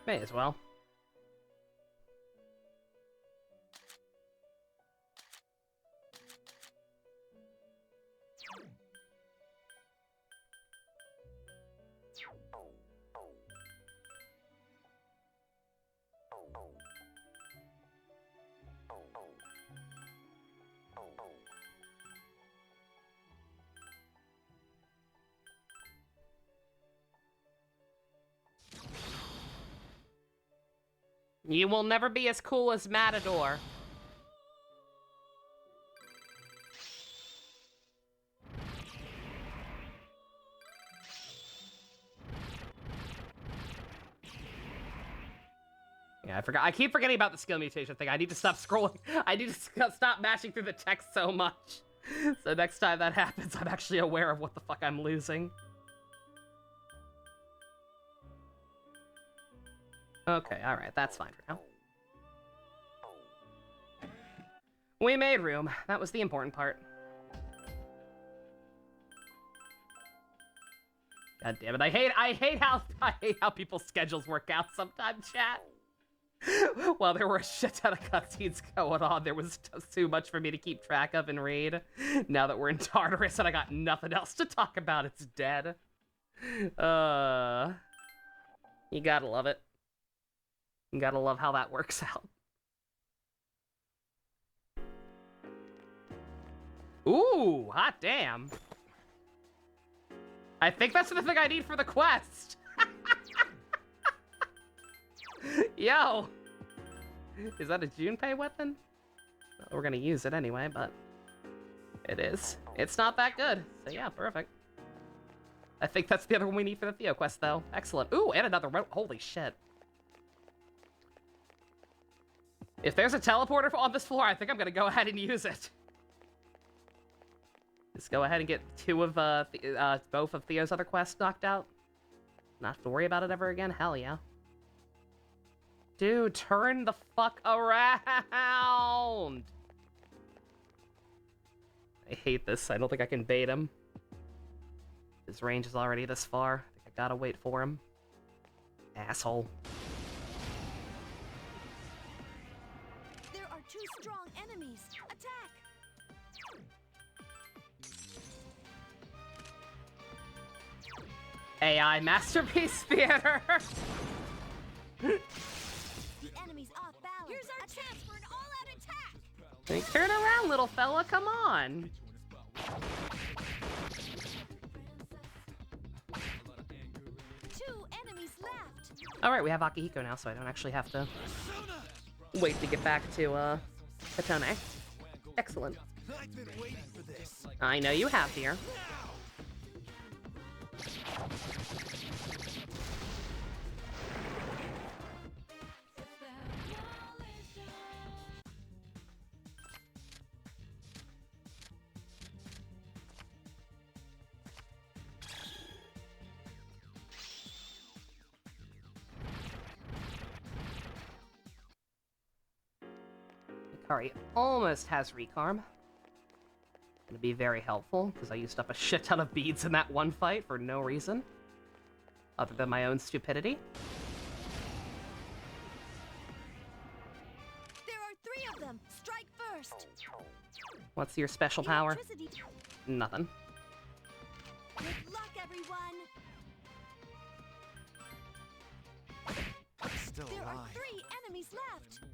May as well. You will never be as cool as Matador. Yeah, I forgot. I keep forgetting about the skill mutation thing. I need to stop scrolling. I need to stop mashing through the text so much. So next time that happens, I'm actually aware of what the fuck I'm losing. Okay, alright, that's fine for now. We made room. That was the important part. God damn it, I hate how people's schedules work out sometimes, chat. Well, there were a shit ton of cutscenes going on. There was too much for me to keep track of and read. Now that we're in Tartarus and I got nothing else to talk about, it's dead. You gotta love it. You gotta love how that works out. Ooh, hot damn. I think that's the thing I need for the quest. Yo. Is that a Junpei weapon? Well, we're gonna use it anyway, but it is. It's not that good. So yeah, perfect. I think that's the other one we need for the Theo quest, though. Excellent. Ooh, and another one. Holy shit. If there's a teleporter on this floor, I think I'm gonna go ahead and use it. Just go ahead and get both of Theo's other quests knocked out. Not have to worry about it ever again. Hell yeah. Dude, turn the fuck around! I hate this. I don't think I can bait him. His range is already this far. I think I gotta wait for him. Asshole. There are two strong enemies. Attack! AI Masterpiece Theater! The enemy's off balance. Here's our chance for an all-out attack! Hey, turn around, little fella, come on! Two enemies left. Alright, we have Akihiko now, so I don't actually have to wait to get back to, Katone. Excellent. I've been waiting for this. I know you have, dear. Alright, almost has recarm. Gonna be very helpful, because I used up a shit ton of beads in that one fight for no reason. Other than my own stupidity. There are 3 of them! Strike first! What's your special power? Nothing. Good luck, everyone! Still There are alive. 3 enemies left!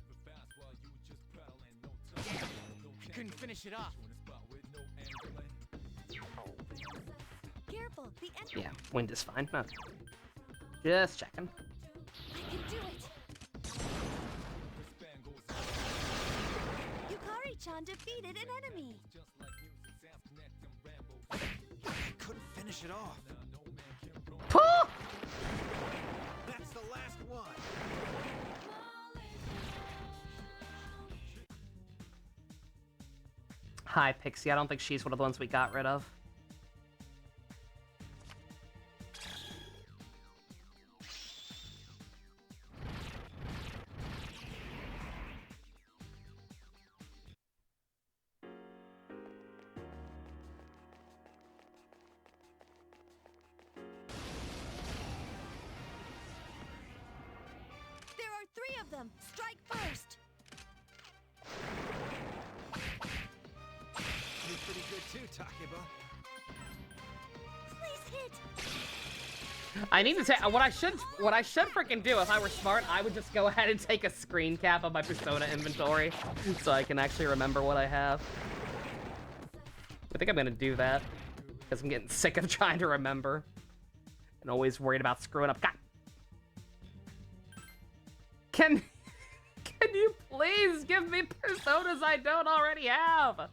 I couldn't finish it off. Careful, the enemy. Yeah, wind is fine. Okay. Just checking. I can do it! Yukari-chan defeated an enemy! I couldn't finish it off. Pooh! That's the last one. Hi, Pixie. I don't think she's one of the ones we got rid of. There are 3 of them! Strike first! You're pretty good too, Takeba. Please hit! I need to say what I should freaking do if I were smart. I would just go ahead and take a screen cap of my Persona inventory so I can actually remember what I have. I think I'm gonna do that because I'm getting sick of trying to remember and always worried about screwing up. God. Can you please give me personas I don't already have?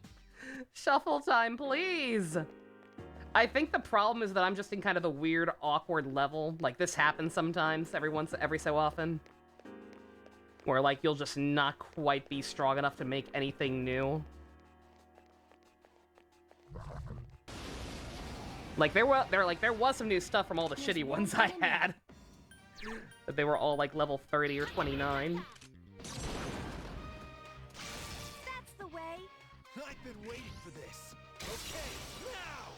Shuffle time, please. I think the problem is that I'm just in kind of the weird, awkward level. Like, this happens sometimes, every so often. Where, like, you'll just not quite be strong enough to make anything new. Like, there was some new stuff from all the shitty ones I had. But they were all, like, level 30 or 29. That's the way! I've been waiting for this. Okay, now.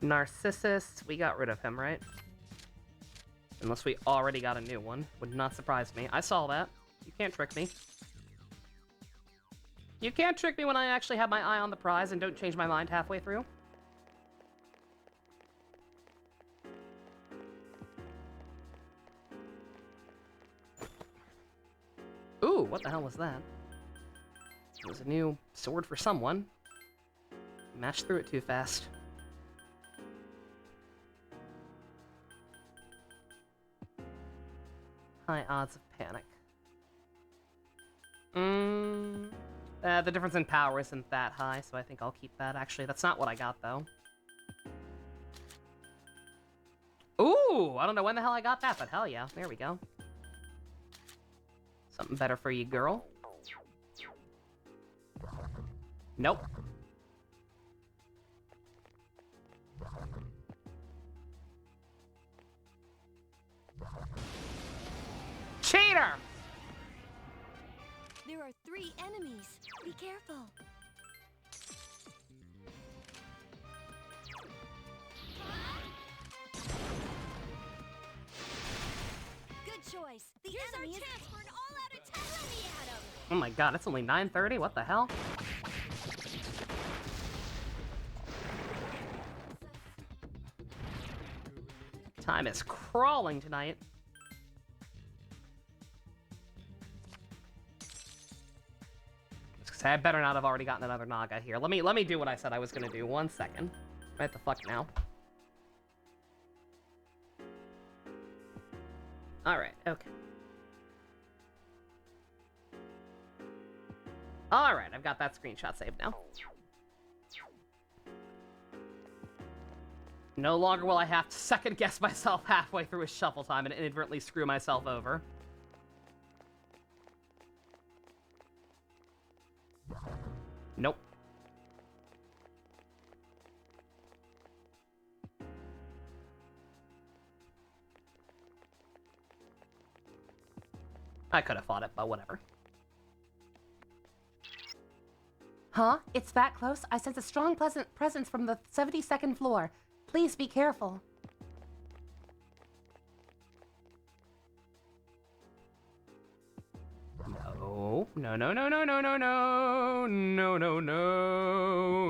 Narcissus, we got rid of him, right? Unless we already got a new one. Would not surprise me. I saw that. You can't trick me. You can't trick me when I actually have my eye on the prize and don't change my mind halfway through. Ooh, what the hell was that? It was a new sword for someone. Mashed through it too fast. High odds of panic. The difference in power isn't that high, so I think I'll keep that. Actually, that's not what I got, though. Ooh! I don't know when the hell I got that, but hell yeah. There we go. Something better for you, girl. Nope. Cheater! There are 3 enemies. Be careful. Good choice. The enemy is... chance for an all-out attack. Let me at him. Oh my god, it's only 9:30? What the hell? Time is crawling tonight. I better not have already gotten another Naga here. Let me do what I said I was gonna do. 1 second. Right the fuck now. Alright, okay. Alright, I've got that screenshot saved now. No longer will I have to second guess myself halfway through a shuffle time and inadvertently screw myself over. Nope. I could have fought it, but whatever. Huh? It's that close? I sense a strong presence from the 72nd floor. Please be careful. No, no, no, no, no, no, no, no, no, no, no,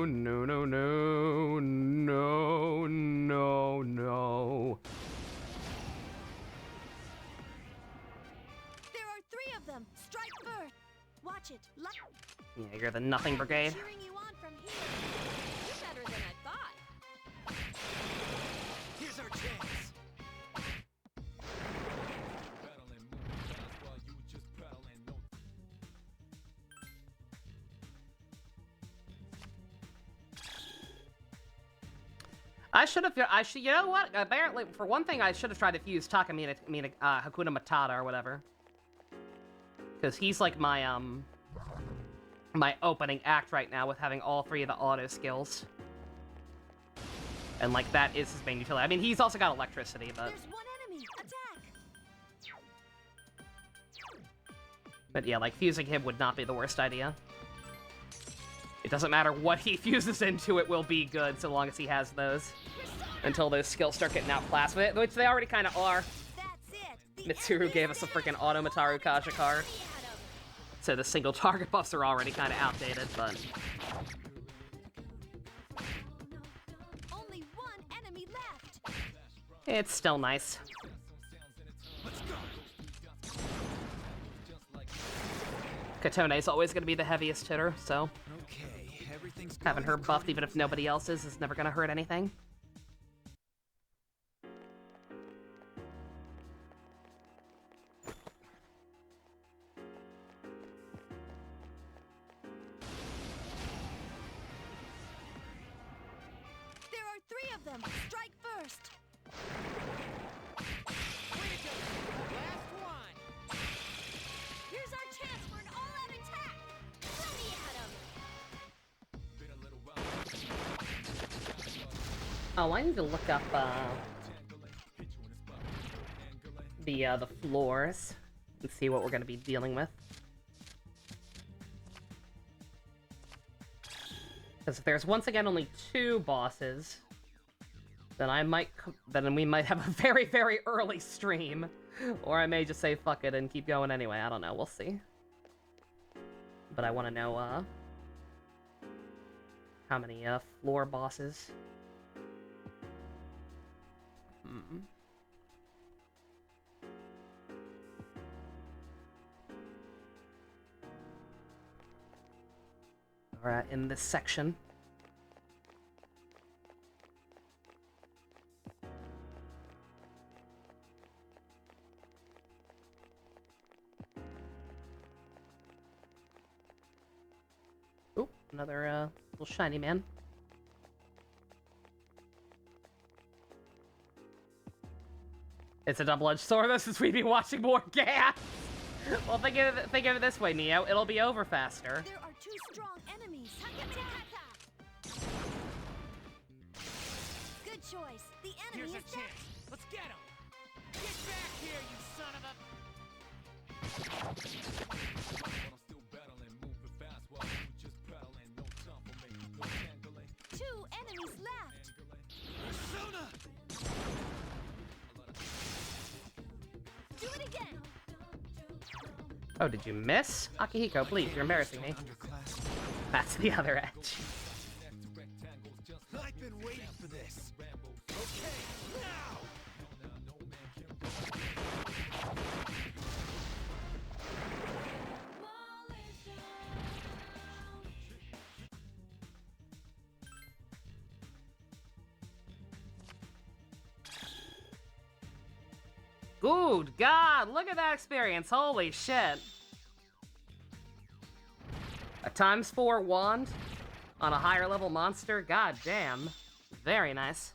no, no, no, no, no, no. There are 3 of them. Strike first. Watch it. Yeah, you're the Nothing Brigade. Cheering you on from here. You're better than I thought. Here's our chance. You know what? Apparently, for one thing, I should have tried to fuse Takamina, Hakuna Matata or whatever. Because he's like my, my opening act right now with having all 3 of the auto skills. And, like, that is his main utility. I mean, he's also got electricity, but... There's one enemy. Attack! But yeah, like, fusing him would not be the worst idea. It doesn't matter what he fuses into, it will be good so long as he has those. Until those skills start getting outclassed with it, which they already kind of are. Mitsuru gave us a freaking Auto Mataru Kaja card. So the single target buffs are already kind of outdated, but... Only one enemy left. It's still nice. Katone is always going to be the heaviest hitter, so... Having her buffed even if nobody else is never going to hurt anything. There are 3 of them. Strike first. Last one. Here's our chance for an all-out attack. Let me at him. Oh, I need to look up, the floors and see what we're going to be dealing with. Because if there's once again only 2 bosses, then then we might have a very, very early stream. Or I may just say fuck it and keep going anyway. I don't know. We'll see. But I want to know, how many, floor bosses. Alright, in this section. Ooh, another, little shiny man. It's a double-edged sword, though, since we'd be watching more gas! Well, think of it this way, Neo. It'll be over faster. There are 2 strong enemies. Good choice. The enemy Here's is a chance. Let's get him. Get back here, you son of a... 2 enemies left. Persona! Do it again. Oh, did you miss? Akihiko, please, you're embarrassing me. That's the other edge. I've been waiting for this. Okay, now! Good God, look at that experience. Holy shit. A ×4 wand on a higher level monster? God damn. Very nice.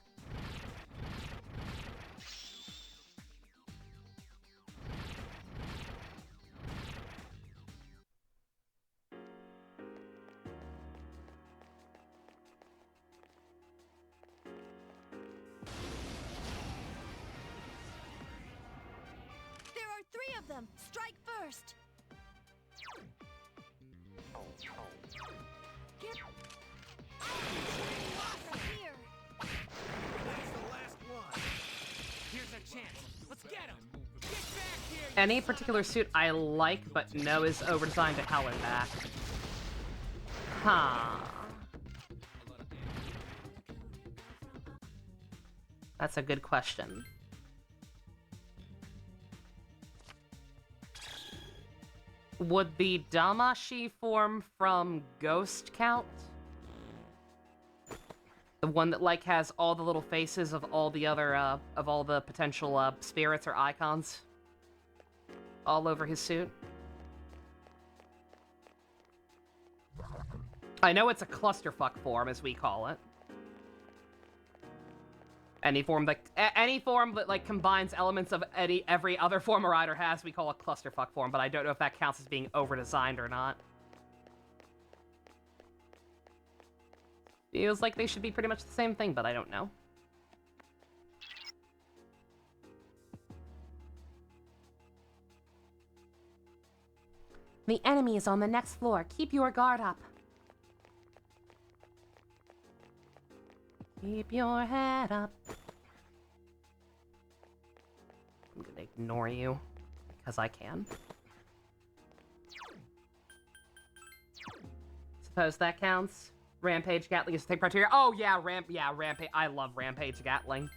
There are 3 of them. Strike first. first. Get from here. That's the last one. Here's our chance. Let's get him. Get back here. Any particular suit I like, but no is overdesigned to hell and back. Huh. That's a good question. Would the Damashi form from Ghost count? The one that, like, has all the little faces of all the other, of all the potential, spirits or icons all over his suit? I know it's a clusterfuck form, as we call it. Any form that like combines elements of every other form a rider has, we call a clusterfuck form, but I don't know if that counts as being over-designed or not. Feels like they should be pretty much the same thing, but I don't know. The enemy is on the next floor. Keep your guard up. Keep your head up. I'm gonna ignore you, because I can. Suppose that counts. Rampage Gatling is the same criteria. Oh yeah, Rampage. I love Rampage Gatling.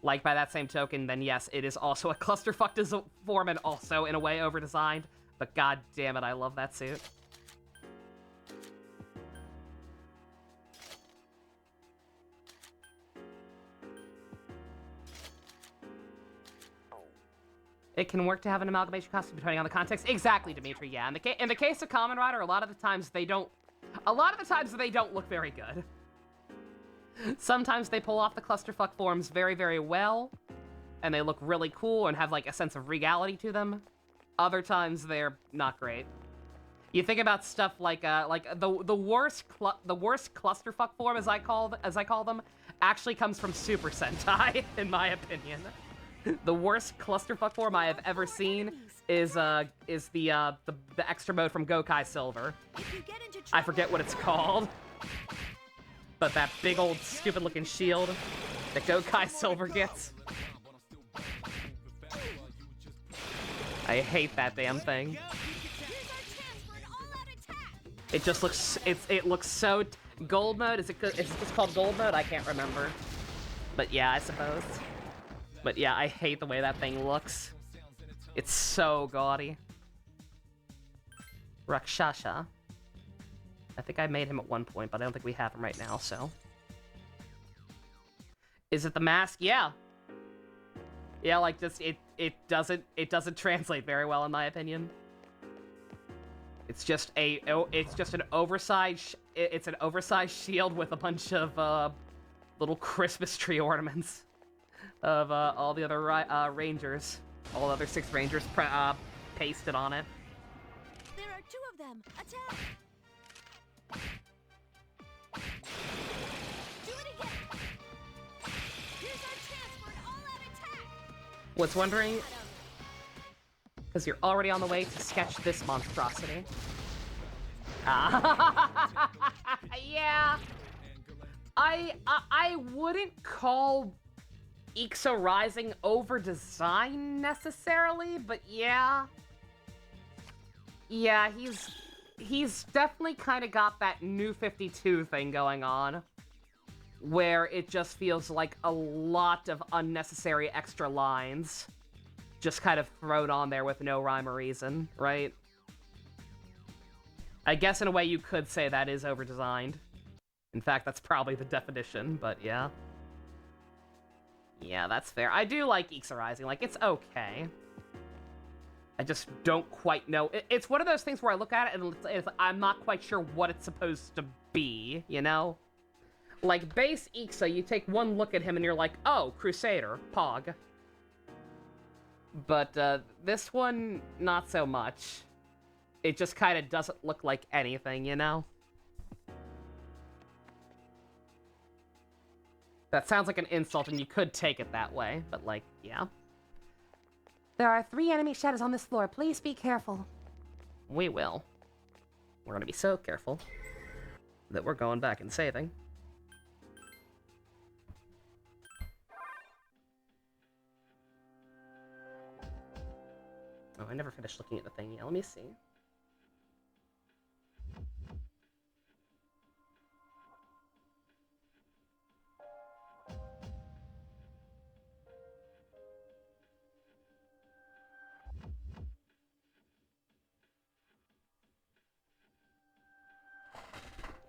Like, by that same token, then yes, it is also a clusterfuck form and also, in a way, over-designed. But god damn it, I love that suit. It can work to have an amalgamation costume depending on the context. Exactly, Dimitri, yeah. In the case of Kamen Rider, a lot of the times they don't look very good. Sometimes they pull off the clusterfuck forms very, very well, and they look really cool and have, like, a sense of regality to them. Other times they're not great. You think about stuff like the worst clusterfuck form, as I call them, actually comes from Super Sentai, in my opinion. The worst clusterfuck form I have ever seen is the extra mode from Gokai Silver. I forget what it's called, but that big old stupid looking shield that Gokai Silver gets. I hate that damn thing. It just looks it looks so gold mode. Is it just called gold mode? I can't remember. But yeah, I suppose. But yeah, I hate the way that thing looks. It's so gaudy. Rakshasha. I think I made him at one point, but I don't think we have him right now, so. Is it the mask? Yeah. Yeah, like, just, it doesn't translate very well, in my opinion. It's just an oversized shield with a bunch of, little Christmas tree ornaments. Of all the other Rangers, all the other 6 Rangers pasted on it. There are 2 of them. Attack! Do it again. Here's our chance for an all-out attack. Was wondering, because you're already on the way to sketch this monstrosity. Yeah. I wouldn't call Ixa Rising over-designed necessarily, but yeah. Yeah, he's definitely kind of got that New 52 thing going on, where it just feels like a lot of unnecessary extra lines just kind of thrown on there with no rhyme or reason, right? I guess in a way you could say that is over-designed. In fact, that's probably the definition, but yeah. Yeah, that's fair. I do like Ixa Rising. Like, it's okay. I just don't quite know. It's one of those things where I look at it and I'm not quite sure what it's supposed to be, you know? Like, base Ixa, you take one look at him and you're like, oh, Crusader, Pog. But, this one, not so much. It just kind of doesn't look like anything, you know? That sounds like an insult, and you could take it that way, but, like, yeah. There are 3 enemy shadows on this floor. Please be careful. We will. We're gonna be so careful that we're going back and saving. Oh, I never finished looking at the thing yet. Let me see.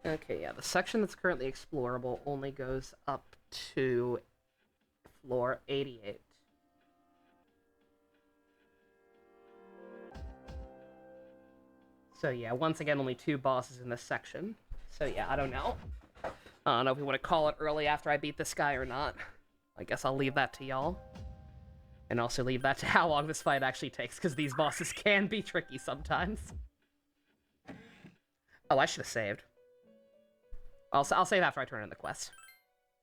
Okay, yeah, the section that's currently explorable only goes up to floor 88. So yeah, once again, only 2 bosses in this section. So yeah, I don't know. I don't know if we want to call it early after I beat this guy or not. I guess I'll leave that to y'all. And also leave that to how long this fight actually takes, because these bosses can be tricky sometimes. Oh, I should have saved. I'll save after I turn in the quest.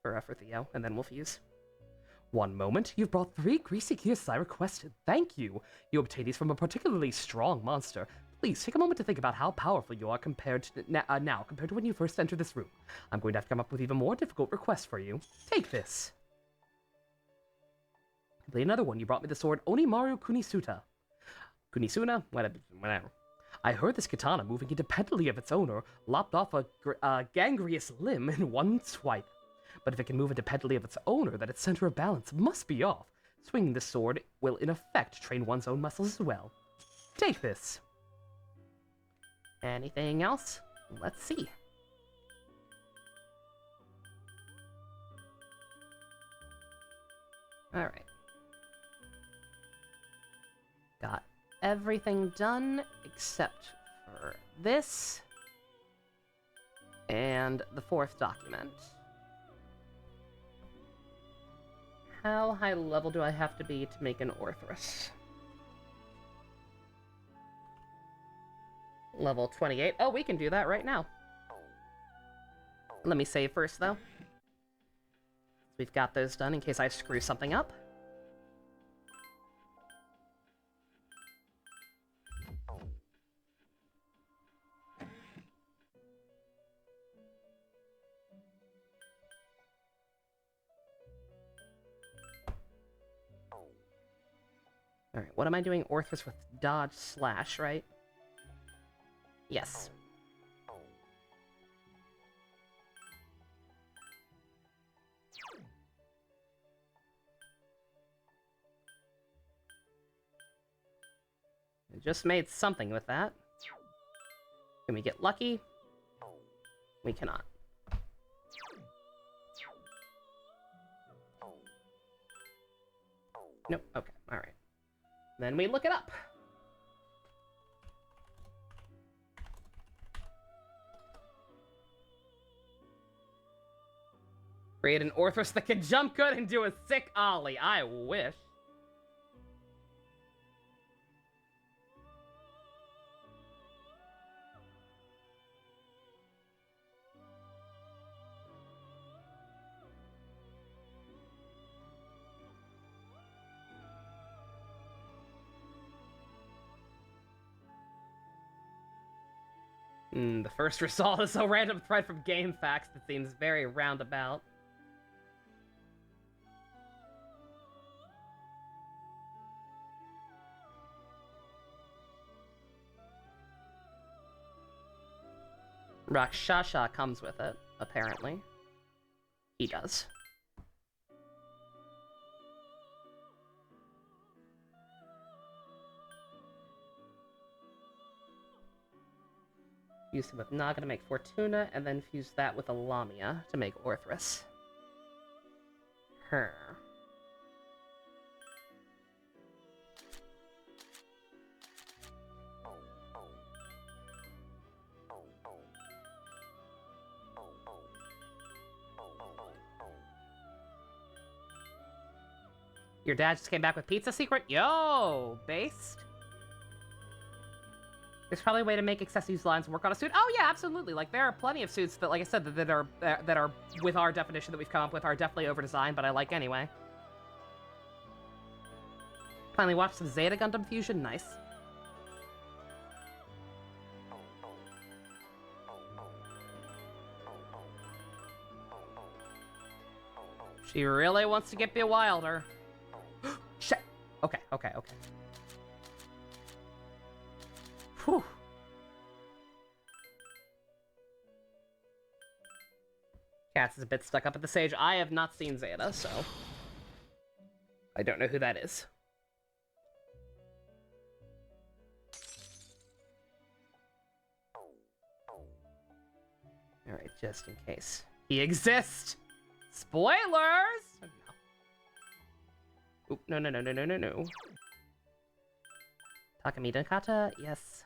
For Theo, and then we'll fuse. One moment, you've brought 3 greasy gears I requested. Thank you. You obtained these from a particularly strong monster. Please take a moment to think about how powerful you are compared to now compared to when you first entered this room. I'm going to have to come up with even more difficult requests for you. Take this. Complete another one. You brought me the sword Onimaru Kunisuna. Kunisuna? Whatever. I heard this katana moving independently of its owner lopped off a gangrenous limb in one swipe. But if it can move independently of its owner, then its center of balance must be off. Swinging this sword will in effect train one's own muscles as well. Take this. Anything else? Let's see. Alright. Got everything done except for this and the 4th document. How high level do I have to be to make an Orthrus? Level 28. Oh, we can do that right now. Let me save first, though. We've got those done in case I screw something up. Alright, what am I doing? Orthrus with dodge slash, right? Yes. I just made something with that. Can we get lucky? We cannot. Nope, okay, alright. Then we look it up. Create an Orthrus that can jump good and do a sick ollie. I wish. The first result is a random thread from GameFAQs that seems very roundabout. Rakshasha comes with it, apparently. He does. Fuse him with Naga to make Fortuna, and then fuse that with a Lamia to make Orthrus. Her. Your dad just came back with pizza secret? Yo, based. There's probably a way to make accessories lines work on a suit. Oh yeah, absolutely. Like there are plenty of suits that, like I said, that are with our definition that we've come up with are definitely over designed, but I like anyway. Finally watched some Zeta Gundam Fusion. Nice. She really wants to get me wilder. Shit. Okay. Whew. Cats is a bit stuck up at the stage. I have not seen Zeta, so I don't know who that is. Alright, just in case. He exists! Spoilers! Oh, no. No. Takami Nakata, yes.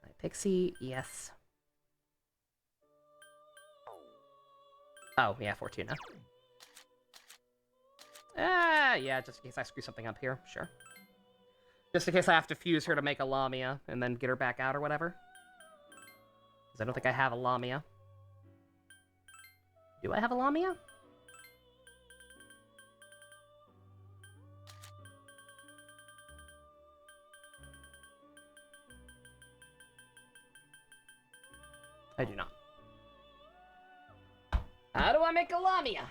My Pixie, yes. Oh, yeah, Fortuna. Yeah, just in case I screw something up here, sure. Just in case I have to fuse her to make a Lamia, and then get her back out or whatever. Because I don't think I have a Lamia. Do I have a Lamia? I do not. How do I make a Lamia?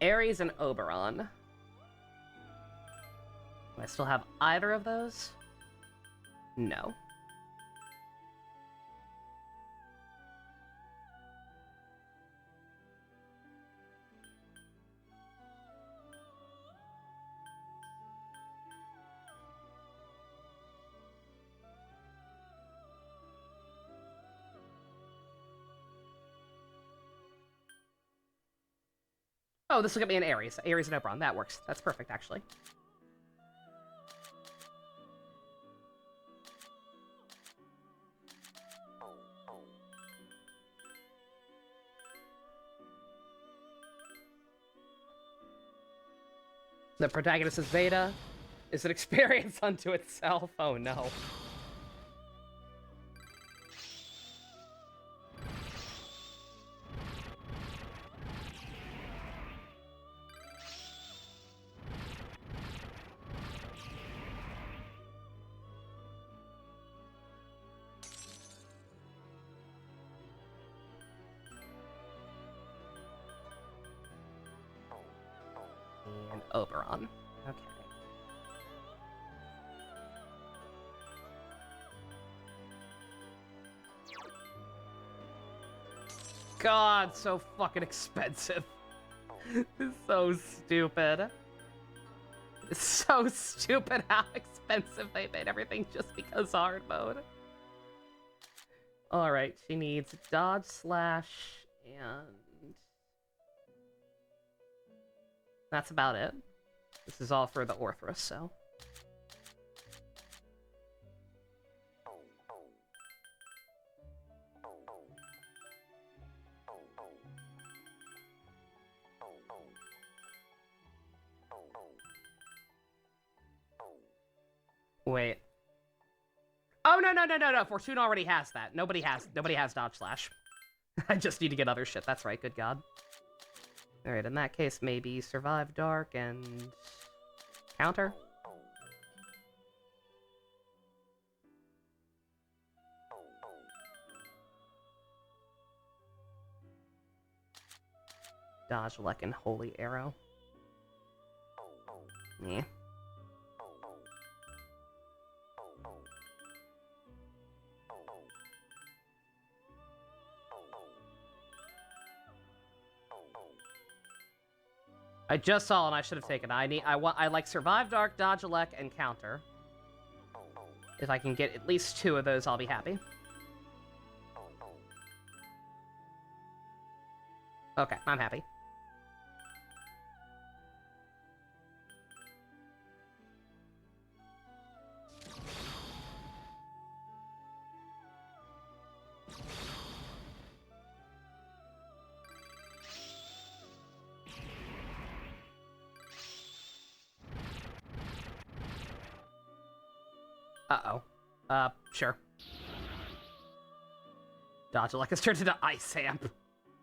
Ares and Oberon. Do I still have either of those? No. Oh, this will get me an Ares. Ares and Oberon. That works. That's perfect, actually. The protagonist of Zeta is an experience unto itself. Oh, no. And Oberon. Okay. God, so fucking expensive. It's so stupid. It's so stupid how expensive they made everything just because hard mode. Alright, she needs dodge slash and... that's about it. This is all for the Orthrus, so... Wait. Oh, no. Fortuna already has that. Nobody has dodge slash. I just need to get other shit. That's right, good god. Alright, in that case, maybe survive dark and... counter? Dodge, Lek, and Holy Arrow. Yeah. I just saw and I should have taken it. I like survive dark, dodge elect, and counter. If I can get at least 2 of those, I'll be happy. Okay, I'm happy. Uh-oh. Sure. Dodge Elect has turned into Ice Amp.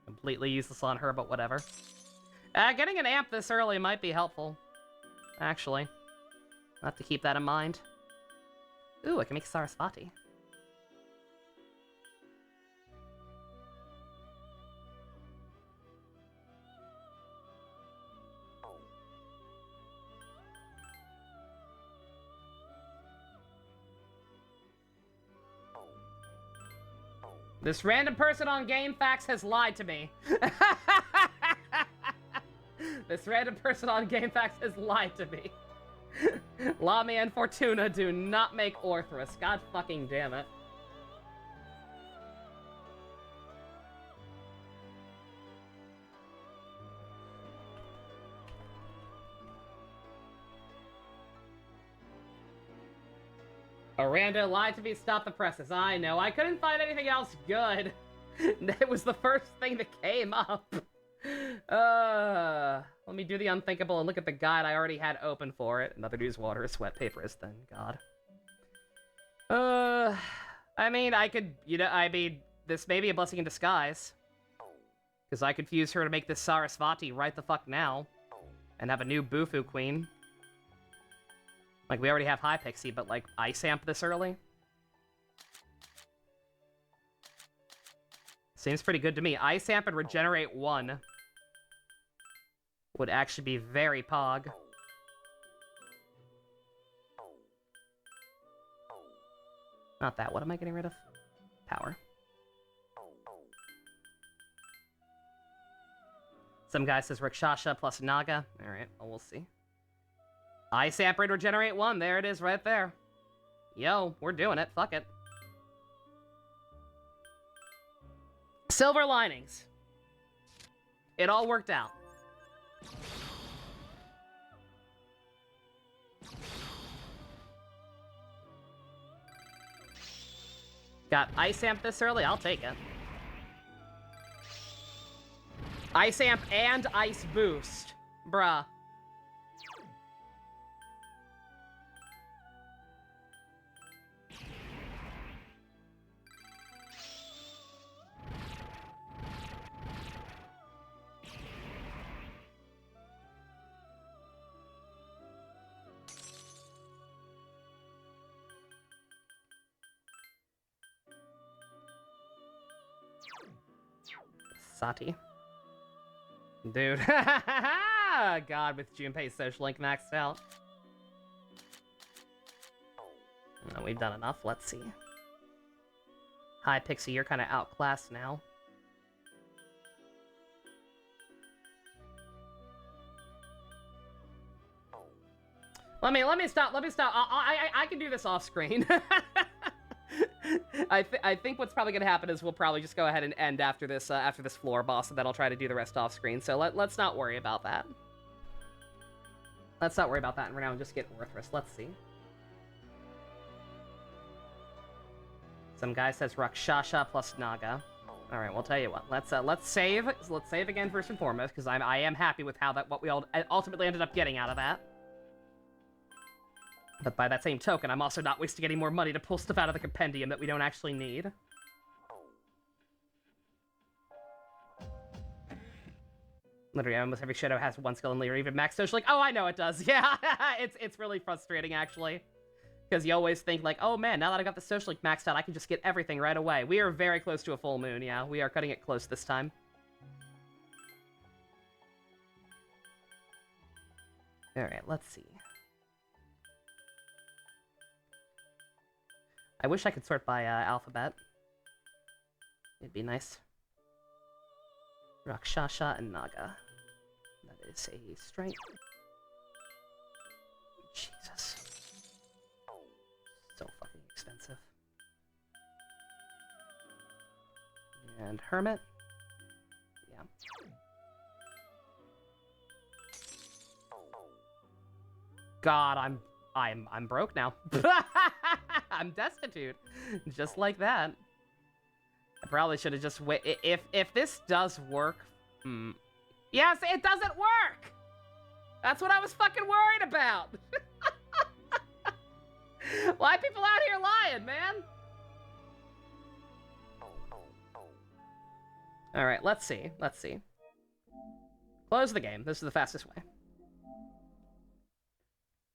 Completely useless on her, but whatever. Getting an amp this early might be helpful. Actually. I'll have to keep that in mind. Ooh, I can make Sarasvati. This random person on GameFAQs has lied to me. This random person on GameFAQs has lied to me. Lamy and Fortuna do not make Orthrus. God fucking damn it. Orlando lied to me, stop the presses. I know, I couldn't find anything else good. It was the first thing that came up. Let me do the unthinkable and look at the guide I already had open for it. Another news, water, sweat, paper is thin. God. I mean, I could, this may be a blessing in disguise. Because I could fuse her to make this Sarasvati right the fuck now. And have a new Bufu queen. Like, we already have High Pixie, but, like, Ice Amp this early? Seems pretty good to me. Ice Amp and Regenerate 1 would actually be very pog. Not that. What am I getting rid of? Power. Some guy says Rakshasha plus Naga. Alright, well, we'll see. Ice Amp and Regenerate 1. There it is right there. Yo, we're doing it. Fuck it. Silver linings. It all worked out. Got Ice Amp this early? I'll take it. Ice Amp and Ice Boost. Bruh. Sati. Dude. God, with Junpei's social link maxed out. No, we've done enough. Let's see. Hi, Pixie, you're kind of outclassed now. Let me stop. I can do this off screen. I think what's probably gonna happen is we'll probably just go ahead and end after this floor boss, and then I'll try to do the rest off screen. So let's not worry about that. Let's not worry about that, and we're now just get Orthrus. Let's see. Some guy says Rakshasha plus Naga. All right, we'll tell you what. Let's save. Let's save again first and foremost, because I am happy with how what we all ultimately ended up getting out of that. But by that same token, I'm also not wasting any more money to pull stuff out of the compendium that we don't actually need. Literally, almost every shadow has one skill in Leader, even max social. Like, oh, I know it does. Yeah, it's really frustrating, actually. Because you always think, like, oh man, now that I got the social link maxed out, I can just get everything right away. We are very close to a full moon, yeah. We are cutting it close this time. Alright, let's see. I wish I could sort by alphabet. It'd be nice. Rakshasha and Naga. That is a strength. Jesus. So fucking expensive. And Hermit. Yeah. God, I'm broke now. I'm destitute. Just like that. I probably should have just if this does work. Yes, it doesn't work! That's what I was fucking worried about! Why are people out here lying, man? Alright, let's see. close the game. This is the fastest way.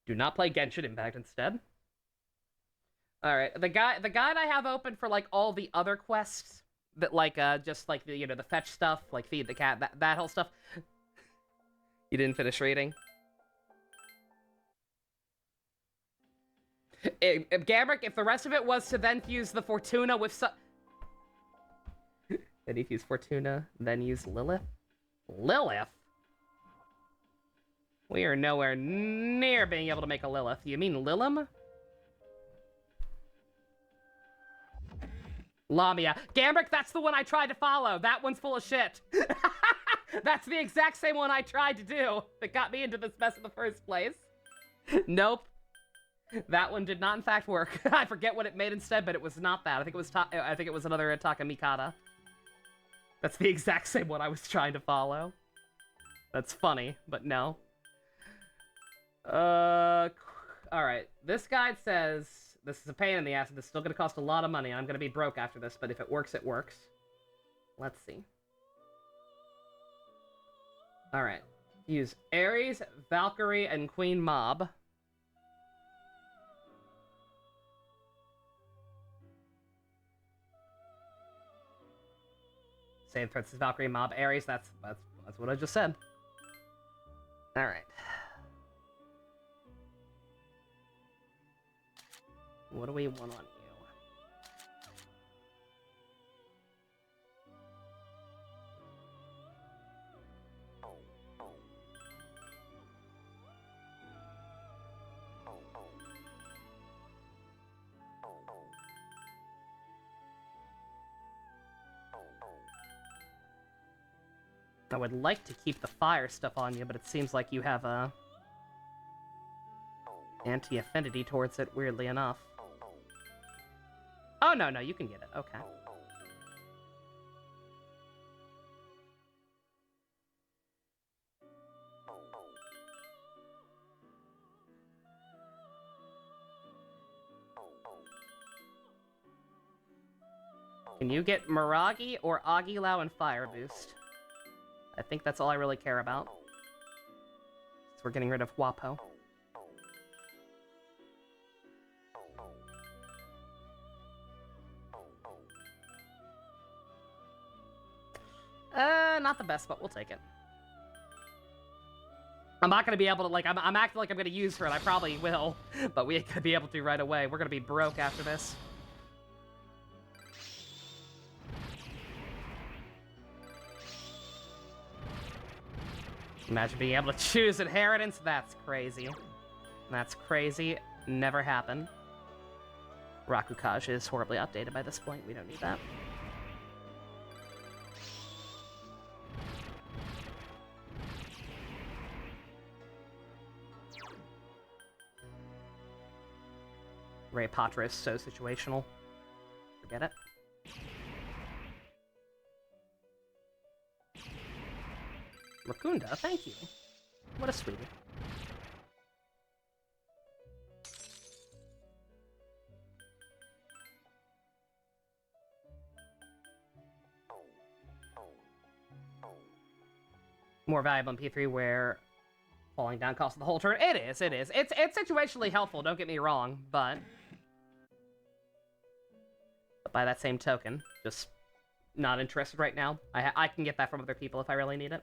Do not play Genshin Impact instead. Alright, the guide I have open for, like, all the other quests that, like, just, like, the, you know, the fetch stuff, like, feed the cat, that whole stuff. You didn't finish reading? Gamrick, if the rest of it was to then fuse the Fortuna with then he fuse Fortuna, then use Lilith? Lilith? We are nowhere near being able to make a Lilith. You mean Lilim? Lamia. Gamrick, that's the one I tried to follow. That one's full of shit. That's the exact same one I tried to do that got me into this mess in the first place. Nope. That one did not, in fact, work. I forget what it made instead, but it was not that. I think it was another Ataka Mikata. That's the exact same one I was trying to follow. That's funny, but no. Alright. This guide says, this is a pain in the ass, and this is still gonna cost a lot of money, and I'm gonna be broke after this, but if it works, it works. Let's see. Alright. Use Ares, Valkyrie, and Queen Mob. Same threats as Valkyrie, Mob, Ares. That's what I just said. Alright. What do we want on you? I would like to keep the fire stuff on you, but it seems like you have a anti-affinity towards it, weirdly enough. Oh, no, you can get it. Okay. Can you get Miragi or Aguilau and Fire Boost? I think that's all I really care about. So we're getting rid of Wapo. Not the best, but we'll take it. I'm not gonna be able to, like, I'm acting like I'm gonna use her, and I probably will, but we could be able to right away. We're gonna be broke after this. Imagine being able to choose inheritance. That's crazy. That's crazy. Never happened. Rakukaj is horribly outdated by this point. We don't need that. Ray Patra is so situational. Forget it. Rakunda, thank you. What a sweetie. More valuable in P3 where falling down costs the whole turn. It is. It's situationally helpful, don't get me wrong, but by that same token, just not interested right now. I can get that from other people if I really need it.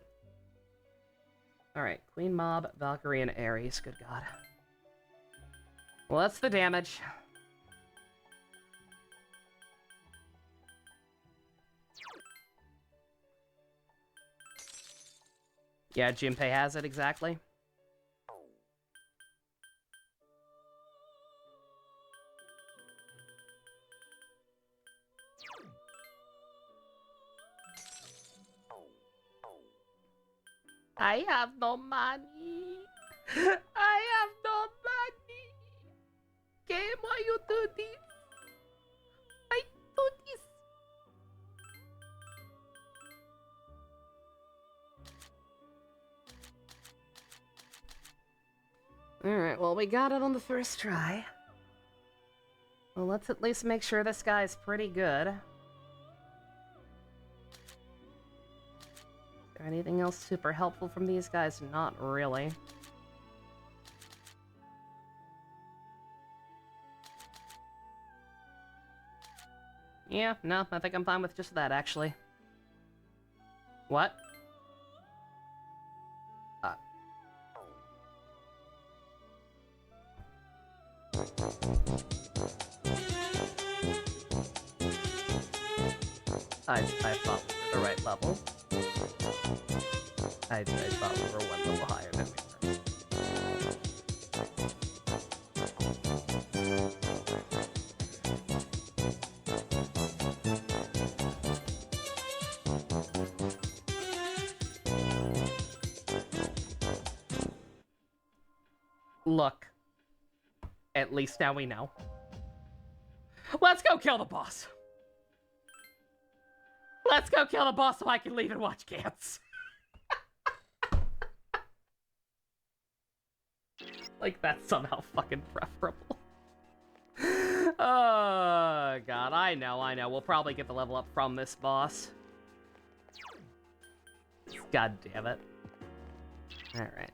Alright, Queen Mob, Valkyrie, and Ares. Good God. Well, that's the damage. Yeah, Jinpei has it, exactly. I have no money. I have no money. Game, why you do this? I do this. Alright, well, we got it on the first try. Well, let's at least make sure this guy's pretty good. Is there Anything else super helpful from these guys? Not really. Yeah, no, I think I'm fine with just that, actually. What? I thought we were the right level. I thought we were one level higher than we were. Look. At least now we know. Let's go kill the boss! Let's go kill the boss so I can leave and watch Gantz. Like, that's somehow fucking preferable. Oh, God. I know. We'll probably get the level up from this boss. God damn it. Alright.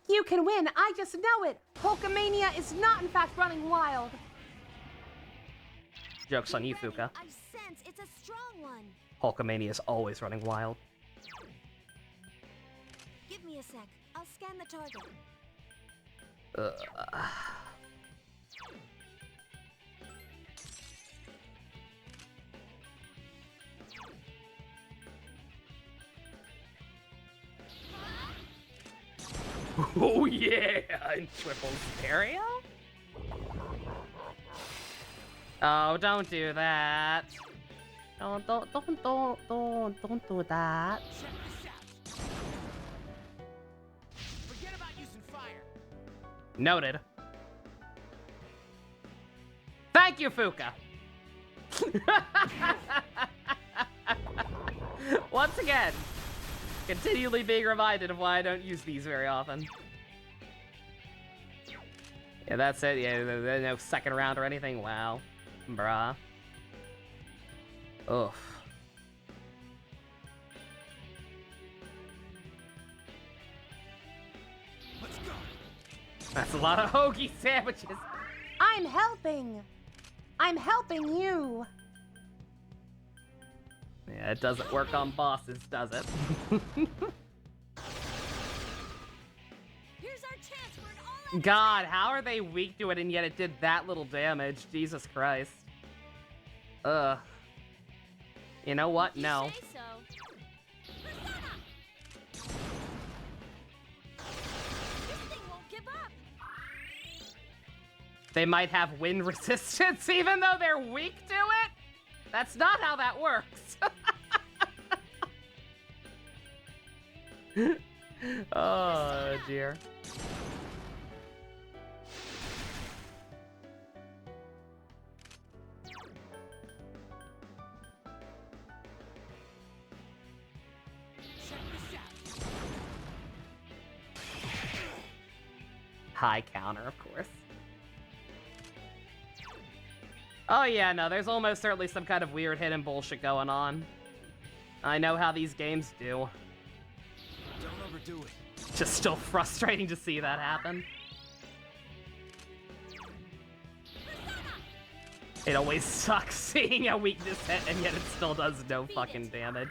You can win, I just know it! Hulkamania is not in fact running wild! Joke's on you, Fuka. I sense it's a strong one. Hulkamania is always running wild. Give me a sec. I'll scan the target. Oh yeah, in triple stereo? Oh, don't do that. Don't do that. Check this out. Forget about using fire. Noted. Thank you, Fuka. Once again, continually being reminded of why I don't use these very often. Yeah, that's it. Yeah, there's no second round or anything. Wow. Bruh. Oof. Let's go. That's a lot of hoagie sandwiches. I'm helping! I'm helping you! Yeah, it doesn't work on bosses, does it? Here's our chance for an all-out God, how are they weak to it and yet it did that little damage? Jesus Christ. Ugh. You know what? No. You say so. Persona! This thing won't give up. They might have wind resistance even though they're weak to it? That's not how that works. Oh, dear. High counter, of course. Oh yeah, no, there's almost certainly some kind of weird hidden bullshit going on. I know how these games do. Don't overdo it. Just still frustrating to see that happen. It always sucks seeing a weakness hit and yet it still does no fucking damage.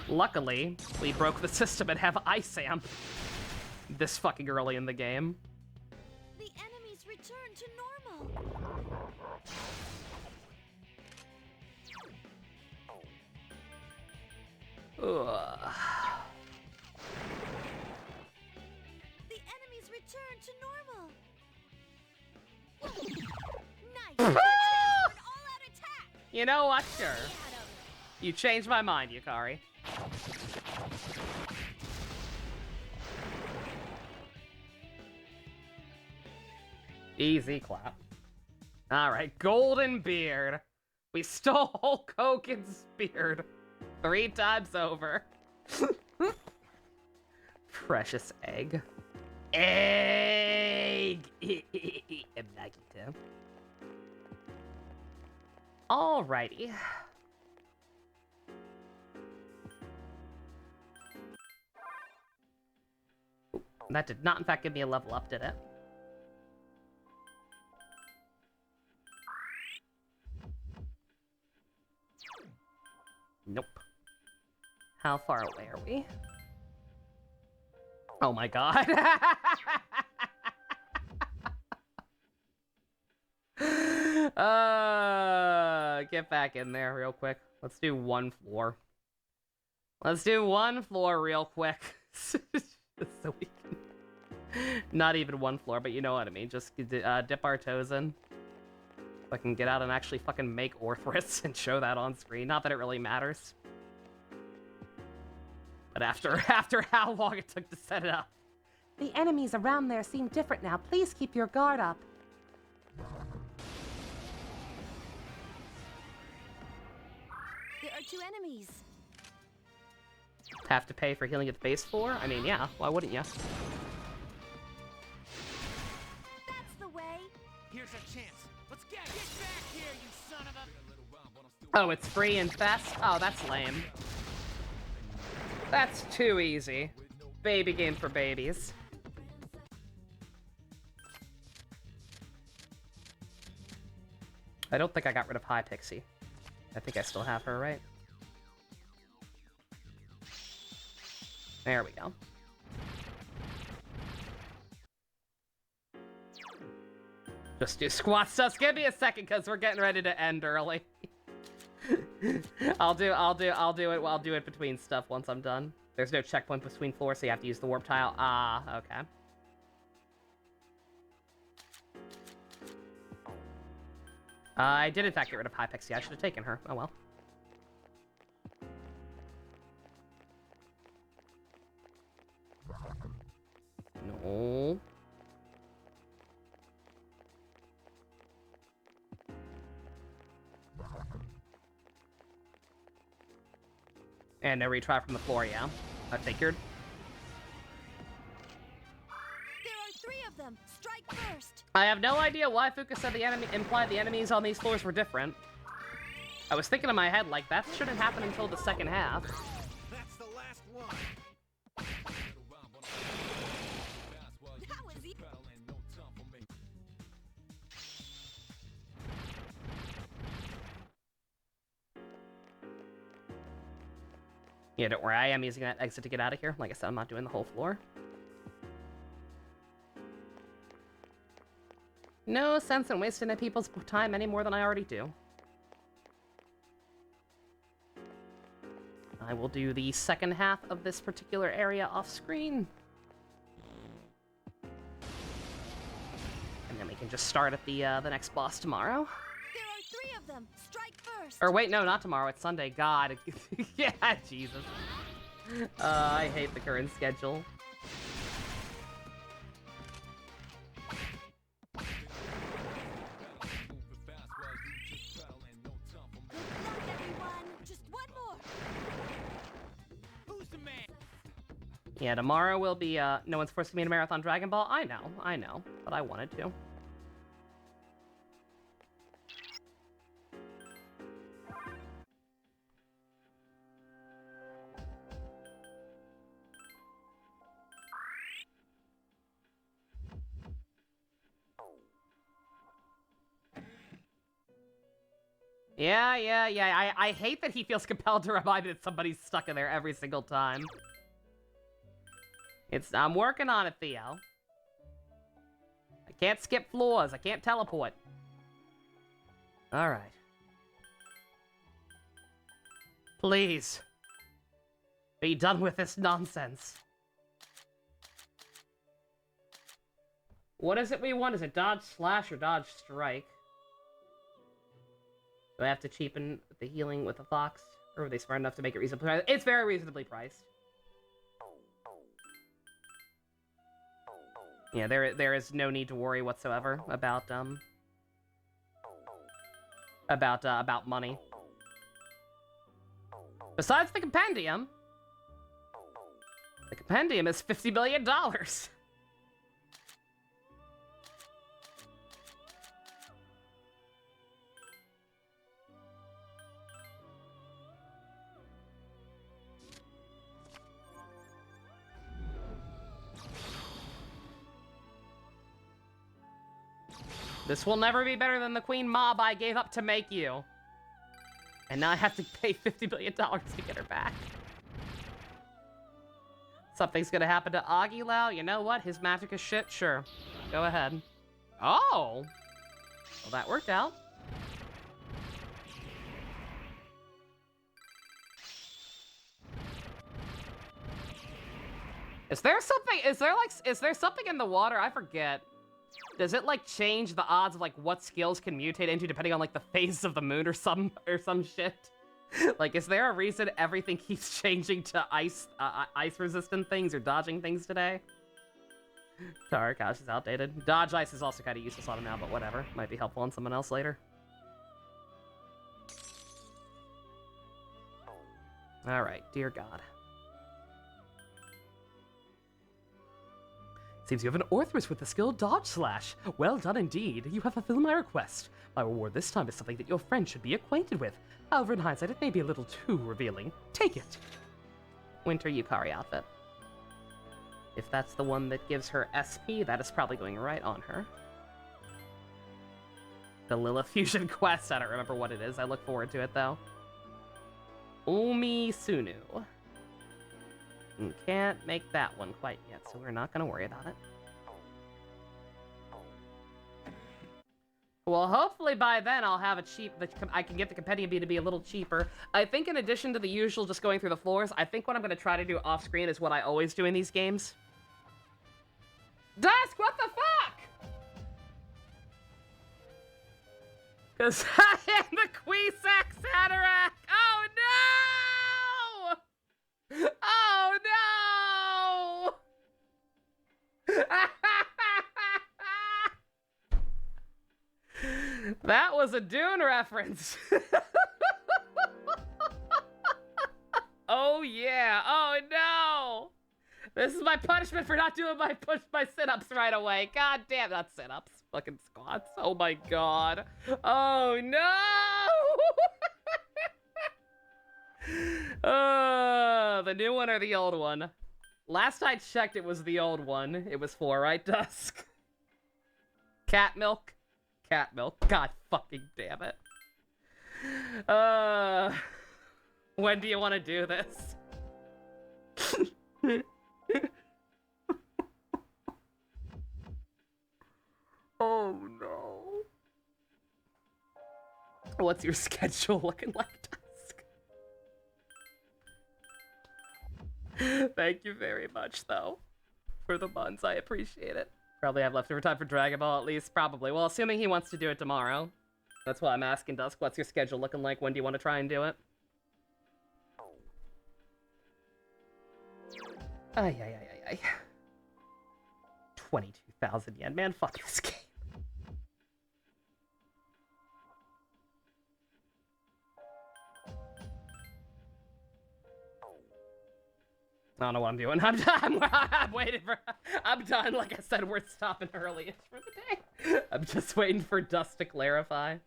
Luckily, we broke the system and have Ice Amp this fucking early in the game. The enemies return to normal. Ugh. The enemies return to normal. Nice. An all-out attack. You know what? Sure. You changed my mind, Yukari. Easy clap. Alright, Golden Beard. We stole Hulk Hogan's beard 3 times over. Precious egg. Egg! And Maggie too. Alrighty. That did not, in fact, give me a level up, did it? Nope. How far away are we? Oh my god. Get back in there real quick. Let's do one floor. Let's do one floor real quick. So we can... Not even one floor, but you know what I mean. Just dip our toes in. So I can get out and actually fucking make Orthrus and show that on screen. Not that it really matters. But after how long it took to set it up. The enemies around there seem different now. Please keep your guard up. There are 2 enemies. Have to pay for healing at the base floor? I mean, yeah. Why wouldn't you? That's the way. Here's a chance. Let's get back here, you son of a... Oh, it's free and fast? Oh, that's lame. That's too easy. Baby game for babies. I don't think I got rid of High Pixie. I think I still have her, right? There we go. Just do squats. Just give me a second, because we're getting ready to end early. I'll do it between stuff once I'm done. There's no checkpoint between floors, so you have to use the warp tile. Ah, okay. I did in fact get rid of High Pixie. I should have taken her. Oh well. No. And a retry from the floor, yeah. I figured. There are 3 of them. Strike first. I have no idea why Fuka said implied the enemies on these floors were different. I was thinking in my head, like, that shouldn't happen until the second half. That's the last one. That was easy. Yeah, don't worry, I am using that exit to get out of here. Like I said, I'm not doing the whole floor. No sense in wasting people's time any more than I already do. I will do the second half of this particular area off screen. And then we can just start at the next boss tomorrow. There are 3 of them. Strike first. Or wait, no, not tomorrow. It's Sunday. God. Yeah, Jesus. I hate the current schedule. Yeah, tomorrow will be, no one's forcing me to marathon Dragon Ball. I know, but I wanted to. Yeah. I hate that he feels compelled to remind me that somebody's stuck in there every single time. I'm working on it, Theo. I can't skip floors. I can't teleport. Alright. Please. Be done with this nonsense. What is it we want? Is it dodge slash or dodge strike? Do I have to cheapen the healing with the fox? Or are they smart enough to make it reasonably priced? It's very reasonably priced. Yeah, there is no need to worry whatsoever about money. Besides the compendium. The compendium is $50 million. This will never be better than the queen mob I gave up to make you. And now I have to pay $50 billion to get her back. Something's gonna happen to Aguilau. You know what? His magic is shit? Sure. Go ahead. Oh! Well, that worked out. Is there something in the water? I forget. Does it, like, change the odds of, like, what skills can mutate into depending on, like, the phase of the moon or some shit? Like, is there a reason everything keeps changing to ice-resistant things or dodging things today? Sorry, gosh, it's outdated. Dodge ice is also kind of useless on him now, but whatever. Might be helpful on someone else later. Alright, dear God. Seems you have an Orthrus with the skill Dodge Slash. Well done indeed. You have fulfilled my request. My reward this time is something that your friend should be acquainted with. However, in hindsight, it may be a little too revealing. Take it. Winter Yukari outfit. If that's the one that gives her SP, that is probably going right on her. The Lilith Fusion quest. I don't remember what it is. I look forward to it, though. Umi Sunu. Can't make that one quite yet, so we're not going to worry about it. Well, hopefully by then I'll have I can get the Compendium B to be a little cheaper. I think in addition to the usual just going through the floors, I think what I'm going to try to do off-screen is what I always do in these games. Dusk, what the fuck? Because I am the Queesack Satarak! Oh no! Oh no! That was a Dune reference. Oh yeah. Oh no. This is my punishment for not doing my sit-ups right away. God damn, not sit-ups. Fucking squats. Oh my god. Oh no. The new one or the old one? Last I checked, it was the old one. It was 4, right, Dusk? Cat milk? Cat milk. God fucking damn it. When do you want to do this? Oh no. What's your schedule looking like, Dusk? Thank you very much, though, for the buns. I appreciate it. Probably have leftover time for Dragon Ball, at least. Probably. Well, assuming he wants to do it tomorrow. That's why I'm asking, Dusk. What's your schedule looking like? When do you want to try and do it? Ay, ay, ay, ay, ay. 22,000 yen. Man, fuck this game. I don't know what I'm doing. I'm waiting for... I'm done. Like I said, we're stopping early for the day. I'm just waiting for Dust to clarify.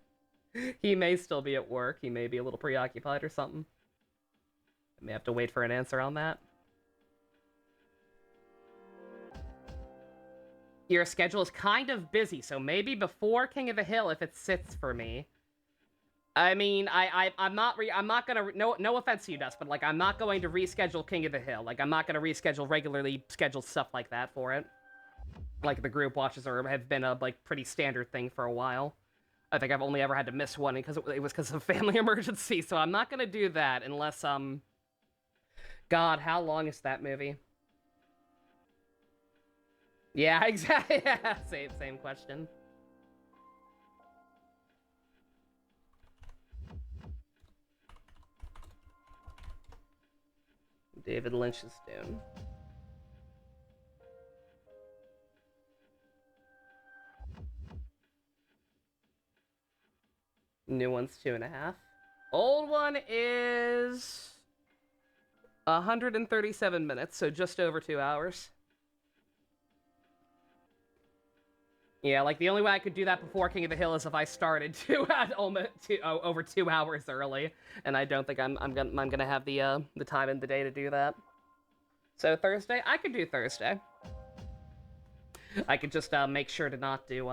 He may still be at work. He may be a little preoccupied or something. I may have to wait for an answer on that. Your schedule is kind of busy, so maybe before King of the Hill if it sits for me. I mean, I'm not gonna, no offense to you, Dust, but, like, I'm not going to reschedule King of the Hill. Like, I'm not gonna reschedule regularly scheduled stuff like that for it. Like, the group watches have been a, like, pretty standard thing for a while. I think I've only ever had to miss one because it was because of family emergency, so I'm not gonna do that unless, God, how long is that movie? Yeah, exactly, yeah, same question. David Lynch's Dune. New one's 2.5. Old one is 137 minutes, so just over 2 hours. Yeah, like the only way I could do that before King of the Hill is if I started over 2 hours early, and I don't think I'm gonna have the time in the day to do that. So Thursday, I could do Thursday. I could just make sure to not do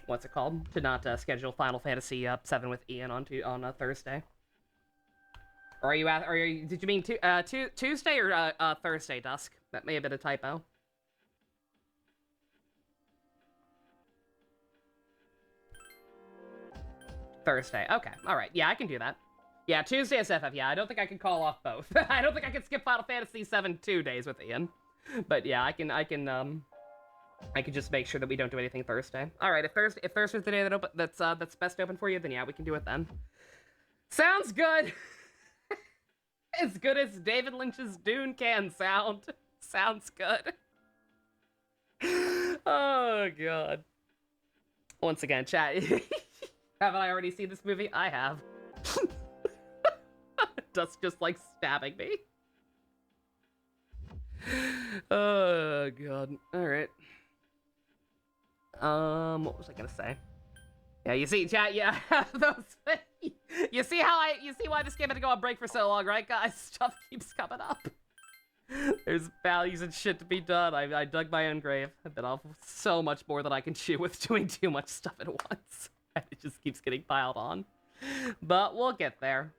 what's it called? To not schedule Final Fantasy 7 with Ian on Thursday. Or did you mean Tuesday or Thursday, Dusk? That may have been a typo. Thursday. Okay. All right. Yeah, I can do that. Yeah, Tuesday is FF. Yeah, I don't think I can call off both. I don't think I can skip Final Fantasy 7 2 days with Ian. But yeah, I can just make sure that we don't do anything Thursday. All right. If Thursday's the day that's best open for you, then yeah, we can do it then. Sounds good. As good as David Lynch's Dune can sound. Sounds good. Oh god. Once again, chat. Haven't I already seen this movie? I have. Dust just like stabbing me. Oh god. Alright. What was I gonna say? Yeah, you see, chat, yeah, those you see why this game had to go on break for so long, right guys? Stuff keeps coming up. There's values and shit to be done. I dug my own grave. I've been off so much more than I can chew with doing too much stuff at once. It just keeps getting piled on. But we'll get there.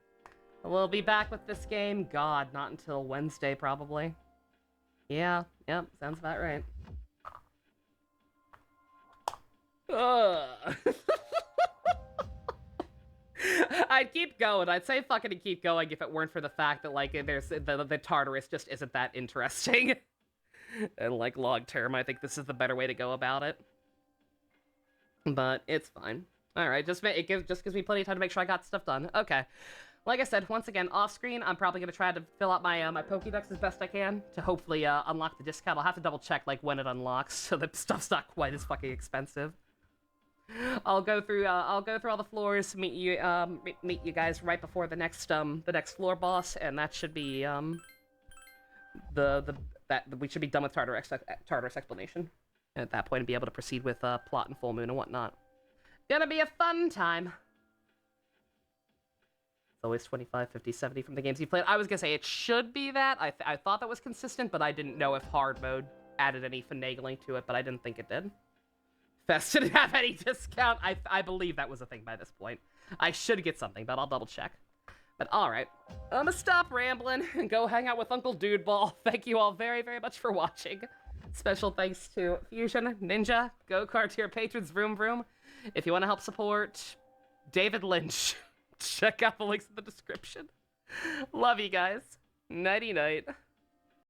We'll be back with this game, God, not until Wednesday, probably. Yeah, yep, sounds about right. I'd keep going. I'd say fucking keep going if it weren't for the fact that, like, there's the Tartarus just isn't that interesting. And, like, long term, I think this is the better way to go about it. But it's fine. Alright, just gives me plenty of time to make sure I got stuff done. Okay. Like I said, once again, off-screen, I'm probably going to try to fill out my my Pokédex as best I can to hopefully unlock the discount. I'll have to double-check, like, when it unlocks, so that stuff's not quite as fucking expensive. I'll go through all the floors, meet you guys right before the next floor boss, and that should be we should be done with Tartarus explanation. And at that point, be able to proceed with plot and full moon and whatnot. Gonna be a fun time. It's always 25, 50, 70 from the games you played. I was gonna say it should be that. I thought that was consistent, but I didn't know if hard mode added any finagling to it, but I didn't think it did. Fest didn't have any discount. I believe that was a thing by this point. I should get something, but I'll double check. But alright, I'm gonna stop rambling and go hang out with Uncle Dudeball. Thank you all very, very much for watching. Special thanks to Fusion, Ninja, Go-Kart tier patrons, Vroom Vroom. If you want to help support David Lynch, check out the links in the description. Love you guys. Nighty-night.